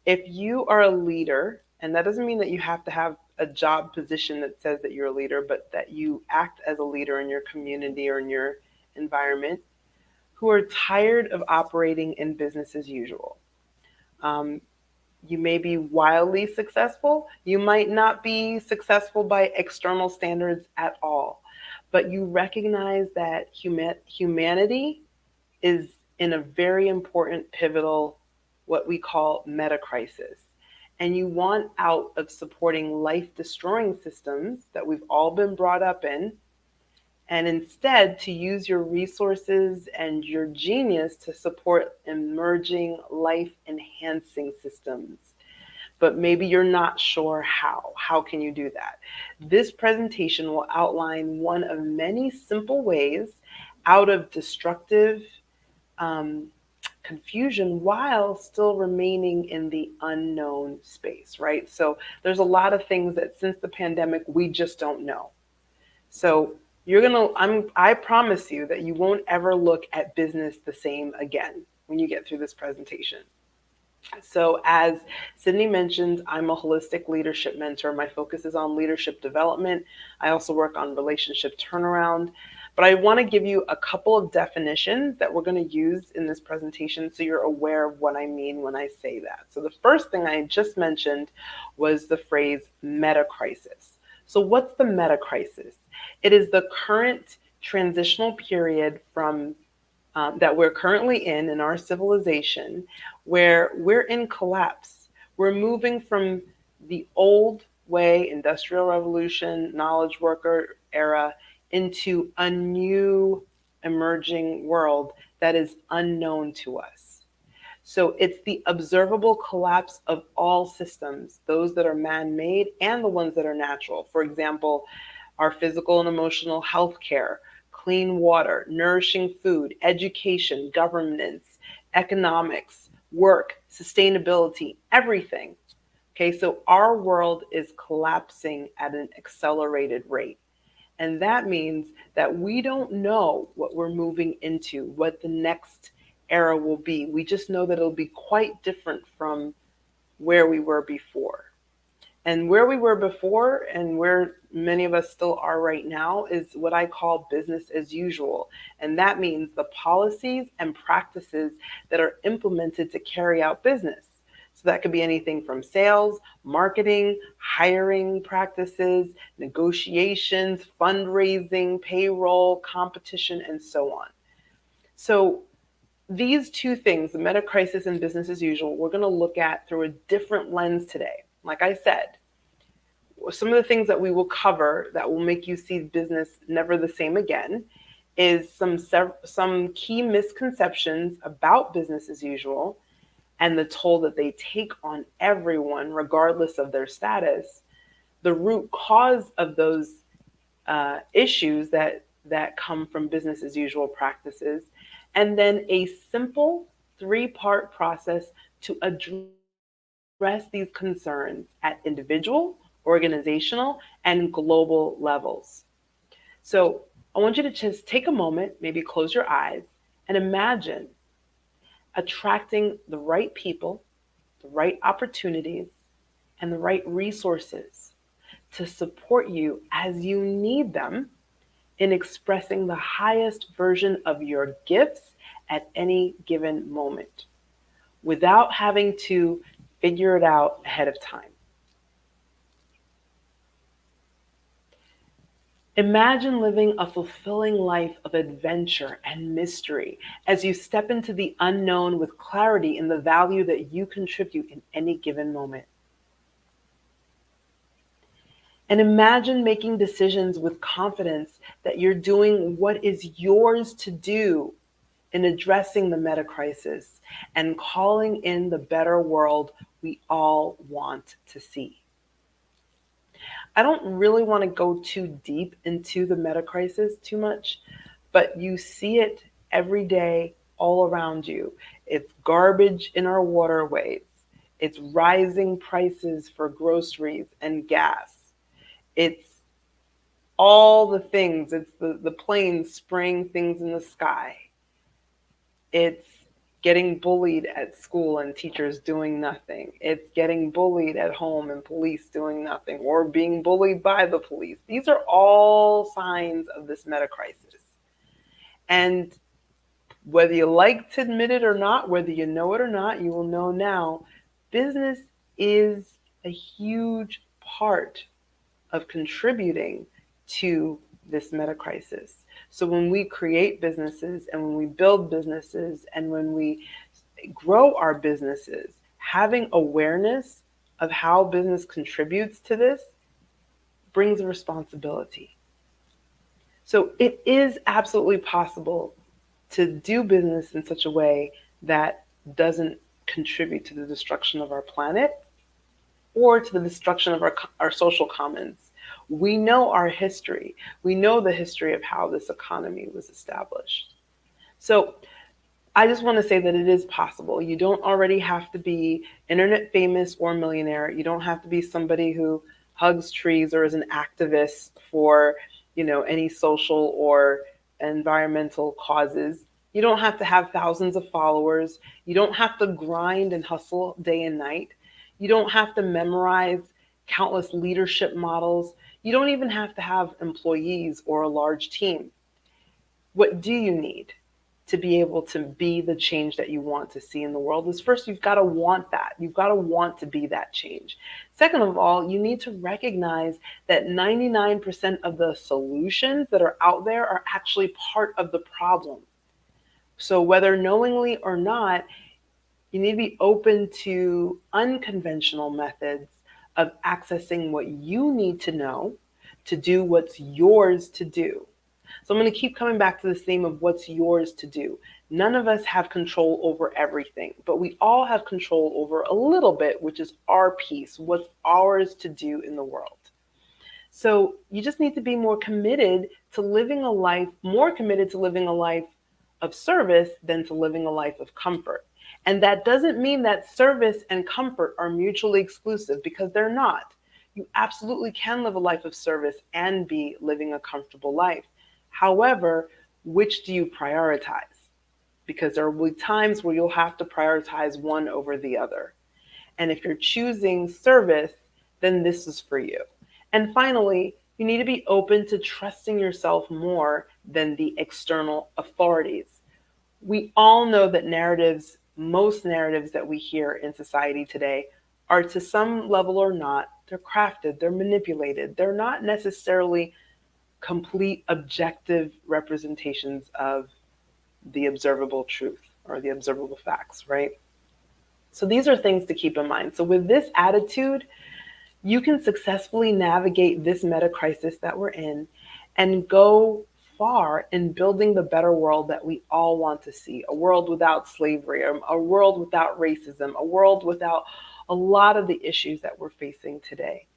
If you are a leader, and that doesn't mean that you have to have a job position that says that you're a leader, but that you act as a leader in your community or in your environment, who are tired of operating in business as usual. You may be wildly successful. You might not be successful by external standards at all, but you recognize that humanity is in a very important, pivotal, what we call meta crisis. And you want out of supporting life-destroying systems that we've all been brought up in, and instead to use your resources and your genius to support emerging life-enhancing systems. But maybe you're not sure how. How can you do that? This presentation will outline one of many simple ways out of destructive confusion while still remaining in the unknown space, right? So there's a lot of things that since the pandemic, we just don't know. So I promise you that you won't ever look at business the same again when you get through this presentation. So as Sydney mentioned, I'm a holistic leadership mentor. My focus is on leadership development. I also work on relationship turnaround. But I want to give you a couple of definitions that we're going to use in this presentation so you're aware of what I mean when I say that. So the first thing I just mentioned was the phrase meta crisis. So what's the meta crisis? It is the current transitional period from that we're currently in our civilization, where we're in collapse. We're moving from the old way, industrial revolution, knowledge worker era, into a new emerging world that is unknown to us. So it's the observable collapse of all systems, those that are man-made and the ones that are natural. For example, our physical and emotional health care, clean water, nourishing food, education, governance, economics, work, sustainability, everything. Okay, so our world is collapsing at an accelerated rate. And that means that we don't know what we're moving into, what the next era will be. We just know that it'll be quite different from where we were before. And where we were before and where many of us still are right now is what I call business as usual. And that means the policies and practices that are implemented to carry out business. So that could be anything from sales, marketing, hiring practices, negotiations, fundraising, payroll, competition, and so on. So these two things, the meta crisis and business as usual, we're going to look at through a different lens today. Like I said, some of the things that we will cover that will make you see business never the same again is some key misconceptions about business as usual and the toll that they take on everyone, regardless of their status, the root cause of those issues that come from business as usual practices, and then a simple 3-part process to address these concerns at individual, organizational, and global levels. So I want you to just take a moment, maybe close your eyes, and imagine attracting the right people, the right opportunities, and the right resources to support you as you need them in expressing the highest version of your gifts at any given moment without having to figure it out ahead of time. Imagine living a fulfilling life of adventure and mystery as you step into the unknown with clarity in the value that you contribute in any given moment. And imagine making decisions with confidence that you're doing what is yours to do in addressing the meta crisis and calling in the better world we all want to see. I don't really want to go too deep into the meta crisis too much, but you see it every day all around you. It's garbage in our waterways. It's rising prices for groceries and gas. It's all the things. It's the planes spraying things in the sky. It's getting bullied at school and teachers doing nothing. It's getting bullied at home and police doing nothing, or being bullied by the police. These are all signs of this meta crisis. And whether you like to admit it or not, whether you know it or not, you will know now, business is a huge part of contributing to this meta crisis. So when we create businesses and when we build businesses and when we grow our businesses, having awareness of how business contributes to this brings a responsibility. So it is absolutely possible to do business in such a way that doesn't contribute to the destruction of our planet or to the destruction of our social commons. We know our history. We know the history of how this economy was established. So I just want to say that it is possible. You don't already have to be internet famous or millionaire. You don't have to be somebody who hugs trees or is an activist for, any social or environmental causes. You don't have to have thousands of followers. You don't have to grind and hustle day and night. You don't have to memorize countless leadership models. You don't even have to have employees or a large team. What do you need to be able to be the change that you want to see in the world is first, you've got to want that. You've got to want to be that change. Second of all, you need to recognize that 99% of the solutions that are out there are actually part of the problem. So whether knowingly or not, you need to be open to unconventional methods of accessing what you need to know to do what's yours to do. So I'm going to keep coming back to this theme of what's yours to do. None of us have control over everything, but we all have control over a little bit, which is our piece, what's ours to do in the world. So you just need to be more committed to living a life of service than to living a life of comfort. And that doesn't mean that service and comfort are mutually exclusive, because they're not. You absolutely can live a life of service and be living a comfortable life. However, which do you prioritize? Because there will be times where you'll have to prioritize one over the other. And if you're choosing service, then this is for you. And finally, you need to be open to trusting yourself more than the external authorities. We all know that most narratives that we hear in society today are, to some level or not, they're crafted, they're manipulated. They're not necessarily complete objective representations of the observable truth or the observable facts, right? So these are things to keep in mind. So with this attitude, you can successfully navigate this meta crisis that we're in and go far in building the better world that we all want to see. A world without slavery, a world without racism, a world without a lot of the issues that we're facing today.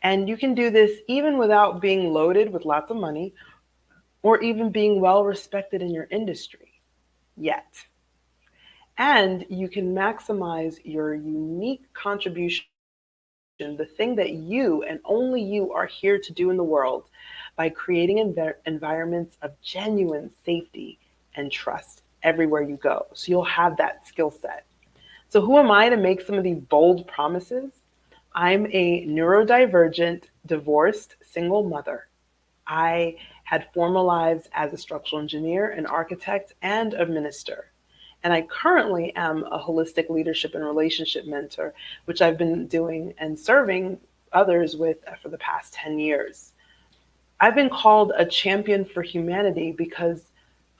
And you can do this even without being loaded with lots of money or even being well respected in your industry yet. And you can maximize your unique contribution, the thing that you and only you are here to do in the world, by creating environments of genuine safety and trust everywhere you go. So you'll have that skill set. So who am I to make some of these bold promises? I'm a neurodivergent, divorced, single mother. I had former lives as a structural engineer, an architect, and a minister. And I currently am a holistic leadership and relationship mentor, which I've been doing and serving others with for the past 10 years. I've been called a champion for humanity because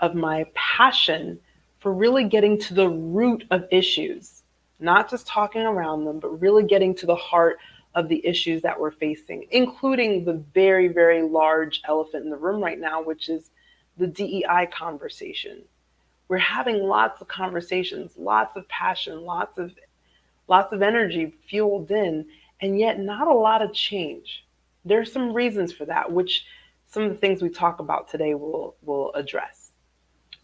of my passion for really getting to the root of issues, not just talking around them, but really getting to the heart of the issues that we're facing, including the very, very large elephant in the room right now, which is the DEI conversation. We're having lots of conversations, lots of passion, lots of energy fueled in, and yet not a lot of change. There's some reasons for that, which some of the things we talk about today will address.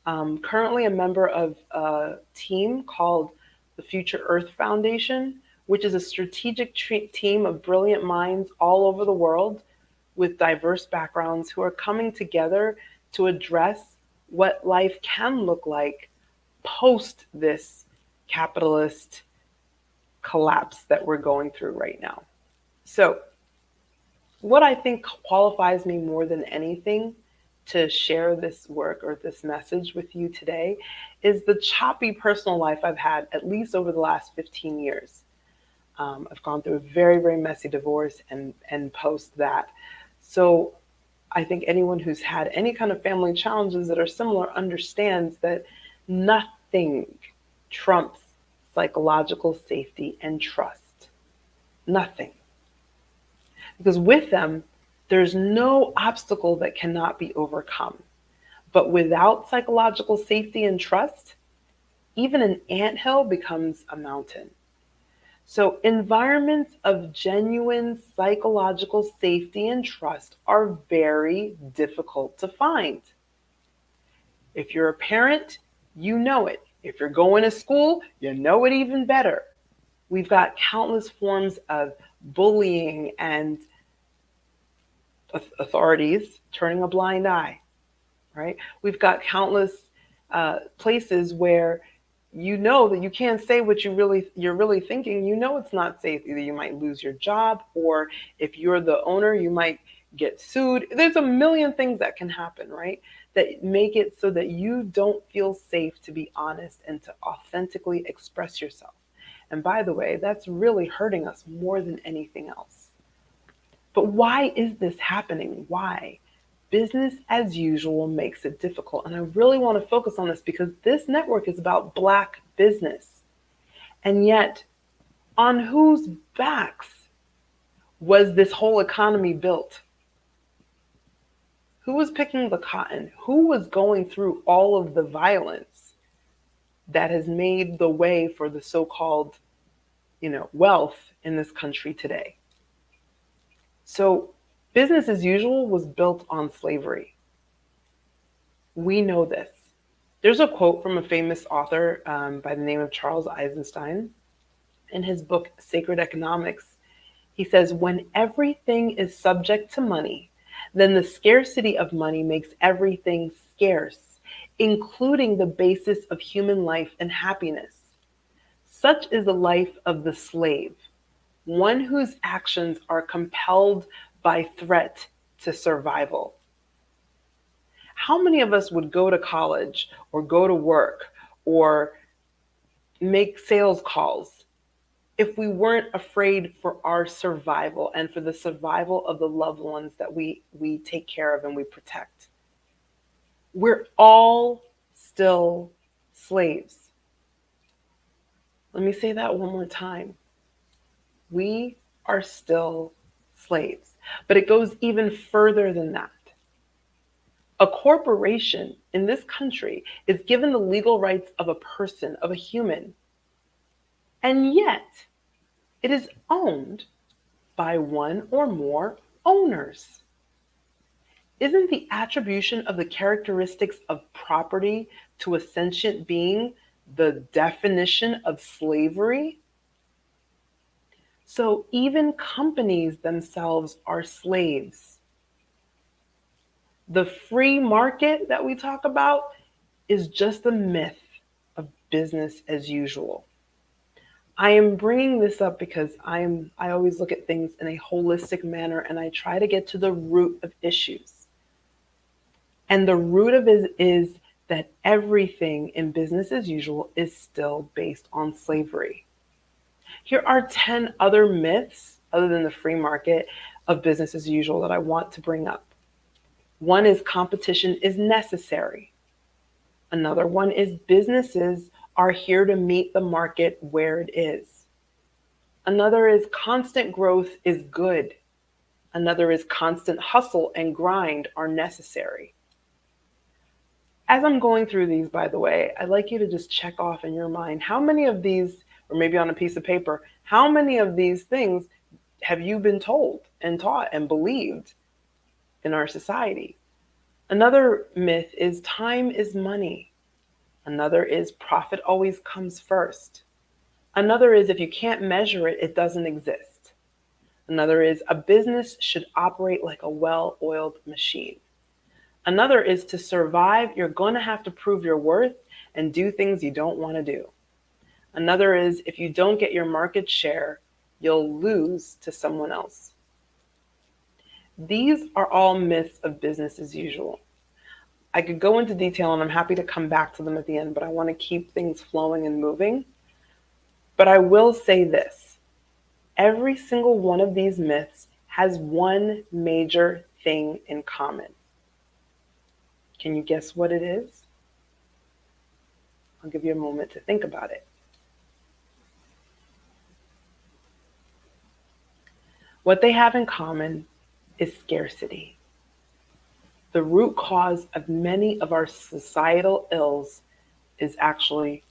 Currently a member of a team called the Future Earth Foundation, which is a strategic team of brilliant minds all over the world with diverse backgrounds who are coming together to address what life can look like post this capitalist collapse that we're going through right now. So what I think qualifies me more than anything to share this work or this message with you today is the choppy personal life I've had, at least over the last 15 years. I've gone through a very, very messy divorce and post that. So I think anyone who's had any kind of family challenges that are similar understands that nothing trumps psychological safety and trust. Nothing. Because with them, there's no obstacle that cannot be overcome. But without psychological safety and trust, even an anthill becomes a mountain. So environments of genuine psychological safety and trust are very difficult to find. If you're a parent, you know it. If you're going to school, you know it even better. We've got countless forms of bullying and authorities turning a blind eye, right? We've got countless places where you know that you can't say what you're really thinking. You know it's not safe. Either you might lose your job, or if you're the owner, you might get sued. There's a million things that can happen, right? That make it so that you don't feel safe to be honest and to authentically express yourself. And by the way, that's really hurting us more than anything else. But why is this happening? Why? Business as usual makes it difficult. And I really want to focus on this because this network is about Black business. And yet, on whose backs was this whole economy built? Who was picking the cotton? Who was going through all of the violence? that has made the way for the so-called, wealth in this country today. So business as usual was built on slavery. We know this. There's a quote from a famous author by the name of Charles Eisenstein. In his book, Sacred Economics, he says, when everything is subject to money, then the scarcity of money makes everything scarce, including the basis of human life and happiness. Such is the life of the slave, one whose actions are compelled by threat to survival. How many of us would go to college or go to work or make sales calls if we weren't afraid for our survival and for the survival of the loved ones that we take care of and we protect? We're all still slaves. Let me say that one more time. We are still slaves, but it goes even further than that. A corporation in this country is given the legal rights of a person, of a human, and yet it is owned by one or more owners. Isn't the attribution of the characteristics of property to a sentient being the definition of slavery? So even companies themselves are slaves. The free market that we talk about is just a myth of business as usual. I am bringing this up because I always look at things in a holistic manner and I try to get to the root of issues. And the root of it is that everything in business as usual is still based on slavery. Here are 10 other myths, other than the free market, of business as usual that I want to bring up. One is competition is necessary. Another one is businesses are here to meet the market where it is. Another is constant growth is good. Another is constant hustle and grind are necessary. As I'm going through these, by the way, I'd like you to just check off in your mind how many of these, or maybe on a piece of paper, how many of these things have you been told and taught and believed in our society? Another myth is time is money. Another is profit always comes first. Another is if you can't measure it, it doesn't exist. Another is a business should operate like a well-oiled machine. Another is to survive, you're going to have to prove your worth and do things you don't want to do. Another is if you don't get your market share, you'll lose to someone else. These are all myths of business as usual. I could go into detail and I'm happy to come back to them at the end, but I want to keep things flowing and moving. But I will say this. Every single one of these myths has one major thing in common. Can you guess what it is? I'll give you a moment to think about it. What they have in common is scarcity. The root cause of many of our societal ills is actually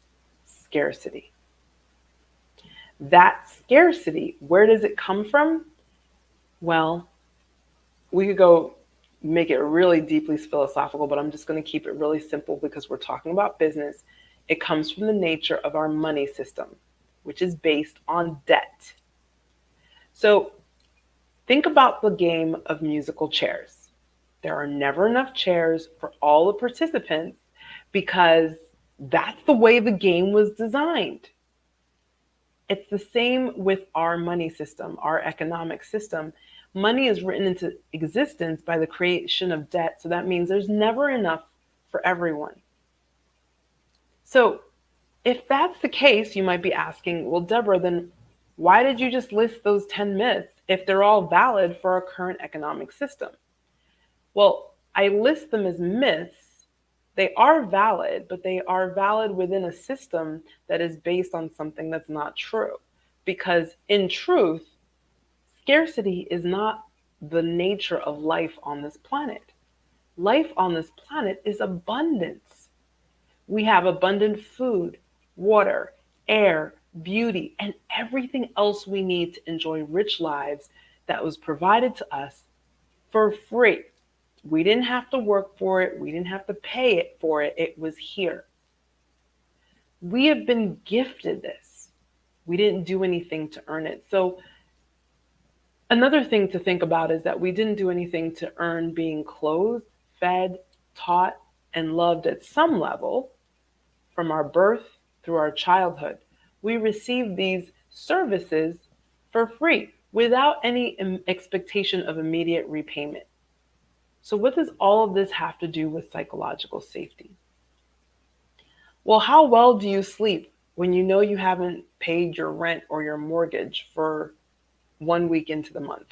scarcity. That scarcity, where does it come from? Well, we could go make it really deeply philosophical, but I'm just going to keep it really simple because we're talking about business. It comes from the nature of our money system, which is based on debt. So think about the game of musical chairs. There are never enough chairs for all the participants because that's the way the game was designed. It's the same with our money system, our economic system. Money is written into existence by the creation of debt. So that means there's never enough for everyone. So if that's the case, you might be asking, well, Deborah, then why did you just list those 10 myths if they're all valid for our current economic system? Well, I list them as myths. They are valid, but they are valid within a system that is based on something that's not true. Because in truth, scarcity is not the nature of life on this planet. Life on this planet is abundance. We have abundant food, water, air, beauty, and everything else we need to enjoy rich lives that was provided to us for free. We didn't have to work for it. We didn't have to pay it for it. It was here. We have been gifted this. We didn't do anything to earn it. So another thing to think about is that we didn't do anything to earn being clothed, fed, taught, and loved at some level from our birth through our childhood. We received these services for free without any expectation of immediate repayment. So what does all of this have to do with psychological safety? Well, how well do you sleep when you know you haven't paid your rent or your mortgage for 1 week into the month?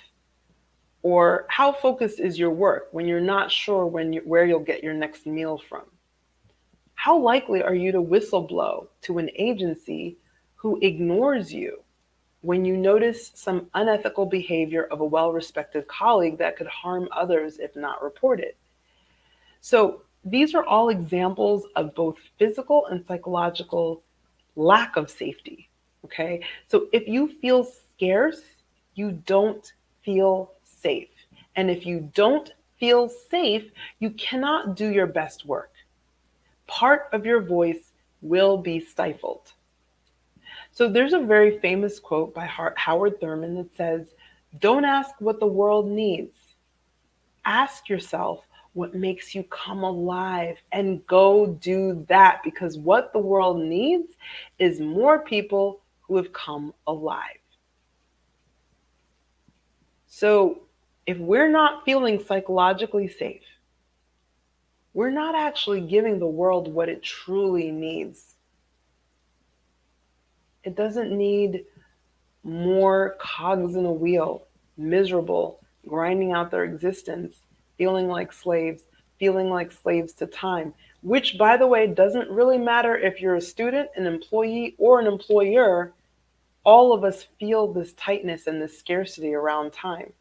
Or how focused is your work when you're not sure where you'll get your next meal from? How likely are you to whistleblow to an agency who ignores you when you notice some unethical behavior of a well-respected colleague that could harm others if not reported? So these are all examples of both physical and psychological lack of safety, okay? So if you feel scarce, you don't feel safe. And if you don't feel safe, you cannot do your best work. Part of your voice will be stifled. So there's a very famous quote by Howard Thurman that says, "Don't ask what the world needs. Ask yourself what makes you come alive and go do that, because what the world needs is more people who have come alive." So if we're not feeling psychologically safe, we're not actually giving the world what it truly needs. It doesn't need more cogs in a wheel, miserable, grinding out their existence, feeling like slaves to time, which, by the way, doesn't really matter if you're a student, an employee, or an employer. All of us feel this tightness and this scarcity around time.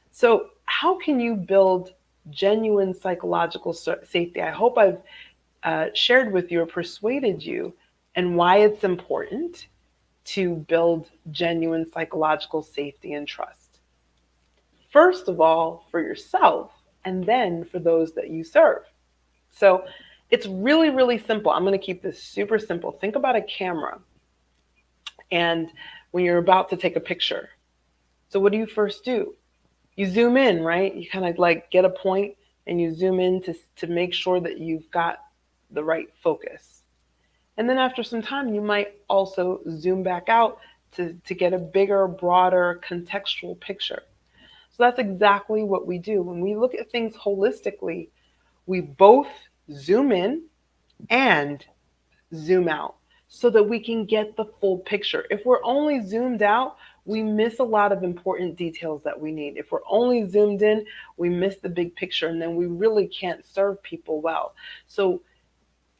So how can you build genuine psychological safety? I hope I've shared with you or persuaded you and why it's important to build genuine psychological safety and trust. First of all, for yourself, and then for those that you serve. So it's really, really simple. I'm going to keep this super simple. Think about a camera. And when you're about to take a picture, so what do you first do? You zoom in, right? You kind of like get a point and you zoom in to make sure that you've got the right focus. And then after some time, you might also zoom back out to get a bigger, broader contextual picture. So that's exactly what we do. When we look at things holistically, we both zoom in and zoom out so that we can get the full picture. If we're only zoomed out, we miss a lot of important details that we need. If we're only zoomed in, we miss the big picture, and then we really can't serve people well. So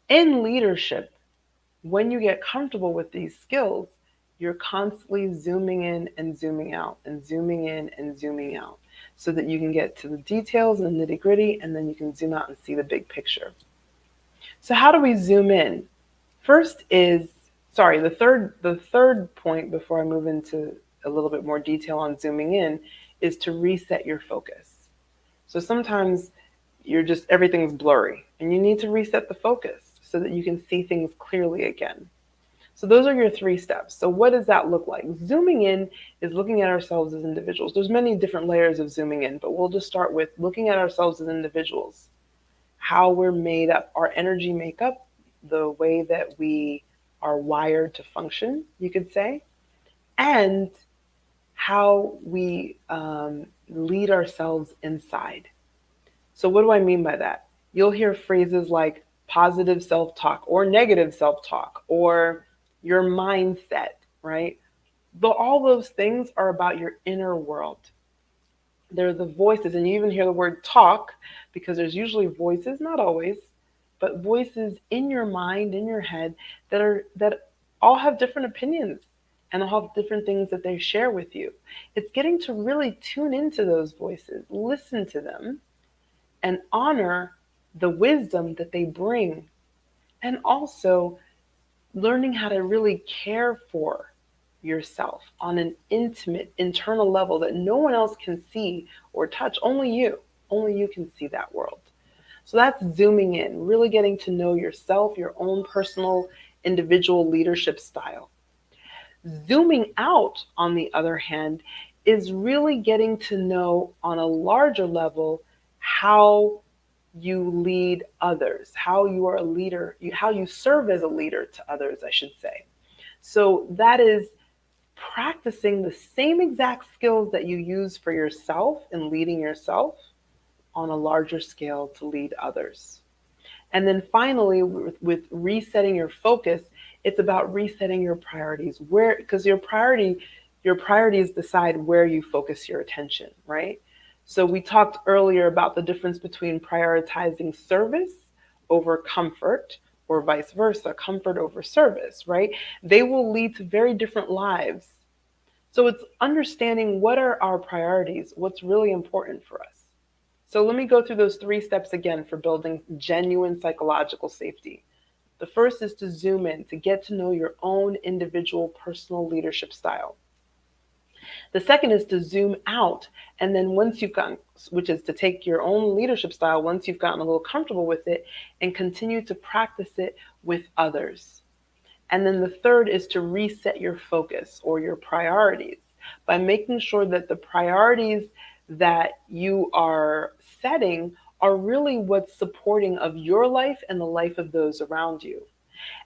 in leadership, when you get comfortable with these skills, you're constantly zooming in and zooming out and zooming in and zooming out so that you can get to the details and the nitty-gritty, and then you can zoom out and see the big picture. So how do we zoom in? First is, the third point before I move into a little bit more detail on zooming in is to reset your focus. So sometimes everything's blurry and you need to reset the focus so that you can see things clearly again. So those are your 3 steps. So what does that look like? Zooming in is looking at ourselves as individuals. There's many different layers of zooming in, but we'll just start with looking at ourselves as individuals, how we're made up, our energy makeup, the way that we are wired to function, you could say, and how we lead ourselves inside. So what do I mean by that? You'll hear phrases like positive self-talk or negative self-talk or your mindset, right? But all those things are about your inner world. They're the voices, and you even hear the word talk because there's usually voices, not always, but voices in your mind, in your head that all have different opinions and all have different things that they share with you. It's getting to really tune into those voices, listen to them, and honor the wisdom that they bring. And also learning how to really care for yourself on an intimate internal level that no one else can see or touch. Only you can see that world. So that's zooming in, really getting to know yourself, your own personal individual leadership style. Zooming out, on the other hand, is really getting to know on a larger level how you lead others, how you are a leader, how you serve as a leader to others, I should say. So that is practicing the same exact skills that you use for yourself in leading yourself on a larger scale to lead others. And then finally, with resetting your focus, it's about resetting your priorities. Because your priorities decide where you focus your attention, right? So we talked earlier about the difference between prioritizing service over comfort, or vice versa, comfort over service, right? They will lead to very different lives. So it's understanding what are our priorities, what's really important for us. So let me go through those 3 steps again for building genuine psychological safety. The first is to zoom in, to get to know your own individual personal leadership style. The second is to zoom out, and then once you've gotten, which is to take your own leadership style, once you've gotten a little comfortable with it, and continue to practice it with others. And then the third is to reset your focus or your priorities by making sure that the priorities that you are setting are really what's supporting of your life and the life of those around you.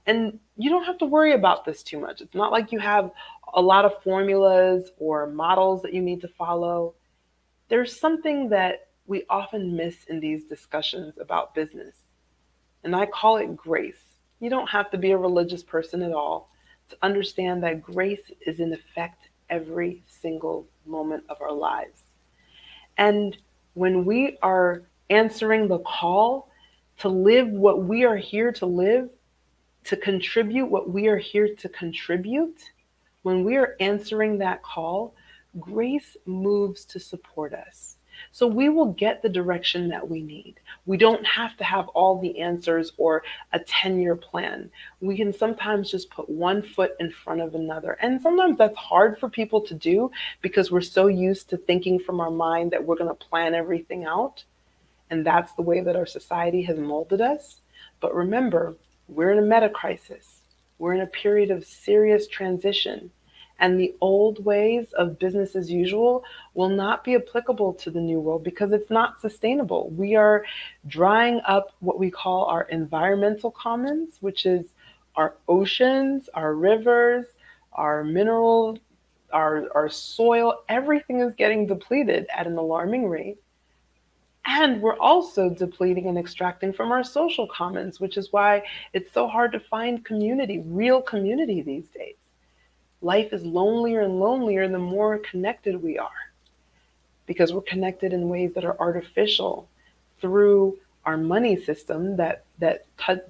And you don't have to worry about this too much. It's not like you have a lot of formulas or models that you need to follow. There's something that we often miss in these discussions about business, and I call it grace. You don't have to be a religious person at all to understand that grace is in effect every single moment of our lives. And when we are answering the call to live what we are here to live, to contribute what we are here to contribute, when we are answering that call, grace moves to support us. So we will get the direction that we need. We don't have to have all the answers or a 10-year plan. We can sometimes just put one foot in front of another. And sometimes that's hard for people to do because we're so used to thinking from our mind that we're going to plan everything out. And that's the way that our society has molded us. But remember, we're in a meta crisis. We're in a period of serious transition. And the old ways of business as usual will not be applicable to the new world because it's not sustainable. We are drying up what we call our environmental commons, which is our oceans, our rivers, our minerals, our soil. Everything is getting depleted at an alarming rate. And we're also depleting and extracting from our social commons, which is why it's so hard to find community, real community these days. Life is lonelier and lonelier the more connected we are, because we're connected in ways that are artificial through our money system that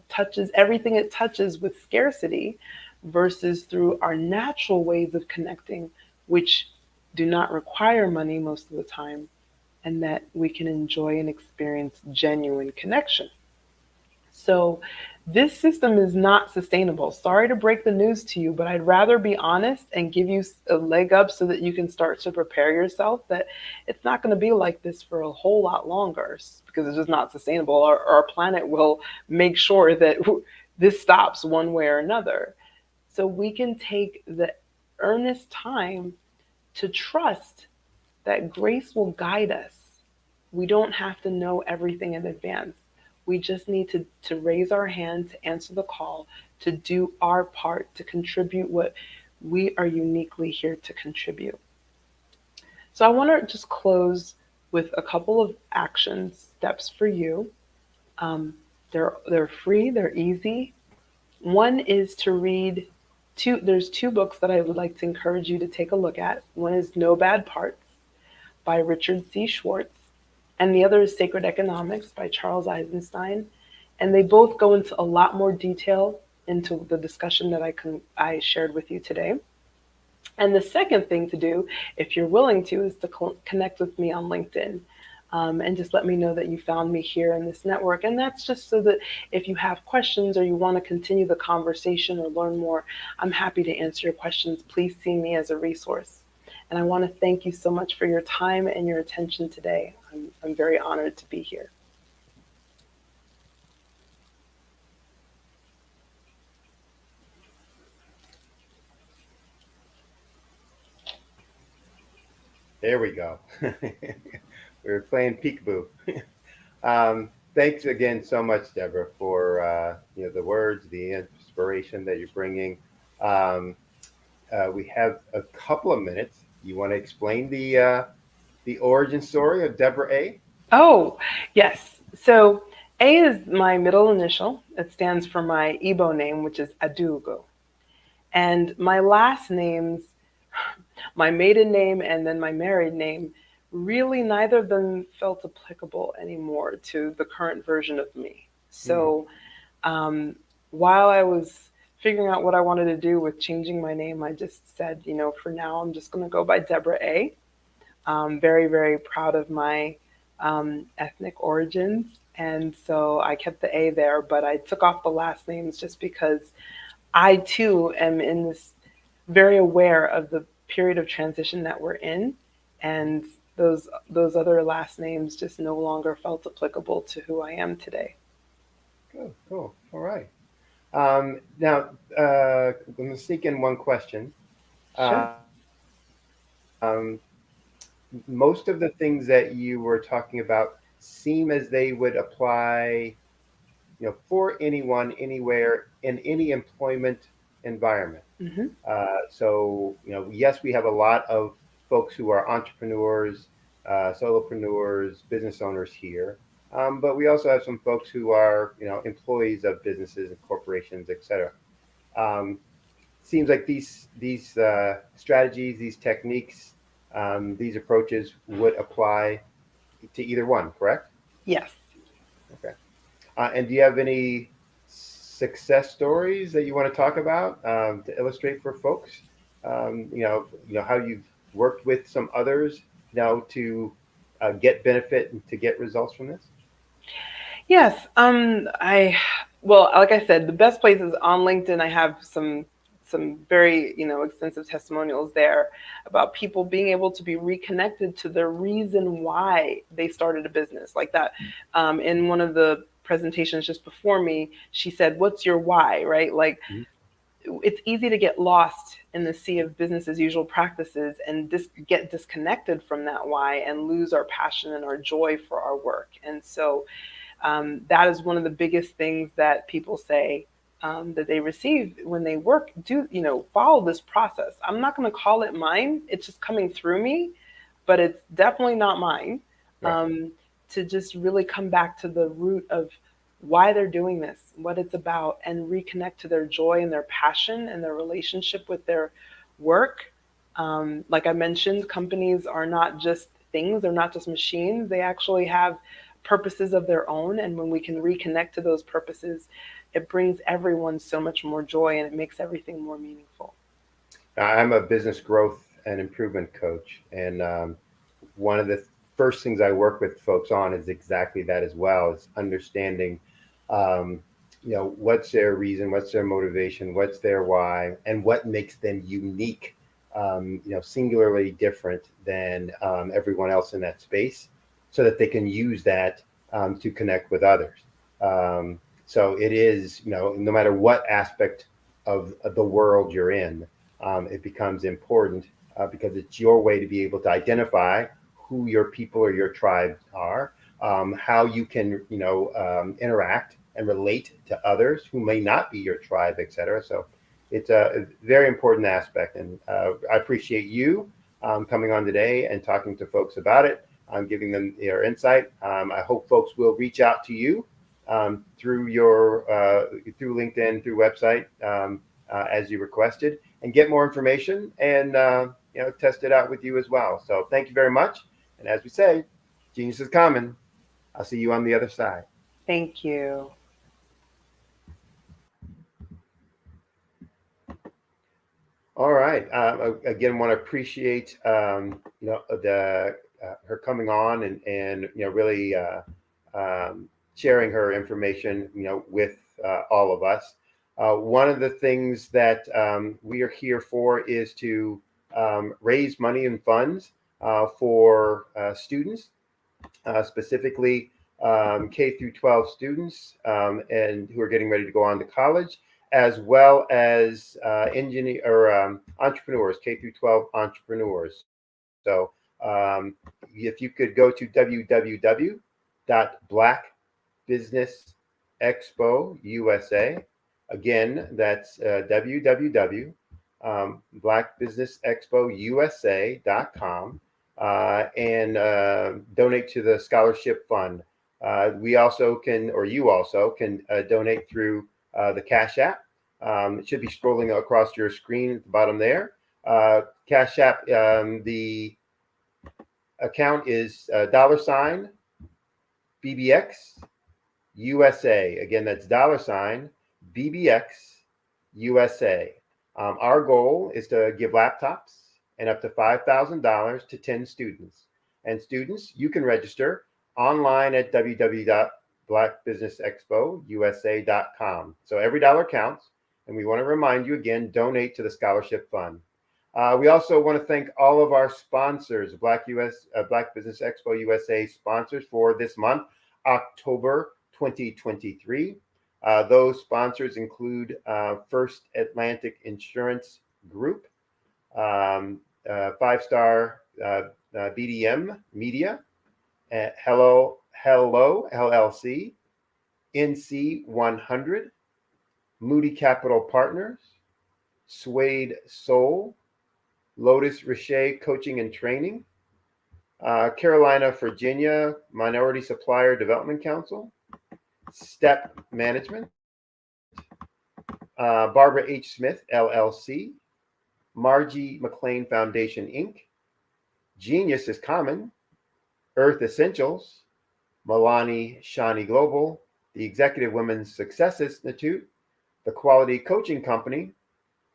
touches everything it touches with scarcity, versus through our natural ways of connecting, which do not require money most of the time, and that we can enjoy and experience genuine connection. So this system is not sustainable. Sorry to break the news to you, but I'd rather be honest and give you a leg up so that you can start to prepare yourself that it's not going to be like this for a whole lot longer, because it's just not sustainable. Our planet will make sure that this stops one way or another. So we can take the earnest time to trust that grace will guide us. We don't have to know everything in advance. We just need to raise our hand, to answer the call, to do our part, to contribute what we are uniquely here to contribute. So I want to just close with a couple of action steps for you. They're free, they're easy. One is to read there's 2 books that I would like to encourage you to take a look at. One is No Bad Parts by Richard C. Schwartz, and the other is Sacred Economics by Charles Eisenstein. And they both go into a lot more detail into the discussion that I shared with you today. And the second thing to do, if you're willing to, is to connect with me on LinkedIn. and just let me know that you found me here in this network. And that's just so that if you have questions or you want to continue the conversation or learn more, I'm happy to answer your questions. Please see me as a resource. And I want to thank you so much for your time and your attention today. I'm very honored to be here. There we go. We were playing peekaboo. Thanks again so much, Deborah, for the words, the inspiration that you're bringing. We have a couple of minutes. You want to explain the origin story of Deborah A? Oh, yes. So A is my middle initial. It stands for my Igbo name, which is Adugo. And my last names, my maiden name and then my married name, really neither of them felt applicable anymore to the current version of me. So while I was figuring out what I wanted to do with changing my name, I just said, for now, I'm just going to go by Deborah A. I'm very, very proud of my ethnic origins. And so I kept the A there, but I took off the last names just because I too am in this very aware of the period of transition that we're in. And those other last names just no longer felt applicable to who I am today. Cool. All right. Now, I'm going to sneak in one question. Sure. Most of the things that you were talking about seem as they would apply, for anyone, anywhere, in any employment environment. Mm-hmm. So, yes, we have a lot of folks who are entrepreneurs, solopreneurs, business owners here. But we also have some folks who are, employees of businesses and corporations, et cetera. Seems like these strategies, these techniques, these approaches would apply to either one, correct? Yes. Okay. And do you have any success stories that you want to talk about to illustrate for folks? How you've worked with some others to get benefit and to get results from this? Yes. Well, like I said, the best place is on LinkedIn. I have some very, extensive testimonials there about people being able to be reconnected to the reason why they started a business like that. In one of the presentations just before me, she said, "What's your why?" Right? Like, it's easy to get lost in the sea of business as usual practices and get disconnected from that why and lose our passion and our joy for our work. And so that is one of the biggest things that people say that they receive when they work. Follow this process. I'm not going to call it mine. It's just coming through me, but it's definitely not mine. Right. To just really come back to the root of why they're doing this, what it's about, and reconnect to their joy and their passion and their relationship with their work. Like I mentioned, companies are not just things. They're not just machines. They actually have purposes of their own. And when we can reconnect to those purposes, it brings everyone so much more joy and it makes everything more meaningful. I'm a business growth and improvement coach. And one of the first things I work with folks on is exactly that as well, is understanding, what's their reason, what's their motivation, what's their why, and what makes them unique, singularly different than everyone else in that space, so that they can use that to connect with others. So it is, no matter what aspect of the world you're in, it becomes important because it's your way to be able to identify who your people or your tribe are, how you can, interact and relate to others who may not be your tribe, et cetera. So it's a very important aspect. And I appreciate you coming on today and talking to folks about it. Giving them your insight. I hope folks will reach out to you through through LinkedIn, through website, as you requested, and get more information and test it out with you as well. So thank you very much. And as we say, genius is common. I'll see you on the other side. Thank you. All right. Again, want to appreciate the her coming on and really sharing her information with all of us. One of the things that we are here for is to raise money and funds for students, specifically K through 12 students and who are getting ready to go on to college, as well as entrepreneurs, K through 12 entrepreneurs. So if you could go to www.blackbusinessexpo.usa. Again, that's www.blackbusinessexpo.usa.com and donate to the scholarship fund. We also can, or you also can donate through the Cash App. It should be scrolling across your screen at the bottom there. Cash App, the account is $BBX USA. Again, that's $BBX USA. Our goal is to give laptops and up to $5,000 to 10 students. And students, you can register online at www.blackbusinessexpousa.com. So every dollar counts. And we want to remind you again, donate to the scholarship fund. We also want to thank all of our sponsors, Black Business Expo USA sponsors for this month, October 2023. Those sponsors include First Atlantic Insurance Group, 5-Star BDM Media, Hello LLC, NC 100, Moody Capital Partners, Suede Soul, Lotus Richer Coaching and Training, Carolina, Virginia Minority Supplier Development Council, Step Management, Barbara H. Smith, LLC, Margie McLean Foundation, Inc., Genius is Common, Earth Essentials, Milani Shani Global, the Executive Women's Success Institute, the Quality Coaching Company,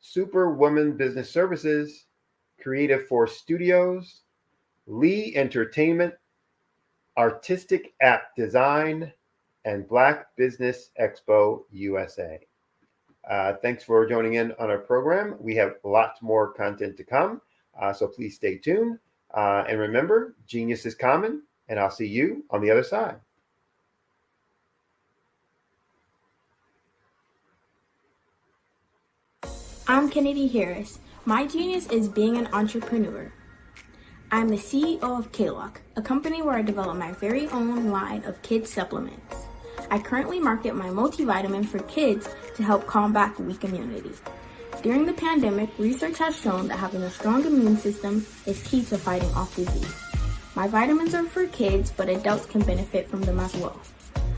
Super Women Business Services, Creative Force Studios, Lee Entertainment, Artistic App Design, and Black Business Expo USA. Thanks for joining in on our program. We have lots more content to come, so please stay tuned. And remember, genius is common, and I'll see you on the other side. I'm Kennedy Harris. My genius is being an entrepreneur. I'm the CEO of K-Lock, a company where I develop my very own line of kids supplements. I currently market my multivitamin for kids to help combat weak immunity. During the pandemic, research has shown that having a strong immune system is key to fighting off disease. My vitamins are for kids, but adults can benefit from them as well.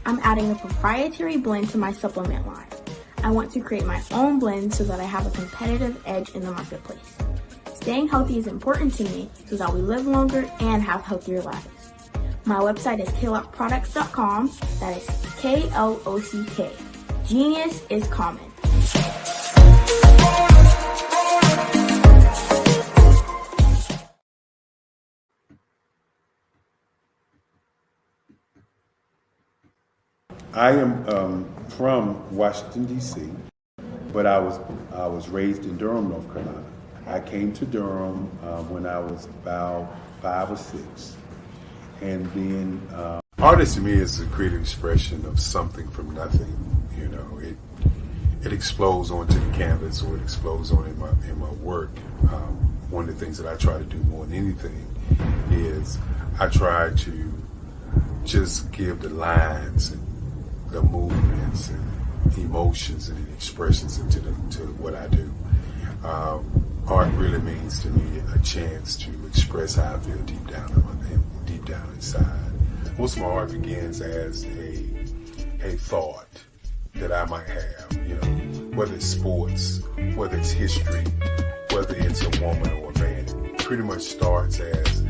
I'm adding a proprietary blend to my supplement line. I want to create my own blend so that I have a competitive edge in the marketplace. Staying healthy is important to me so that we live longer and have healthier lives. My website is klockproducts.com. That is K-L-O-C-K. Genius is common. I am from Washington, D.C., but I was raised in Durham, North Carolina. I came to Durham when I was about 5 or 6. And then artist to me is a creative expression of something from nothing. You know, it explodes onto the canvas, or it explodes on in my work. One of the things that I try to do more than anything is I try to just give the lines and the movements and emotions and expressions into what I do. Art really means to me a chance to express how I feel deep down inside. Most of my art begins as a thought that I might have, you know, whether it's sports, whether it's history, whether it's a woman or a man. It pretty much starts as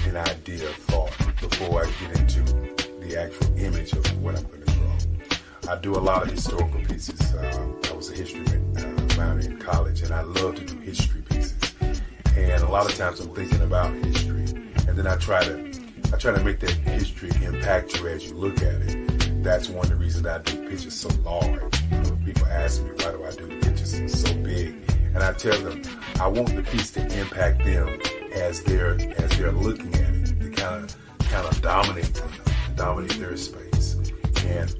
an idea of thought before I get into the actual image of what I'm going to draw. I do a lot of historical pieces. I was a history minor in college, and I love to do history pieces. And a lot of times I'm thinking about history, and then I try to make that history impact you as you look at it. That's one of the reasons I do pictures so large. People ask me, why do I do the pictures so big? And I tell them, I want the piece to impact them as they're looking at it, to kind of dominate them, dominate their space. And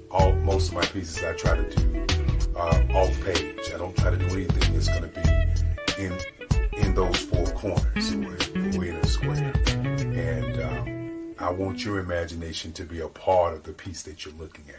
most of my pieces I try to do off page. I don't try to do anything that's going to be in those four corners or in a square. And I want your imagination to be a part of the piece that you're looking at.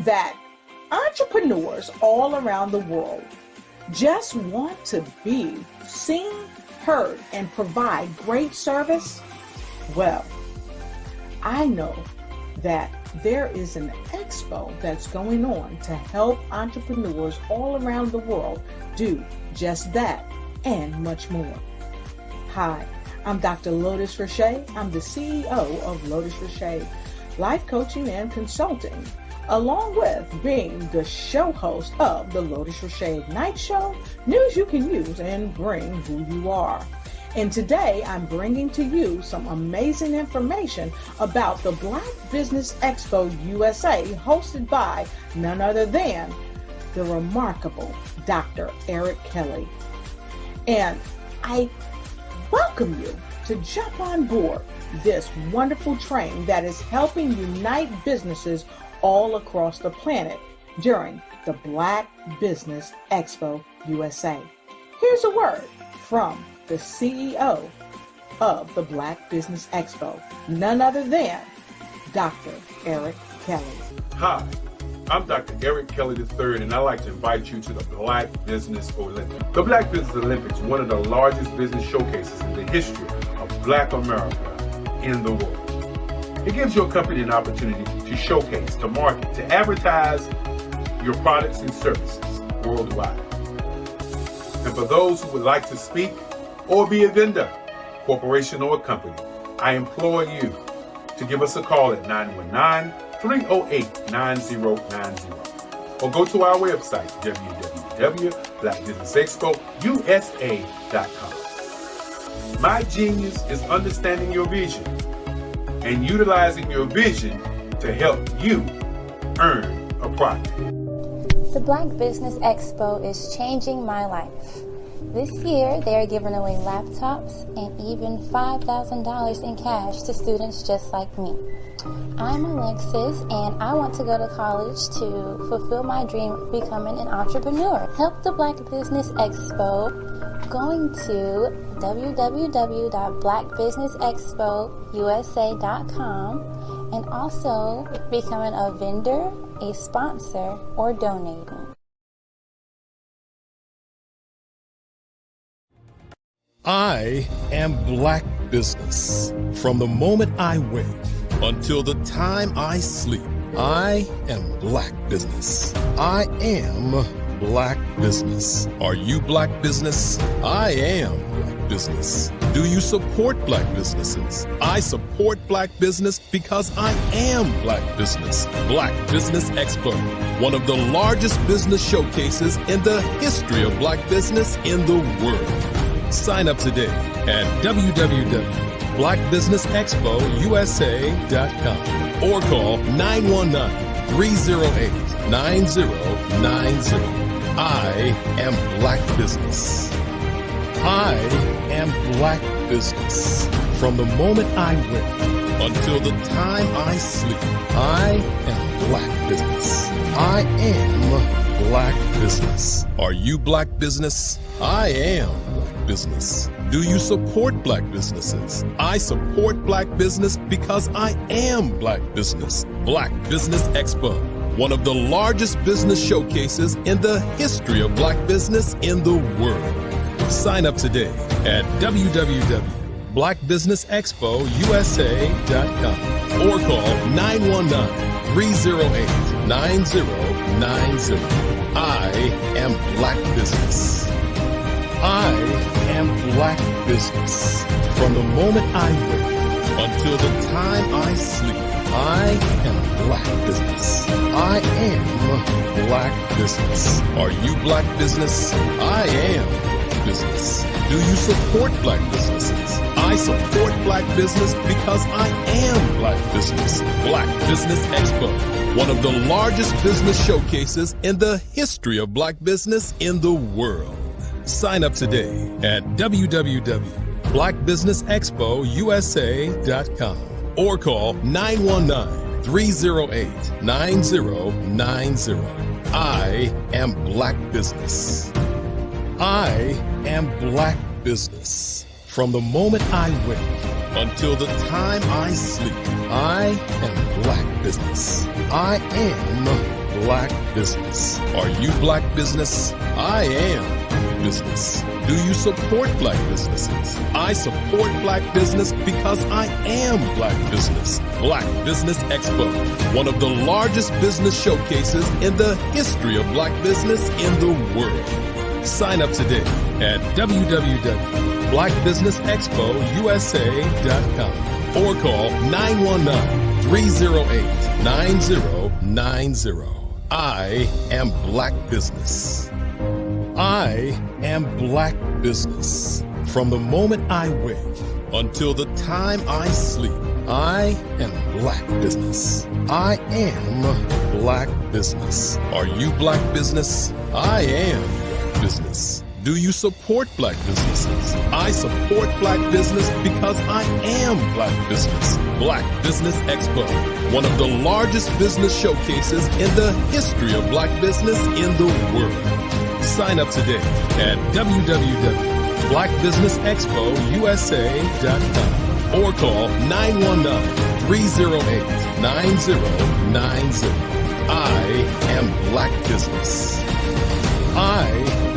That entrepreneurs all around the world just want to be seen, heard, and provide great service? Well, I know that there is an expo that's going on to help entrepreneurs all around the world do just that and much more. Hi, I'm Dr. Lotus Roche. I'm the CEO of Lotus Roche Life Coaching and Consulting, along with being the show host of the Lotus Roche Ignite Show, news you can use and bring who you are. And today I'm bringing to you some amazing information about the Black Business Expo USA, hosted by none other than the remarkable Dr. Eric Kelly. And I welcome you to jump on board this wonderful train that is helping unite businesses all across the planet during the Black Business Expo USA. Here's a word from the CEO of the Black Business Expo, none other than Dr. Eric Kelly. Hi, I'm Dr. Eric Kelly III, and I'd like to invite you to the Black Business Olympics. The Black Business Olympics is one of the largest business showcases in the history of Black America in the world. It gives your company an opportunity to showcase, to market, to advertise your products and services worldwide. And for those who would like to speak or be a vendor, corporation or company, I implore you to give us a call at 919-308-9090 or go to our website, www.blackbusinessexpousa.com. My genius is understanding your vision and utilizing your vision to help you earn a profit. The Black Business Expo is changing my life. This year, they are giving away laptops and even $5,000 in cash to students just like me. I'm Alexis, and I want to go to college to fulfill my dream of becoming an entrepreneur. Help the Black Business Expo going to www.blackbusinessexpousa.com and also becoming a vendor, a sponsor, or donating. I am Black Business. From the moment I wake until the time I sleep, I am Black Business. I am Black Business. Are you Black Business? I am Black Business. Do you support Black businesses? I support Black business because I am Black business. Black Business Expo, one of the largest business showcases in the history of Black business in the world. Sign up today at www.blackbusinessexpousa.com or call 919-308-9090. I am Black business. I am Black business. From the moment I wake until the time I sleep, I am Black business. I am Black business. Are you Black business? I am Black business. Do you support Black businesses? I support Black business because I am Black business. Black Business Expo, one of the largest business showcases in the history of Black business in the world. Sign up today at www.blackbusinessexpousa.com or call 919-308-9090. I am Black business. I am Black business. From the moment I wake until the time I sleep, I am Black business. I am Black business. Are you Black business? I am Black business. Do you support Black businesses? I support Black business because I am Black business. Black Business Expo, one of the largest business showcases in the history of Black business in the world. Sign up today at www.blackbusinessexpousa.com or call 919-308-9090. I am Black business. I am Black business. From the moment I wake until the time I sleep, I am Black business. I am Black business. Are you Black business? I am Black business. Do you support Black businesses? I support Black business because I am Black business. Black Business Expo, one of the largest business showcases in the history of Black business in the world. Sign up today at www.blackbusinessexpousa.com or call 919-308-9090. I am Black business. I am Black business. From the moment I wake until the time I sleep, I am Black business. I am Black business. Are you Black business? I am Black business. Do you support Black businesses? I support Black business because I am Black business. Black Business Expo, one of the largest business showcases in the history of Black business in the world. Sign up today at www.blackbusinessexpousa.com or call 919-308-9090. I am Black business. I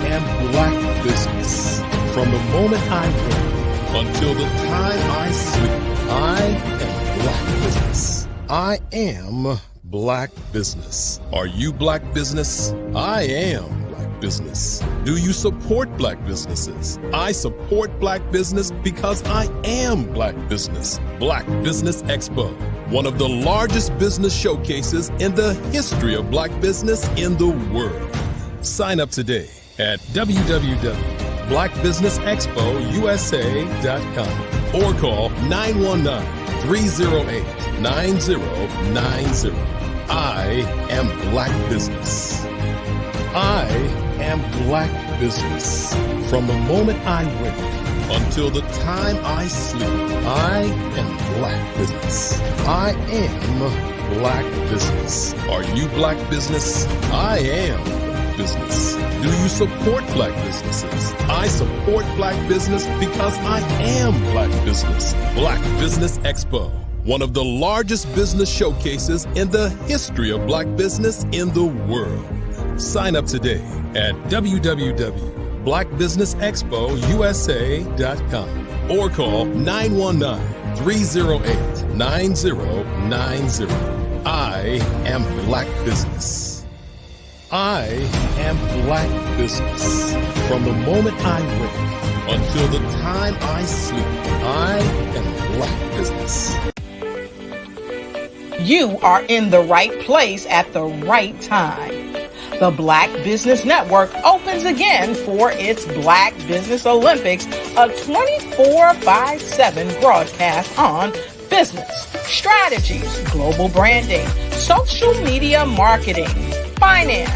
am Black business. From the moment I wake until the time I sleep, I am Black business. I am Black business. Are you Black business? I am Black business. Do you support Black businesses? I support Black business because I am Black business. Black Business Expo, one of the largest business showcases in the history of Black business in the world. Sign up today at www.blackbusinessexpousa.com or call 919-308-9090. I am Black business. I am Black business. From the moment I wake until the time I sleep, I am Black business. I am Black business. Are you Black business? I am Black business. Do you support Black businesses? I support Black business because I am Black business. Black Business Expo, one of the largest business showcases in the history of Black business in the world. Sign up today at www.blackbusinessexpousa.com or call 919-308-9090. I am Black business. I am Black Business. From the moment I wake until the time I sleep, I am Black Business. You are in the right place at the right time. The Black Business Network opens again for its Black Business Olympics, a 24/7 broadcast on business, strategies, global branding, social media marketing, finance,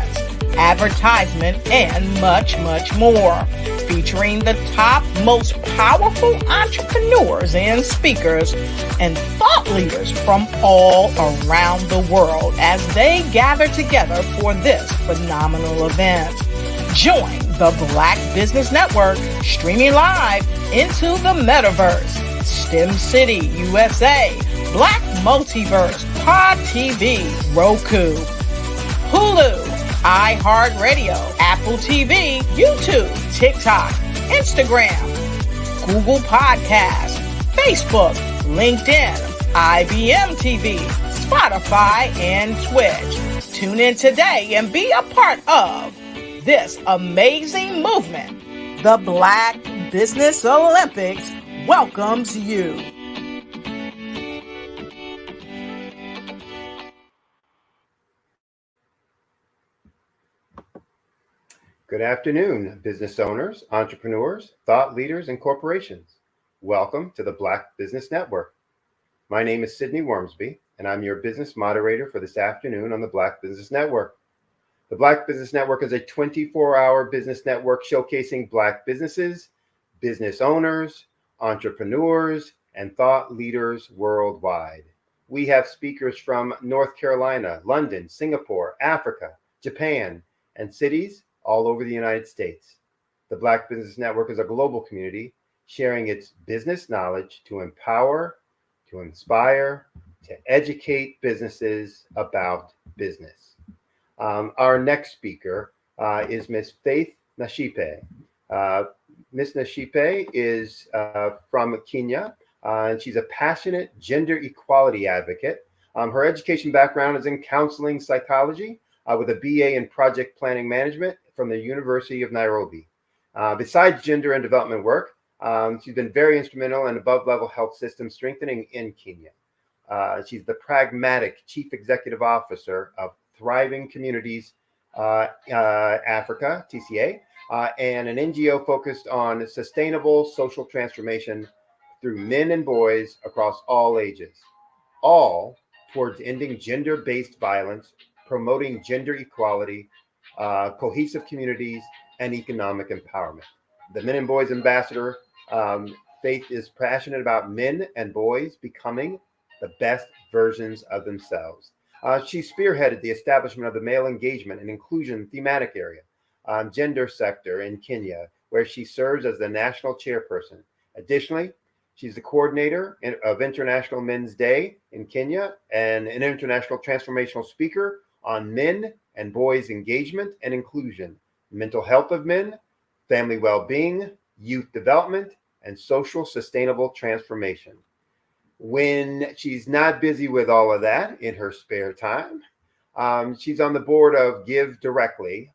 advertisement, and much, much more. Featuring the top, most powerful entrepreneurs and speakers and thought leaders from all around the world as they gather together for this phenomenal event. Join the Black Business Network streaming live into the metaverse, STEM City, USA, Black Multiverse, Pod TV, Roku, Hulu, iHeartRadio, Apple TV, YouTube, TikTok, Instagram, Google Podcasts, Facebook, LinkedIn, IBM TV, Spotify, and Twitch. Tune in today and be a part of this amazing movement. The Black Business Olympics welcomes you. Good afternoon, business owners, entrepreneurs, thought leaders, and corporations. Welcome to the Black Business Network. My name is Sydney Wormsby, and I'm your business moderator for this afternoon on the Black Business Network. The Black Business Network is a 24-hour business network showcasing Black businesses, business owners, entrepreneurs, and thought leaders worldwide. We have speakers from North Carolina, London, Singapore, Africa, Japan, and cities all over the United States. The Black Business Network is a global community sharing its business knowledge to empower, to inspire, to educate businesses about business. Our next speaker is Miss Faith Nashipe. Miss Nashipe is from Kenya, and she's a passionate gender equality advocate. Her education background is in counseling psychology with a BA in project planning management from the University of Nairobi. Besides gender and development work, she's been very instrumental in above-level health system strengthening in Kenya. She's the pragmatic chief executive officer of Thriving Communities Africa, TCA, and an NGO focused on sustainable social transformation through men and boys across all ages, all towards ending gender-based violence, promoting gender equality, cohesive communities, and economic empowerment. The Men and Boys Ambassador, Faith, is passionate about men and boys becoming the best versions of themselves. She spearheaded the establishment of the male engagement and inclusion thematic area, gender sector in Kenya, where she serves as the national chairperson. Additionally, she's the coordinator of International Men's Day in Kenya and an international transformational speaker on men and boys engagement and inclusion, mental health of men, family well-being, youth development, and social sustainable transformation. When she's not busy with all of that in her spare time, she's on the board of Give Directly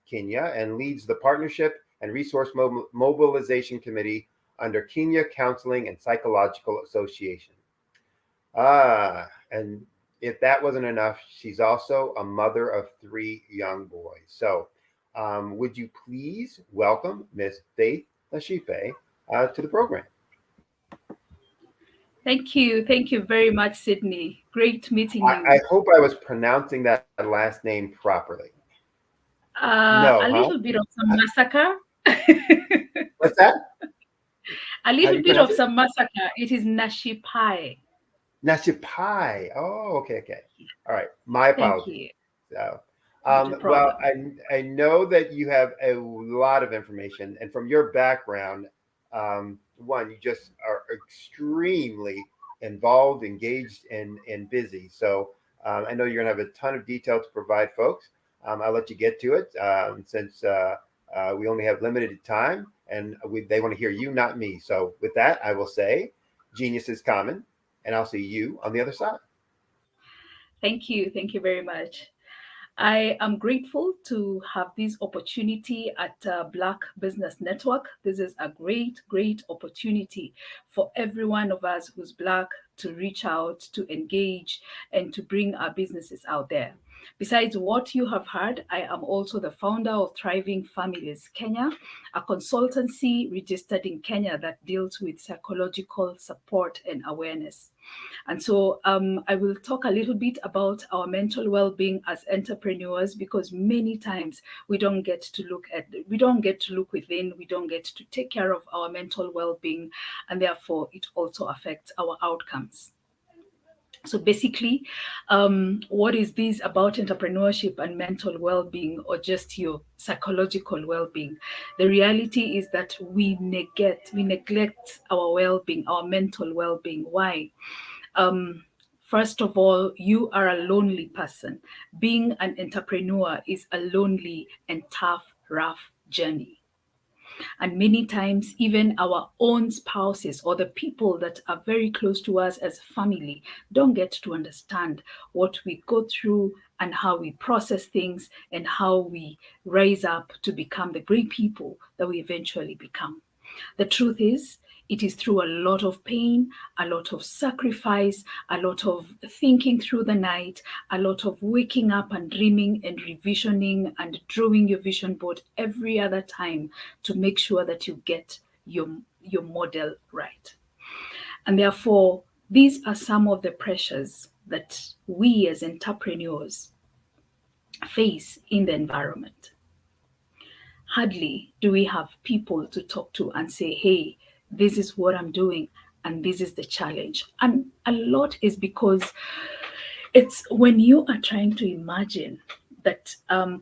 Kenya and leads the Partnership and Resource Mobilization Committee under Kenya Counseling and Psychological Association. And if that wasn't enough, she's also a mother of 3 young boys. So would you please welcome Miss Faith Nashipe to the program? Thank you. Thank you very much, Sydney. Great meeting you. I hope I was pronouncing that last name properly. A little bit of some massacre. What's that? A little bit of some massacre. It is Nashipai. Nashipai. Oh, okay. All right. My apologies. So, well, I know that you have a lot of information, and from your background, one, you just are extremely involved, engaged, and busy. So I know you're going to have a ton of detail to provide folks. I'll let you get to it since we only have limited time, and they want to hear you, not me. So with that, I will say, genius is common, and I'll see you on the other side. Thank you. Thank you very much. I am grateful to have this opportunity at Black Business Network. This is a great, great opportunity for every one of us who's Black to reach out, to engage, and to bring our businesses out there. Besides what you have heard, I am also the founder of Thriving Families Kenya, a consultancy registered in Kenya that deals with psychological support and awareness. And so I will talk a little bit about our mental well-being as entrepreneurs, because many times we don't get to look within, we don't get to take care of our mental well-being, and therefore it also affects our outcomes. So basically, what is this about entrepreneurship and mental well-being, or just your psychological well-being? The reality is that we neglect our well-being, our mental well-being. Why? First of all, you are a lonely person. Being an entrepreneur is a lonely and tough, rough journey. And many times, even our own spouses or the people that are very close to us as family don't get to understand what we go through and how we process things and how we rise up to become the great people that we eventually become. The truth is, it is through a lot of pain, a lot of sacrifice, a lot of thinking through the night, a lot of waking up and dreaming and revisioning and drawing your vision board every other time to make sure that you get your model right. And therefore, these are some of the pressures that we as entrepreneurs face in the environment. Hardly do we have people to talk to and say, hey, this is what I'm doing and this is the challenge. And a lot is because it's when you are trying to imagine that,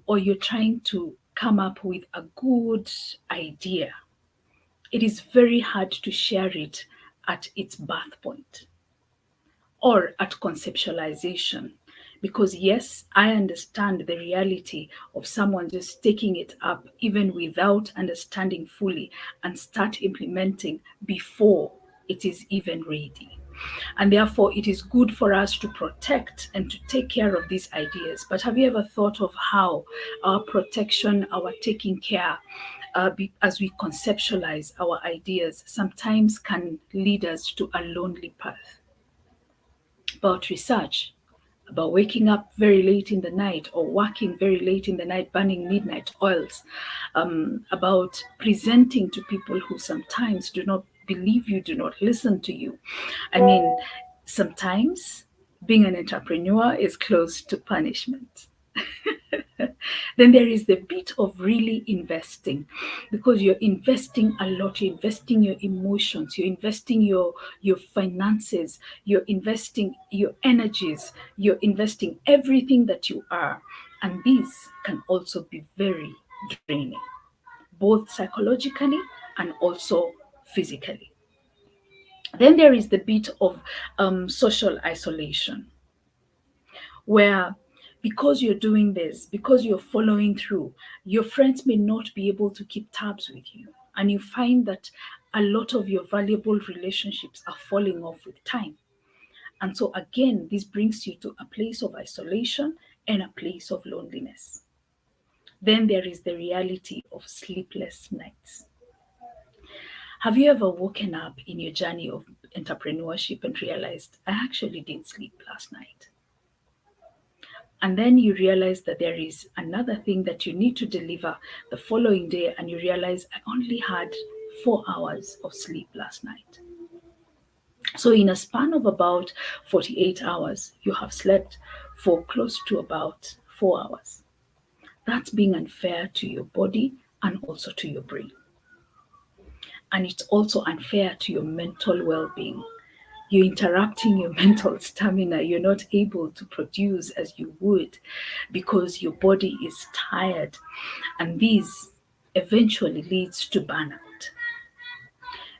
or you're trying to come up with a good idea, it is very hard to share it at its birth point or at conceptualization. Because yes, I understand the reality of someone just taking it up even without understanding fully and start implementing before it is even ready. And therefore, it is good for us to protect and to take care of these ideas. But have you ever thought of how our protection, our taking care, as we conceptualize our ideas, sometimes can lead us to a lonely path? About research, about waking up very late in the night or working very late in the night, burning midnight oils, about presenting to people who sometimes do not believe you, do not listen to you. I mean, sometimes being an entrepreneur is close to punishment. Then there is the bit of really investing, because you're investing a lot. You're investing your emotions, you're investing your finances, you're investing your energies, you're investing everything that you are. And these can also be very draining, both psychologically and also physically. Then there is the bit of social isolation, where because you're doing this, because you're following through, your friends may not be able to keep tabs with you. And you find that a lot of your valuable relationships are falling off with time. And so again, this brings you to a place of isolation and a place of loneliness. Then there is the reality of sleepless nights. Have you ever woken up in your journey of entrepreneurship and realized, I actually didn't sleep last night? And then you realize that there is another thing that you need to deliver the following day, and you realize, I only had 4 hours of sleep last night. So in a span of about 48 hours, you have slept for close to about 4 hours. That's being unfair to your body and also to your brain. And it's also unfair to your mental well-being. You're interrupting your mental stamina. You're not able to produce as you would because your body is tired. And this eventually leads to burnout.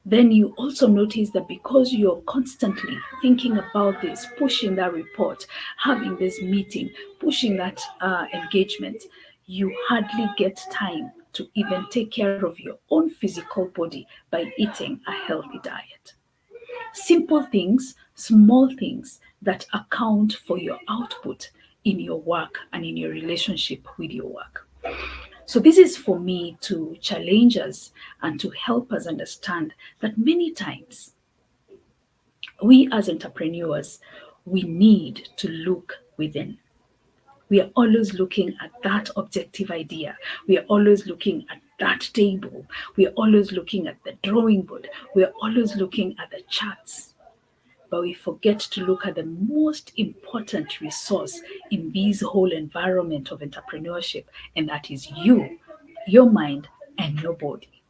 Then you also notice that because you're constantly thinking about this, pushing that report, having this meeting, pushing that engagement, you hardly get time to even take care of your own physical body by eating a healthy diet. Simple things, small things that account for your output in your work and in your relationship with your work. So this is for me to challenge us and to help us understand that many times we as entrepreneurs, we need to look within. We are always looking at that objective idea. We are always looking at that table. We are always looking at the drawing board. We are always looking at the charts. But we forget to look at the most important resource in this whole environment of entrepreneurship, and that is you, your mind, and your body.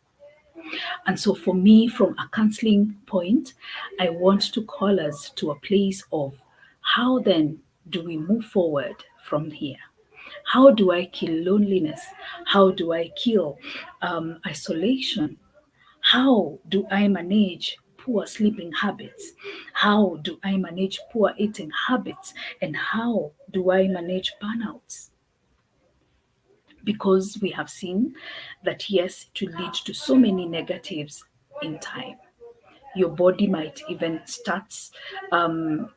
And so for me, from a counseling point, I want to call us to a place of how then do we move forward from here? How do I kill loneliness? How do I kill isolation? How do I manage poor sleeping habits? How do I manage poor eating habits? And how do I manage burnouts? Because we have seen that, yes, it will lead to so many negatives in time. Your body might even start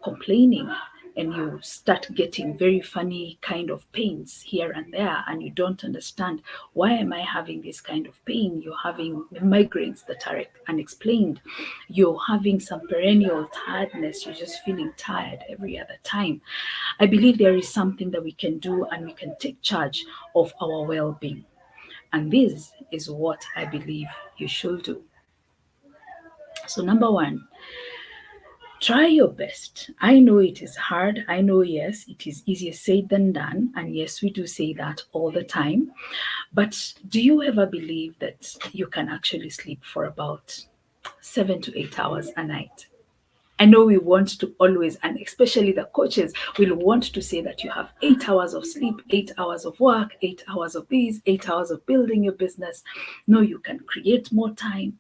complaining, and you start getting very funny kind of pains here and there, and you don't understand, why am I having this kind of pain? You're having migraines that are unexplained. You're having some perennial tiredness. You're just feeling tired every other time. I believe there is something that we can do, and we can take charge of our well-being. And this is what I believe you should do. So number one, try your best. I know it is hard. I know, yes, it is easier said than done. And yes, we do say that all the time. But do you ever believe that you can actually sleep for about 7 to 8 hours a night? I know we want to always, and especially the coaches will want to say that you have 8 hours of sleep, 8 hours of work, 8 hours of this, 8 hours of building your business. No, you can create more time.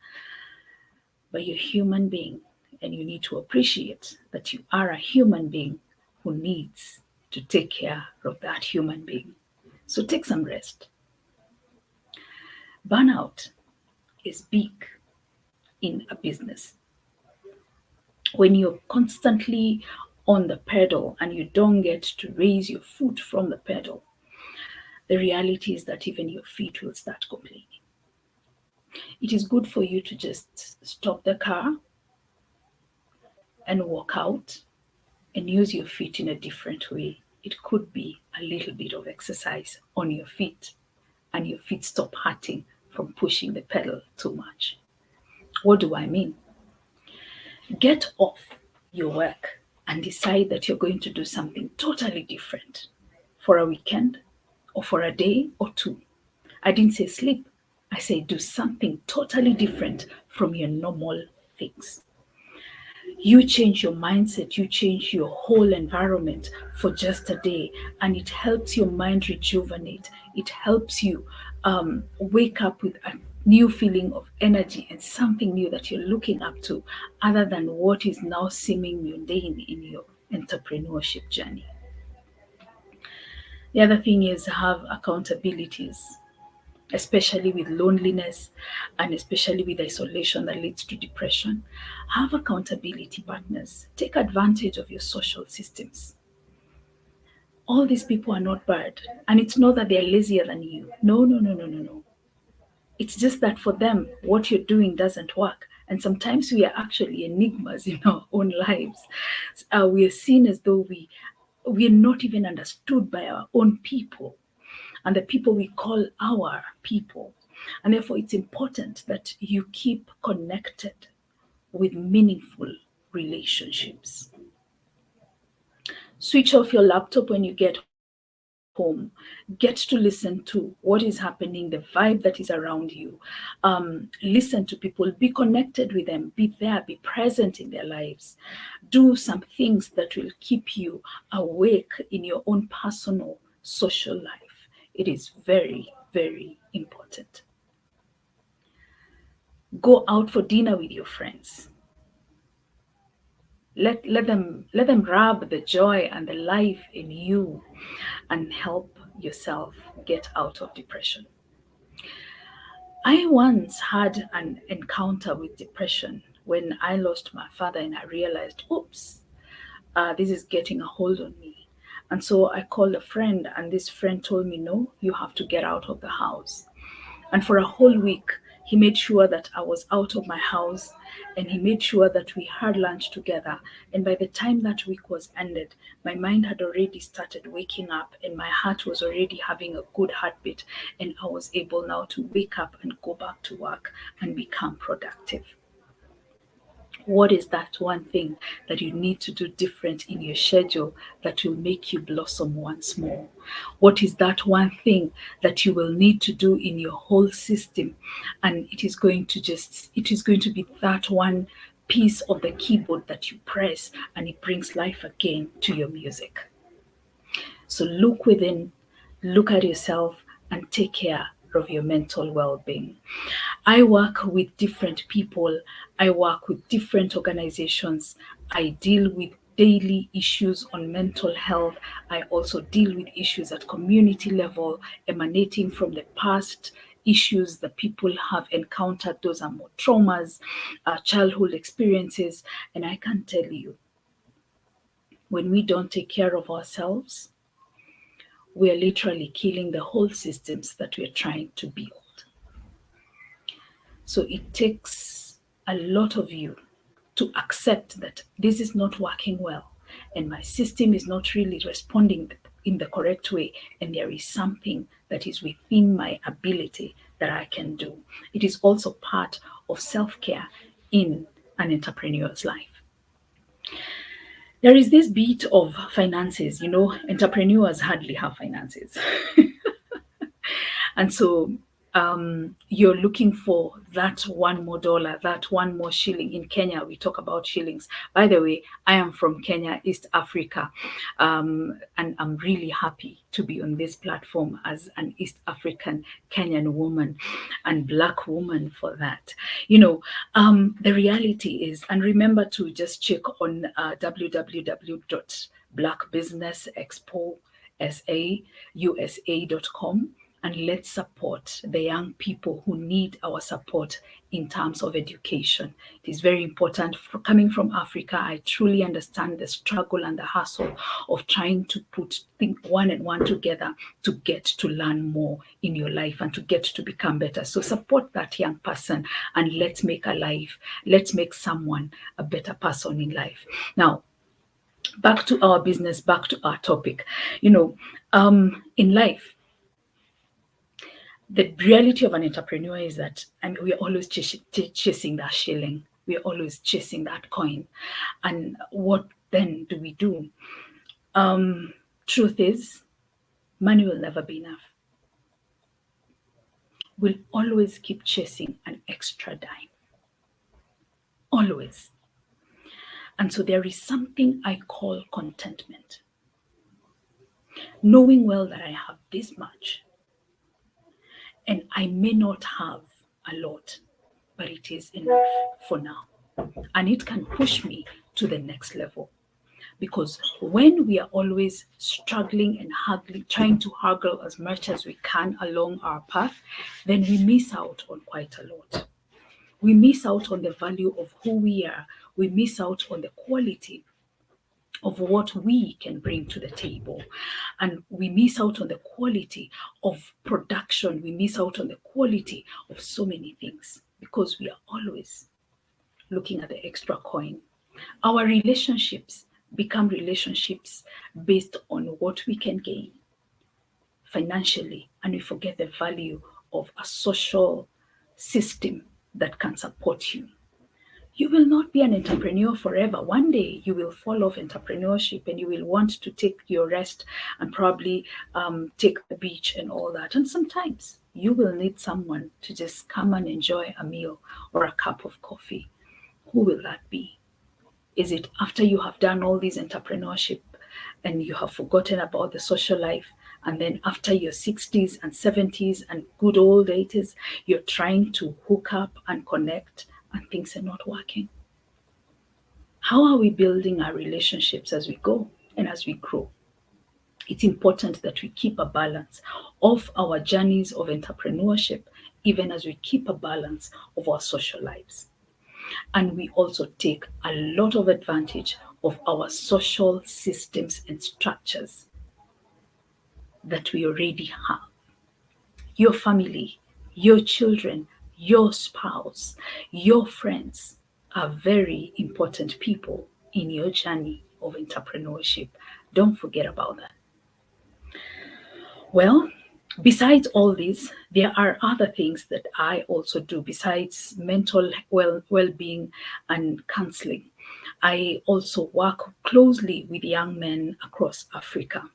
But you're a human being, and you need to appreciate that you are a human being who needs to take care of that human being. So take some rest. Burnout is big in a business. When you're constantly on the pedal and you don't get to raise your foot from the pedal, the reality is that even your feet will start complaining. It is good for you to just stop the car and walk out and use your feet in a different way. It could be a little bit of exercise on your feet, and your feet stop hurting from pushing the pedal too much. What do I mean? Get off your work and decide that you're going to do something totally different for a weekend or for a day or two. I didn't say sleep. I say do something totally different from your normal things. You change your mindset, you change your whole environment for just a day, and it helps your mind rejuvenate. It helps you wake up with a new feeling of energy and something new that you're looking up to, other than what is now seeming mundane in your entrepreneurship journey. The other thing is have accountabilities, especially with loneliness and especially with isolation that leads to depression. Have accountability partners. Take advantage of your social systems. All these people are not bad, and it's not that they're lazier than you. No. It's just that for them, what you're doing doesn't work. And sometimes we are actually enigmas in our own lives. We are seen as though we are not even understood by our own people and the people we call our people. And therefore, it's important that you keep connected with meaningful relationships. Switch off your laptop when you get home. Get to listen to what is happening, the vibe that is around you. Listen to people, be connected with them, be there, be present in their lives. Do some things that will keep you awake in your own personal social life. It is very, very important. Go out for dinner with your friends. Let them rub the joy and the life in you and help yourself get out of depression. I once had an encounter with depression when I lost my father, and I realized, oops, this is getting a hold on me. And so I called a friend, and this friend told me, no, you have to get out of the house. And for a whole week, he made sure that I was out of my house, and he made sure that we had lunch together. And by the time that week was ended, my mind had already started waking up, and my heart was already having a good heartbeat. And I was able now to wake up and go back to work and become productive. What is that one thing that you need to do different in your schedule that will make you blossom once more? What is that one thing that you will need to do in your whole system? And it is going to be that one piece of the keyboard that you press, and it brings life again to your music. So look within, look at yourself, and take care of your mental well-being. I work with different people. I work with different organizations. I deal with daily issues on mental health. I also deal with issues at community level emanating from the past issues that people have encountered. Those are more traumas, childhood experiences. And I can tell you, when we don't take care of ourselves, we are literally killing the whole systems that we are trying to build. So it takes a lot of you to accept that this is not working well, and my system is not really responding in the correct way, and there is something that is within my ability that I can do. It is also part of self-care in an entrepreneur's life. There is this bit of finances. Entrepreneurs hardly have finances. And so you're looking for that one more dollar, that one more shilling. In Kenya, we talk about shillings. By the way, I am from Kenya, East Africa, and I'm really happy to be on this platform as an East African Kenyan woman and Black woman for that. The reality is, and remember to just check on www.blackbusinessexpo.usa.com. And let's support the young people who need our support in terms of education. It is very important. Coming from Africa, I truly understand the struggle and the hustle of trying to put one and one together to get to learn more in your life and to get to become better. So support that young person, and let's make someone a better person in life. Now, back to our business, back to our topic. In life, the reality of an entrepreneur is that we're always chasing that shilling. We're always chasing that coin. And what then do we do? Truth is, money will never be enough. We'll always keep chasing an extra dime. Always. And so there is something I call contentment. Knowing well that I have this much, and I may not have a lot, but it is enough for now. And it can push me to the next level. Because when we are always struggling and trying to haggle as much as we can along our path, then we miss out on quite a lot. We miss out on the value of who we are. We miss out on the quality of what we can bring to the table. And we miss out on the quality of production. We miss out on the quality of so many things because we are always looking at the extra coin. Our relationships become relationships based on what we can gain financially, and we forget the value of a social system that can support you. You will not be an entrepreneur forever. One day you will fall off entrepreneurship and you will want to take your rest and probably take the beach and all that. And sometimes you will need someone to just come and enjoy a meal or a cup of coffee. Who will that be? Is it after you have done all these entrepreneurship and you have forgotten about the social life, and then after your 60s and 70s and good old 80s, you're trying to hook up and connect and things are not working? How are we building our relationships as we go and as we grow? It's important that we keep a balance of our journeys of entrepreneurship, even as we keep a balance of our social lives. And we also take a lot of advantage of our social systems and structures that we already have. Your family, your children, your spouse, your friends are very important people in your journey of entrepreneurship. Don't forget about that. Well, besides all this, there are other things that I also do besides mental well-being and counseling. I also work closely with young men across Africa.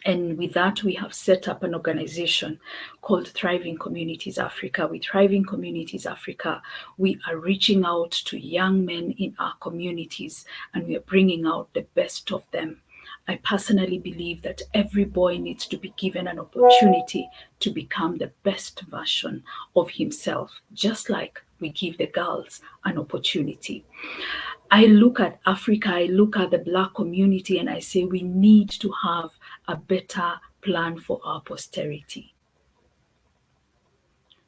And with that, we have set up an organization called Thriving Communities Africa. With Thriving Communities Africa, we are reaching out to young men in our communities and we are bringing out the best of them. I personally believe that every boy needs to be given an opportunity to become the best version of himself, just like we give the girls an opportunity. I look at Africa, I look at the Black community, and I say we need to have a better plan for our posterity.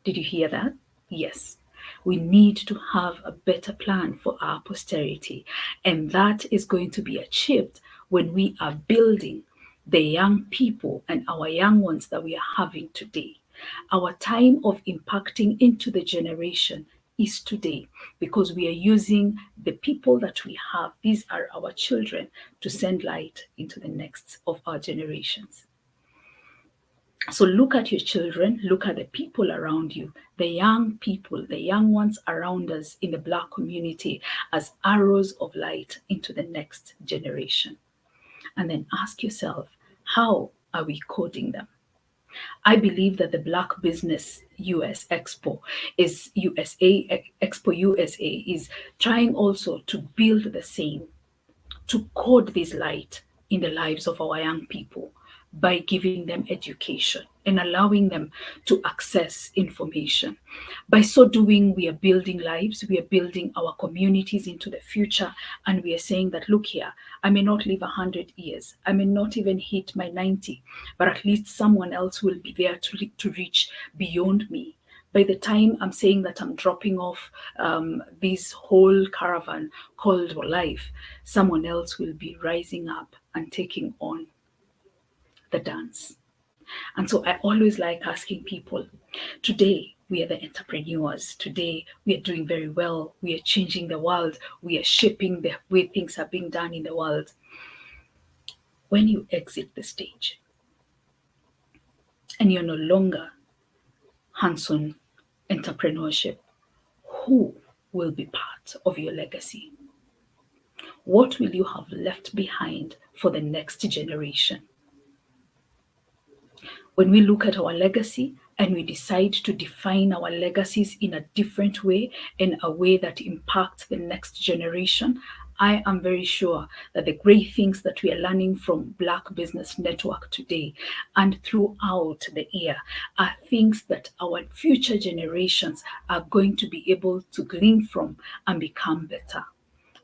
Did you hear that? Yes. We need to have a better plan for our posterity. And that is going to be achieved when we are building the young people and our young ones that we are having today. Our time of impacting into the generation is today, because we are using the people that we have, these are our children, to send light into the next of our generations. So look at your children, look at the people around you, the young people, the young ones around us in the Black community as arrows of light into the next generation. And then ask yourself, how are we coding them? I believe that the Black Business Expo USA is trying also to build the same, to code this light in the lives of our young people by giving them education and allowing them to access information. By so doing, we are building lives, we are building our communities into the future, and we are saying that, look here, I may not live 100 years, I may not even hit my 90, but at least someone else will be there to reach beyond me. By the time I'm saying that I'm dropping off this whole caravan called life, someone else will be rising up and taking on the dance. And so I always like asking people, today we are the entrepreneurs. Today we are doing very well. We are changing the world. We are shaping the way things are being done in the world. When you exit the stage and you're no longer hands-on entrepreneurship, who will be part of your legacy? What will you have left behind for the next generation? When we look at our legacy and we decide to define our legacies in a different way, in a way that impacts the next generation, I am very sure that the great things that we are learning from Black Business Network today and throughout the year are things that our future generations are going to be able to glean from and become better.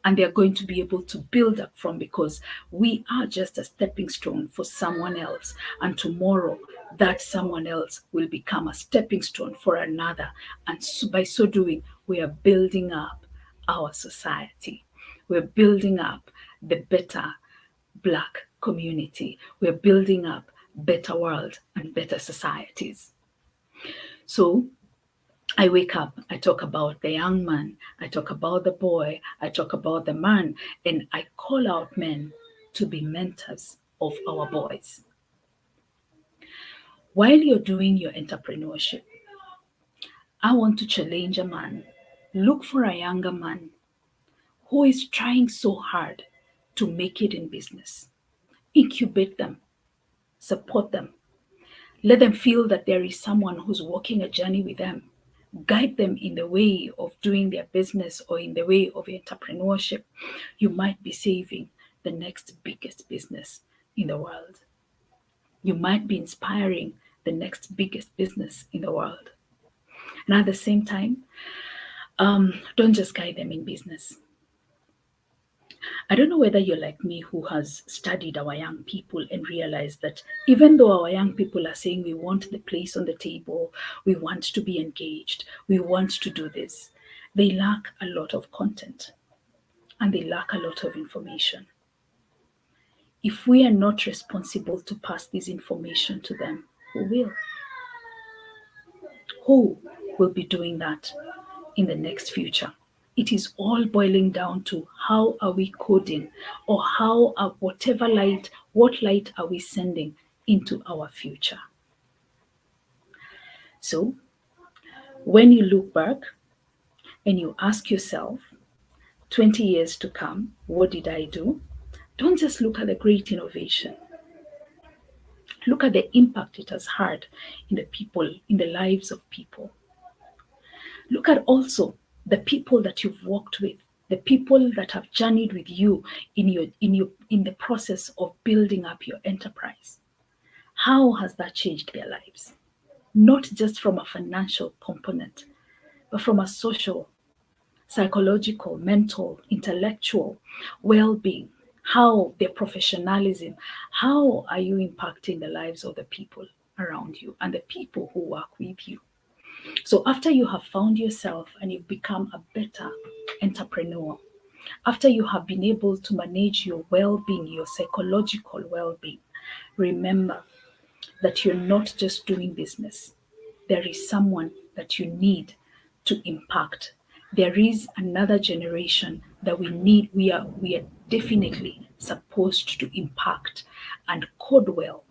And they're going to be able to build up from, because we are just a stepping stone for someone else. And tomorrow, that someone else will become a stepping stone for another. And so by so doing, we are building up our society. We're building up the better Black community. We're building up better world and better societies. So I wake up, I talk about the young man, I talk about the boy, I talk about the man, and I call out men to be mentors of our boys. While you're doing your entrepreneurship, I want to challenge a man. Look for a younger man who is trying so hard to make it in business. Incubate them, support them. Let them feel that there is someone who's walking a journey with them. Guide them in the way of doing their business or in the way of entrepreneurship. You might be saving the next biggest business in the world. You might be inspiring the next biggest business in the world. And at the same time, don't just guide them in business. I don't know whether you're like me, who has studied our young people and realized that even though our young people are saying we want the place on the table, we want to be engaged, we want to do this, they lack a lot of content and they lack a lot of information. If we are not responsible to pass this information to them, who will? Who will be doing that in the next future? It is all boiling down to how are we coding, or how are what light are we sending into our future? So when you look back and you ask yourself, 20 years to come, what did I do? Don't just look at the great innovation. Look at the impact it has had in the people, in the lives of people. Look at also the people that you've worked with, the people that have journeyed with you in the process of building up your enterprise. How has that changed their lives? Not just from a financial component, but from a social, psychological, mental, intellectual well-being. How their professionalism, how are you impacting the lives of the people around you and the people who work with you? So after you have found yourself and you've become a better entrepreneur, after you have been able to manage your well-being, your psychological well-being, remember that you're not just doing business. There is someone that you need to impact. There is another generation that we are definitely supposed to impact and code well,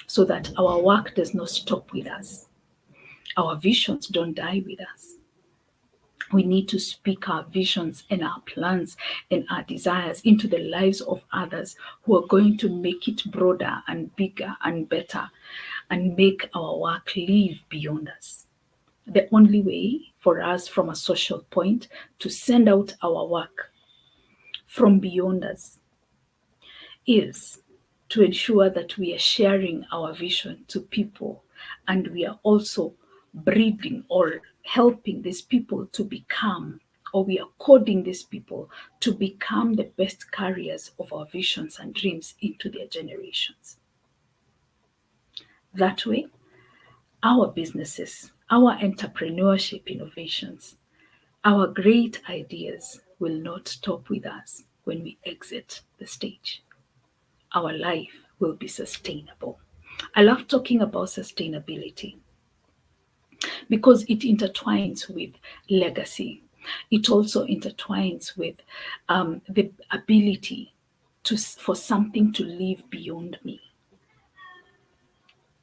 so that our work does not stop with us. Our visions don't die with us. We need to speak our visions and our plans and our desires into the lives of others who are going to make it broader and bigger and better and make our work live beyond us. The only way for us from a social point to send out our work from beyond us is to ensure that we are sharing our vision to people, and we are also breeding or helping these people to become, or we are coding these people to become the best carriers of our visions and dreams into their generations. That way, our businesses, our entrepreneurship innovations, our great ideas will not stop with us when we exit the stage. Our life will be sustainable. I love talking about sustainability because it intertwines with legacy. It also intertwines with the ability for something to live beyond me.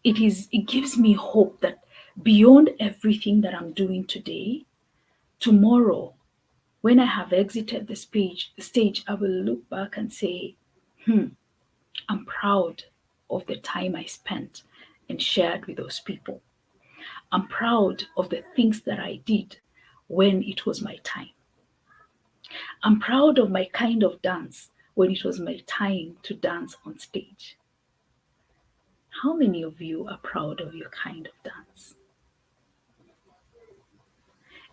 It gives me hope that beyond everything that I'm doing today, tomorrow, when I have exited the stage, I will look back and say, I'm proud of the time I spent and shared with those people. I'm proud of the things that I did when it was my time. I'm proud of my kind of dance when it was my time to dance on stage. How many of you are proud of your kind of dance?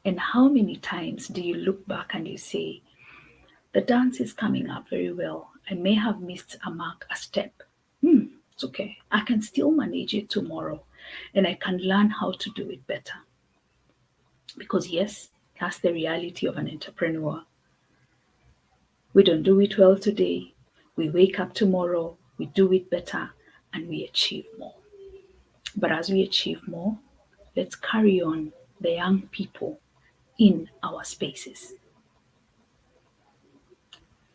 And how many times do you look back and you say, the dance is coming up very well. I may have missed a mark, a step. It's okay. I can still manage it tomorrow, and I can learn how to do it better. Because yes, that's the reality of an entrepreneur. We don't do it well today. We wake up tomorrow, we do it better, and we achieve more. But as we achieve more, let's carry on the young people in our spaces.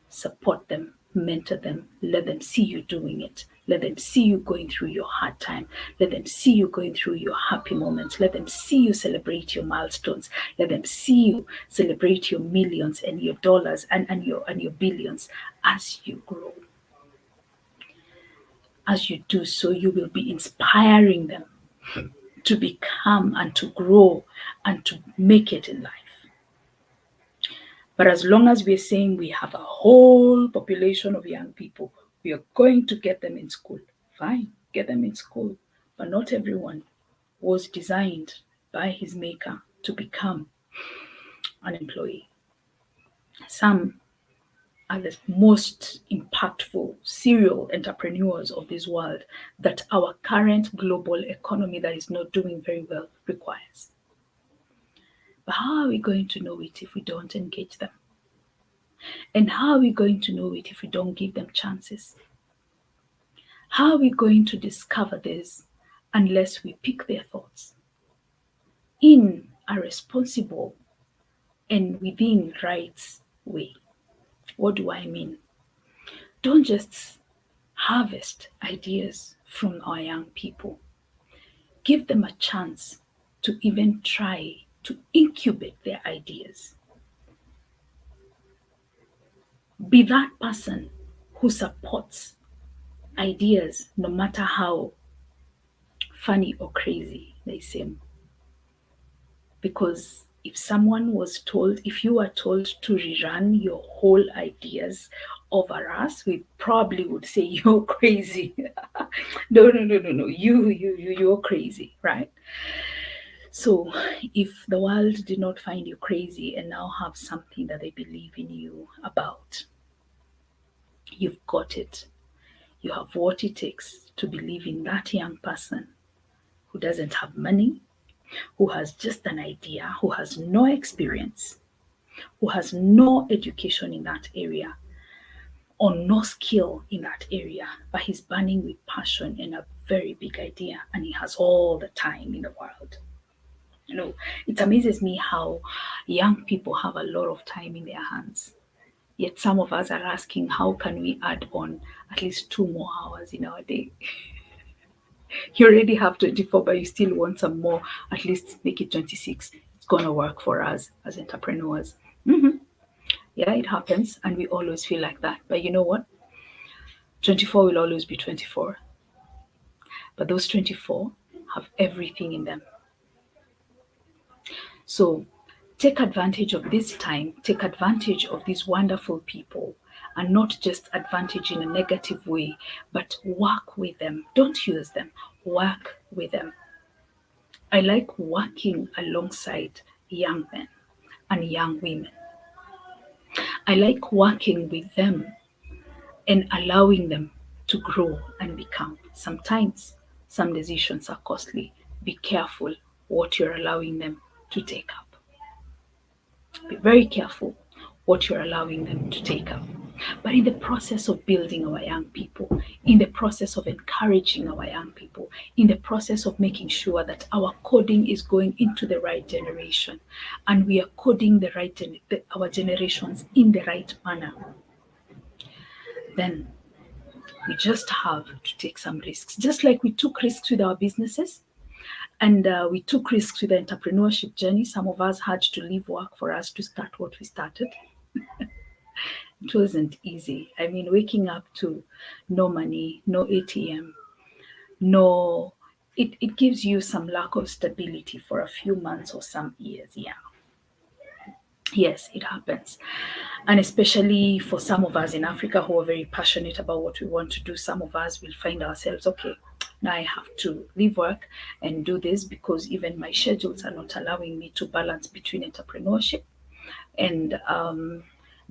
Support them, mentor them, let them see you doing it. Let them see you going through your hard time. Let them see you going through your happy moments. Let them see you celebrate your milestones. Let them see you celebrate your millions and your dollars and your billions as you grow. As you do so, you will be inspiring them to become and to grow and to make it in life. But as long as we're saying we have a whole population of young people, we are going to get them in school. Fine, get them in school. But not everyone was designed by his maker to become an employee. Some are the most impactful serial entrepreneurs of this world that our current global economy that is not doing very well requires. But how are we going to know it if we don't engage them? And how are we going to know it if we don't give them chances? How are we going to discover this unless we pick their thoughts in a responsible and within rights way? What do I mean? Don't just harvest ideas from our young people. Give them a chance to even try to incubate their ideas. Be that person who supports ideas no matter how funny or crazy they seem. Because if you were told to rerun your whole ideas over us, we probably would say you're crazy. No, you're crazy, right? So if the world did not find you crazy and now have something that they believe in you about, you've got it. You have what it takes to believe in that young person who doesn't have money, who has just an idea, who has no experience, who has no education in that area, or no skill in that area, but he's burning with passion and a very big idea, and he has all the time in the world. You know, it amazes me how young people have a lot of time in their hands. Yet some of us are asking, how can we add on at least 2 more hours in our day? You already have 24, but you still want some more, at least make it 26. It's going to work for us as entrepreneurs. Yeah, it happens, and we always feel like that. But you know what? 24 will always be 24. But those 24 have everything in them. So take advantage of this time, take advantage of these wonderful people, and not just advantage in a negative way, but work with them. Don't use them, work with them. I like working alongside young men and young women. I like working with them and allowing them to grow and become. Sometimes some decisions are costly. Be careful what you're allowing them to take up. Be very careful what you're allowing them to take up. But in the process of building our young people, in the process of encouraging our young people, in the process of making sure that our coding is going into the right generation, and we are coding our generations in the right manner, then we just have to take some risks. Just like we took risks with our businesses, and we took risks with the entrepreneurship journey. Some of us had to leave work for us to start what we started. It wasn't easy. I mean, waking up to no money, no ATM, it gives you some lack of stability for a few months or some years. Yeah. Yes, it happens. And especially for some of us in Africa who are very passionate about what we want to do, some of us will find ourselves, okay, now I have to leave work and do this because even my schedules are not allowing me to balance between entrepreneurship and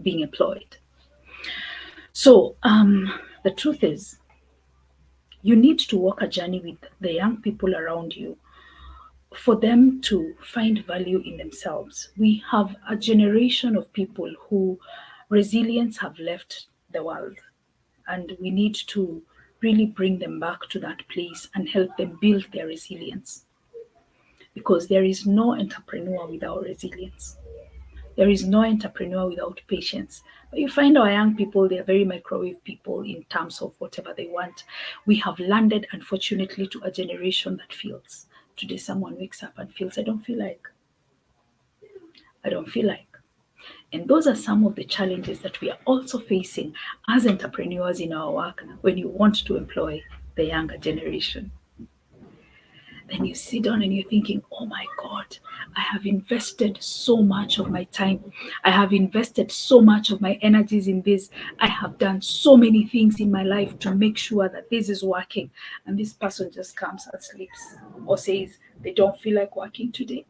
being employed. So the truth is, you need to walk a journey with the young people around you for them to find value in themselves. We have a generation of people who resilience have left the world, and we need to really bring them back to that place and help them build their resilience, because there is no entrepreneur without resilience. There is no entrepreneur without patience. But you find our young people, they're very microwave people in terms of whatever they want. We have landed, unfortunately, to a generation that feels. Today, someone wakes up and feels, I don't feel like. And those are some of the challenges that we are also facing as entrepreneurs in our work when you want to employ the younger generation. Then you sit down and you're thinking, oh my God, I have invested so much of my time. I have invested so much of my energies in this. I have done so many things in my life to make sure that this is working. And this person just comes and sleeps or says they don't feel like working today.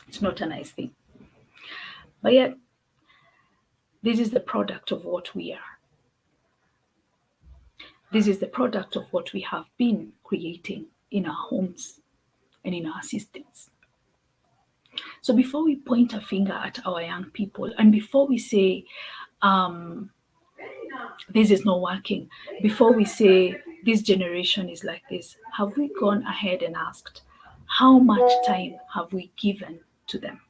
It's not a nice thing. But yet, this is the product of what we are. This is the product of what we have been creating in our homes and in our systems. So before we point a finger at our young people, and before we say, this is not working, before we say this generation is like this, have we gone ahead and asked, how much time have we given to them?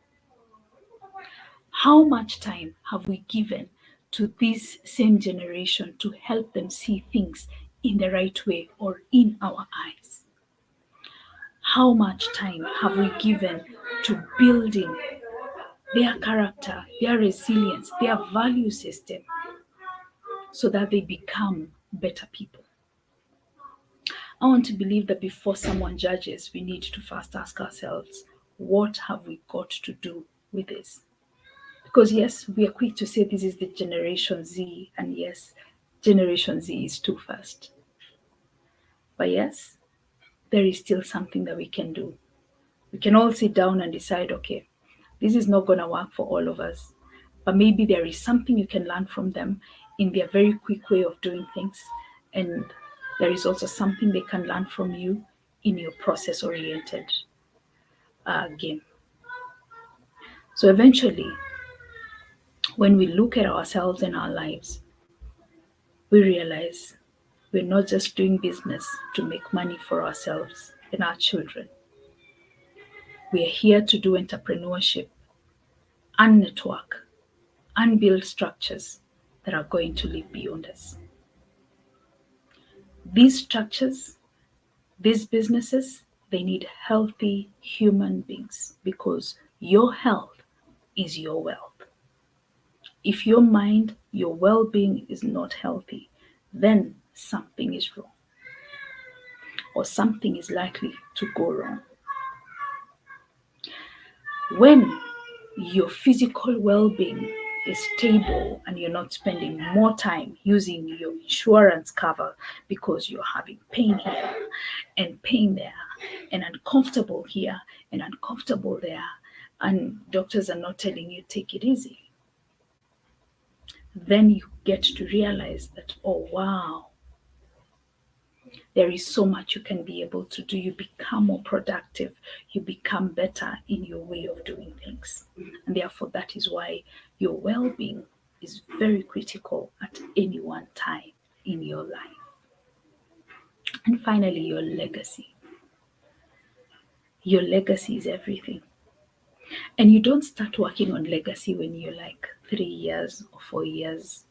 How much time have we given to this same generation to help them see things in the right way or in our eyes? How much time have we given to building their character, their resilience, their value system, so that they become better people? I want to believe that before someone judges, we need to first ask ourselves, what have we got to do with this? Because yes, we are quick to say this is the Generation Z, and yes, Generation Z is too fast. But yes, there is still something that we can do. We can all sit down and decide, okay, this is not going to work for all of us, but maybe there is something you can learn from them in their very quick way of doing things. And there is also something they can learn from you in your process-oriented game. So eventually, when we look at ourselves and our lives, we realize we're not just doing business to make money for ourselves and our children. We are here to do entrepreneurship and network and build structures that are going to live beyond us. These structures, these businesses, they need healthy human beings, because your health is your wealth. If your mind, your well-being is not healthy, then something is wrong, or something is likely to go wrong. When your physical well-being is stable and you're not spending more time using your insurance cover because you're having pain here and pain there and uncomfortable here and uncomfortable there, and doctors are not telling you take it easy, then you get to realize that, oh wow, there is so much you can be able to do. You become more productive. You become better in your way of doing things. And therefore, that is why your well-being is very critical at any one time in your life. And finally, your legacy. Your legacy is everything. And you don't start working on legacy when you're like 3 years or 4 years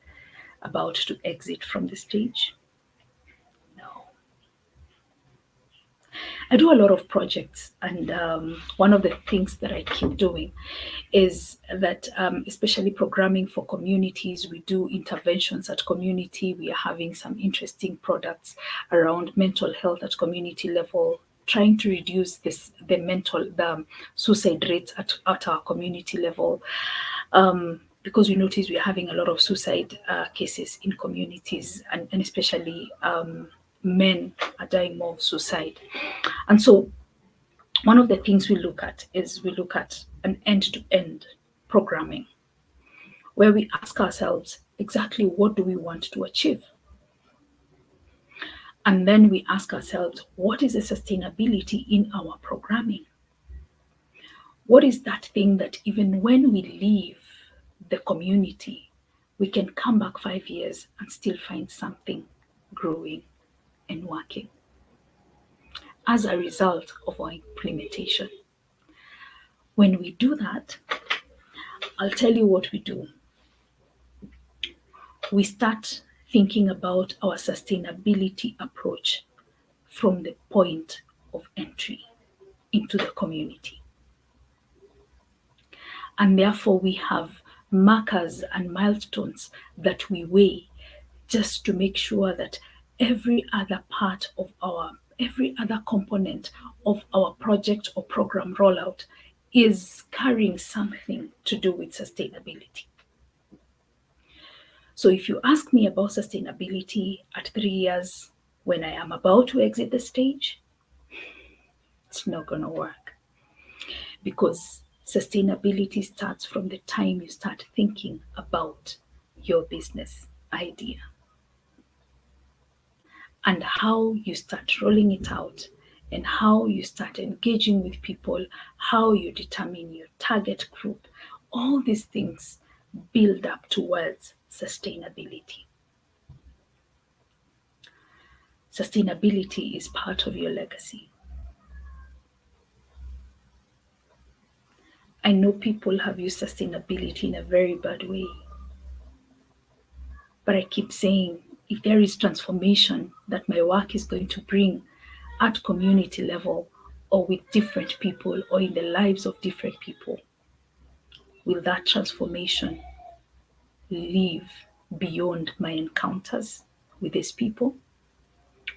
about to exit from the stage. I do a lot of projects, and one of the things that I keep doing is that, especially programming for communities, we do interventions at community. We are having some interesting products around mental health at community level, trying to reduce the suicide rates at our community level. Because we notice we're having a lot of suicide cases in communities, and especially men are dying more of suicide. And so one of the things we look at is we look at an end-to-end programming, where we ask ourselves exactly what do we want to achieve? And then we ask ourselves, what is the sustainability in our programming? What is that thing that even when we leave the community, we can come back 5 years and still find something growing and working as a result of our implementation? When we do that, I'll tell you what we do. We start thinking about our sustainability approach from the point of entry into the community. And therefore, we have markers and milestones that we weigh just to make sure that every other component of our project or program rollout is carrying something to do with sustainability. So if you ask me about sustainability at 3 years, when I am about to exit the stage, it's not going to work, because sustainability starts from the time you start thinking about your business idea and how you start rolling it out and how you start engaging with people, how you determine your target group. All these things build up towards sustainability. Sustainability is part of your legacy. I know people have used sustainability in a very bad way. But I keep saying, if there is transformation that my work is going to bring at community level or with different people or in the lives of different people, will that transformation live beyond my encounters with these people?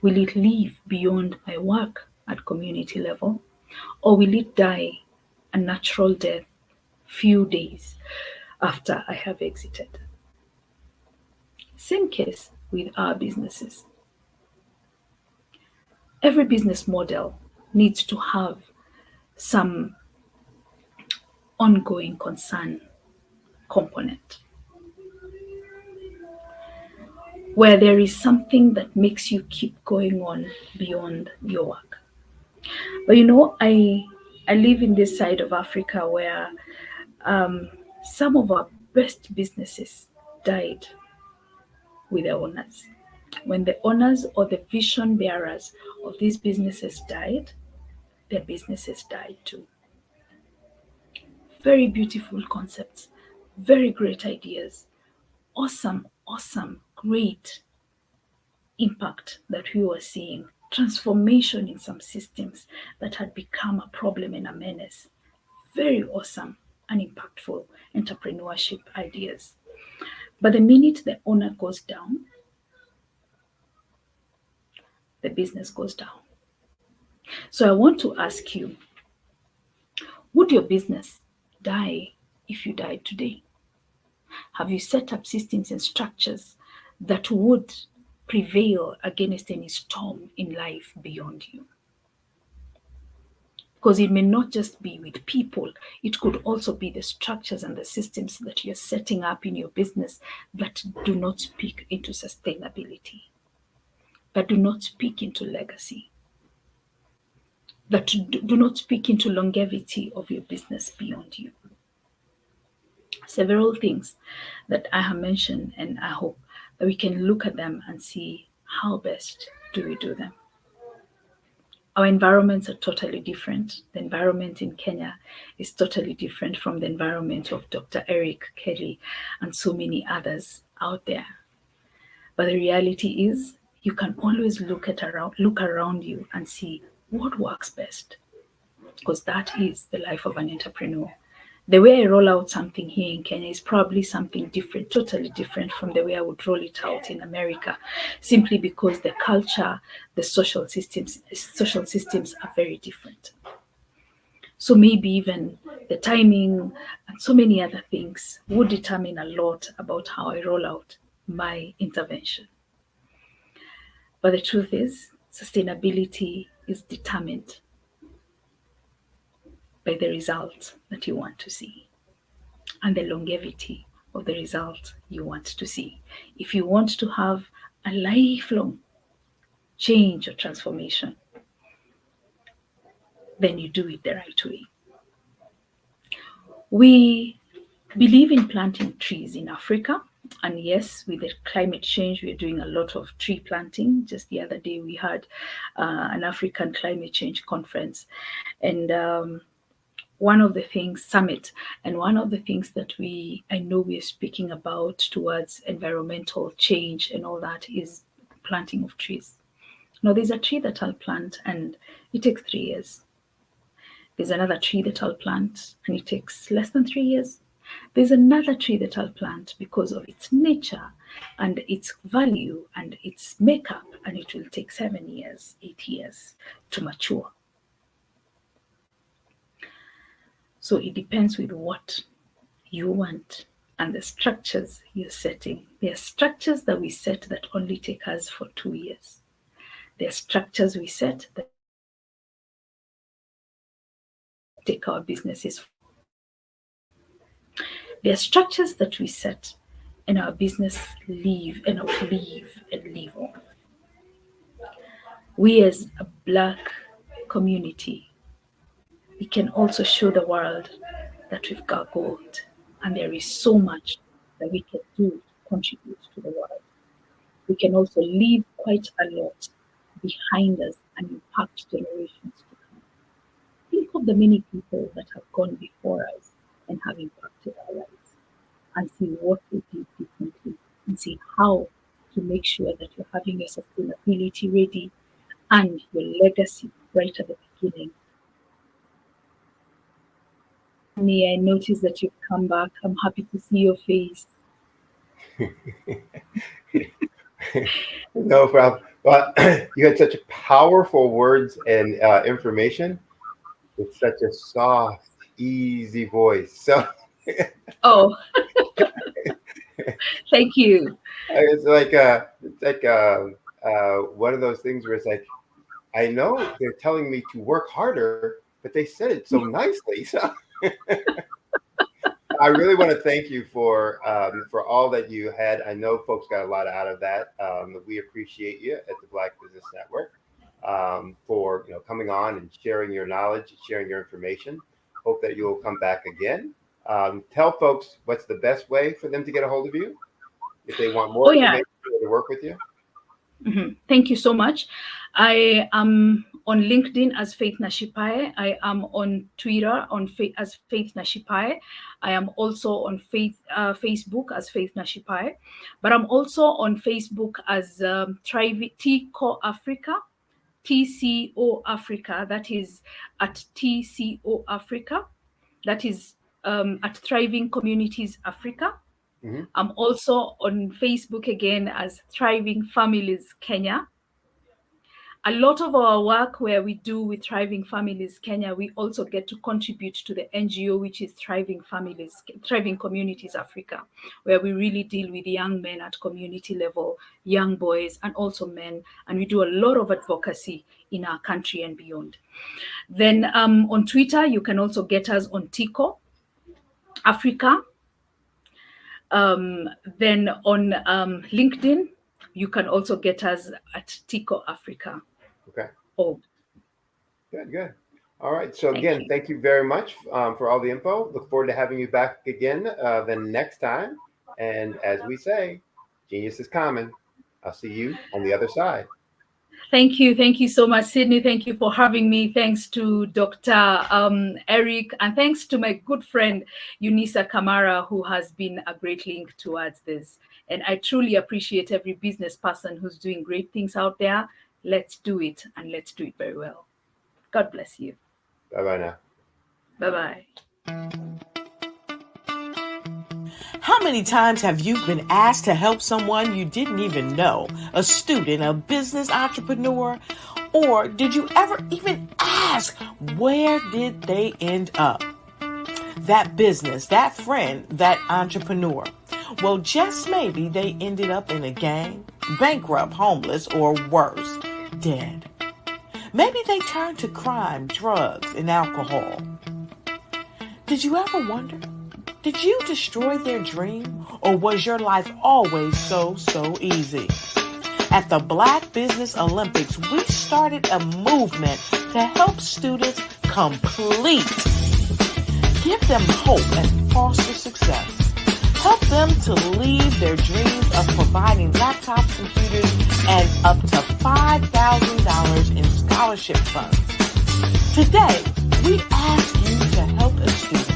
Will it live beyond my work at community level? Or will it die a natural death few days after I have exited? Same case with our businesses. Every business model needs to have some ongoing concern component, where there is something that makes you keep going on beyond your work. But you know, I live in this side of Africa where some of our best businesses died with the owners. When the owners or the vision bearers of these businesses died, their businesses died too. Very beautiful concepts, very great ideas, awesome, great impact that we were seeing, transformation in some systems that had become a problem and a menace. Very awesome and impactful entrepreneurship ideas. But the minute the owner goes down, the business goes down. So I want to ask you, would your business die if you died today? Have you set up systems and structures that would prevail against any storm in life beyond you? Because it may not just be with people, it could also be the structures and the systems that you're setting up in your business that do not speak into sustainability, that do not speak into legacy, that do not speak into longevity of your business beyond you. Several things that I have mentioned, and I hope that we can look at them and see how best do we do them. Our environments are totally different. The environment in Kenya is totally different from the environment of Dr. Eric Kelly and so many others out there. But the reality is, you can always look around you and see what works best, because that is the life of an entrepreneur. The way I roll out something here in Kenya is probably something different, totally different from the way I would roll it out in America, simply because the culture, the social systems are very different. So maybe even the timing and so many other things would determine a lot about how I roll out my intervention. But the truth is, sustainability is determined by the result that you want to see and the longevity of the result you want to see. If you want to have a lifelong change or transformation, then you do it the right way. We believe in planting trees in Africa. And yes, with the climate change, we're doing a lot of tree planting. Just the other day, we had an African climate change conference. And one of the things, summit, and one of the things that I know we're speaking about towards environmental change and all that is planting of trees. Now, there's a tree that I'll plant and it takes 3 years. There's another tree that I'll plant and it takes less than 3 years. There's another tree that I'll plant because of its nature and its value and its makeup, and it will take 7 years, 8 years to mature. So it depends with what you want and the structures you're setting. There are structures that we set that only take us for 2 years. There are structures we set that take our businesses. There are structures that we set and our business live on. We as a Black community, we can also show the world that we've got gold, and there is so much that we can do to contribute to the world. We can also leave quite a lot behind us and impact generations to come. Think of the many people that have gone before us and have impacted our lives, and see what they did differently, and see how to make sure that you're having your sustainability ready and your legacy right at the beginning. I noticed that you've come back. I'm happy to see your face. No problem. Well, you had such powerful words and information with such a soft, easy voice. So, oh, thank you. It's like one of those things where it's like, I know they're telling me to work harder, but they said it so nicely. So I really want to thank you for all that you had. I know folks got a lot out of that. We appreciate you at the Black Business Network for coming on and sharing your knowledge, sharing your information. Hope that you'll come back again. Tell folks what's the best way for them to get a hold of you if they want more information to work with you. Mm-hmm. Thank you so much. I am on LinkedIn as Faith Nashipaye. I am on Twitter as Faith Nashipaye. I am also on Facebook as Faith Nashipaye. But I'm also on Facebook as TCO Africa. TCO Africa. That is at TCO Africa. That is at Thriving Communities Africa. Mm-hmm. I'm also on Facebook again as Thriving Families Kenya. A lot of our work where we do with Thriving Families Kenya, we also get to contribute to the NGO, which is Thriving Communities Africa, where we really deal with young men at community level, young boys, and also men. And we do a lot of advocacy in our country and beyond. Then on Twitter, you can also get us on TCO Africa. Then on LinkedIn, you can also get us at TCO Africa. Okay. Oh. Good. All right. So again, thank you very much for all the info. Look forward to having you back again the next time. And as we say, genius is common. I'll see you on the other side. Thank you. Thank you so much, Sydney. Thank you for having me. Thanks to Dr. Eric, and thanks to my good friend, Unisa Kamara, who has been a great link towards this. And I truly appreciate every business person who's doing great things out there. Let's do it, and let's do it very well. God bless you. Bye-bye now. Bye-bye. How many times have you been asked to help someone you didn't even know, a student, a business entrepreneur? Or did you ever even ask, where did they end up? That business, that friend, that entrepreneur. Well, just maybe they ended up in a gang, bankrupt, homeless, or worse, dead. Maybe they turned to crime, drugs, and alcohol. Did you ever wonder? Did you destroy their dream, or was your life always so easy? At the Black Business Olympics, we started a movement to help students complete. Give them hope and foster success. Help them to leave their dreams of providing laptops, computers, and up to $5,000 in scholarship funds. Today, we ask you to help a student,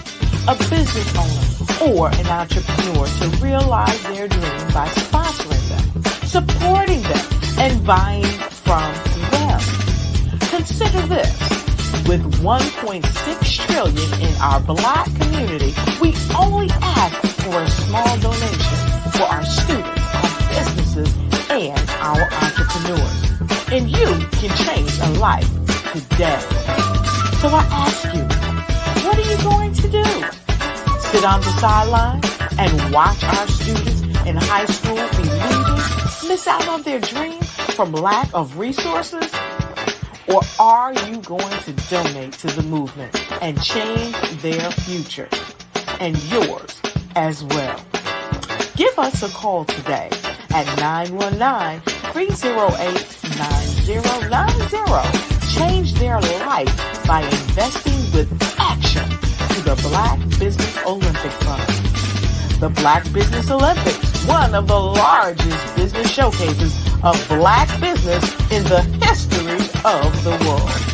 a business owner, or an entrepreneur to realize their dream by sponsoring them, supporting them, and buying from them. Consider this. With $1.6 trillion in our Black community, we only ask for a small donation for our students, our businesses, and our entrepreneurs. And you can change a life today. So I ask you, what are you going to do? Sit on the sideline and watch our students in high school be leaders, miss out on their dream from lack of resources? Or are you going to donate to the movement and change their future and yours as well? Give us a call today at 919-308-9090. Change their life by investing with action to the Black Business Olympic Fund. The Black Business Olympics, one of the largest business showcases of Black business in the history mastery of the world.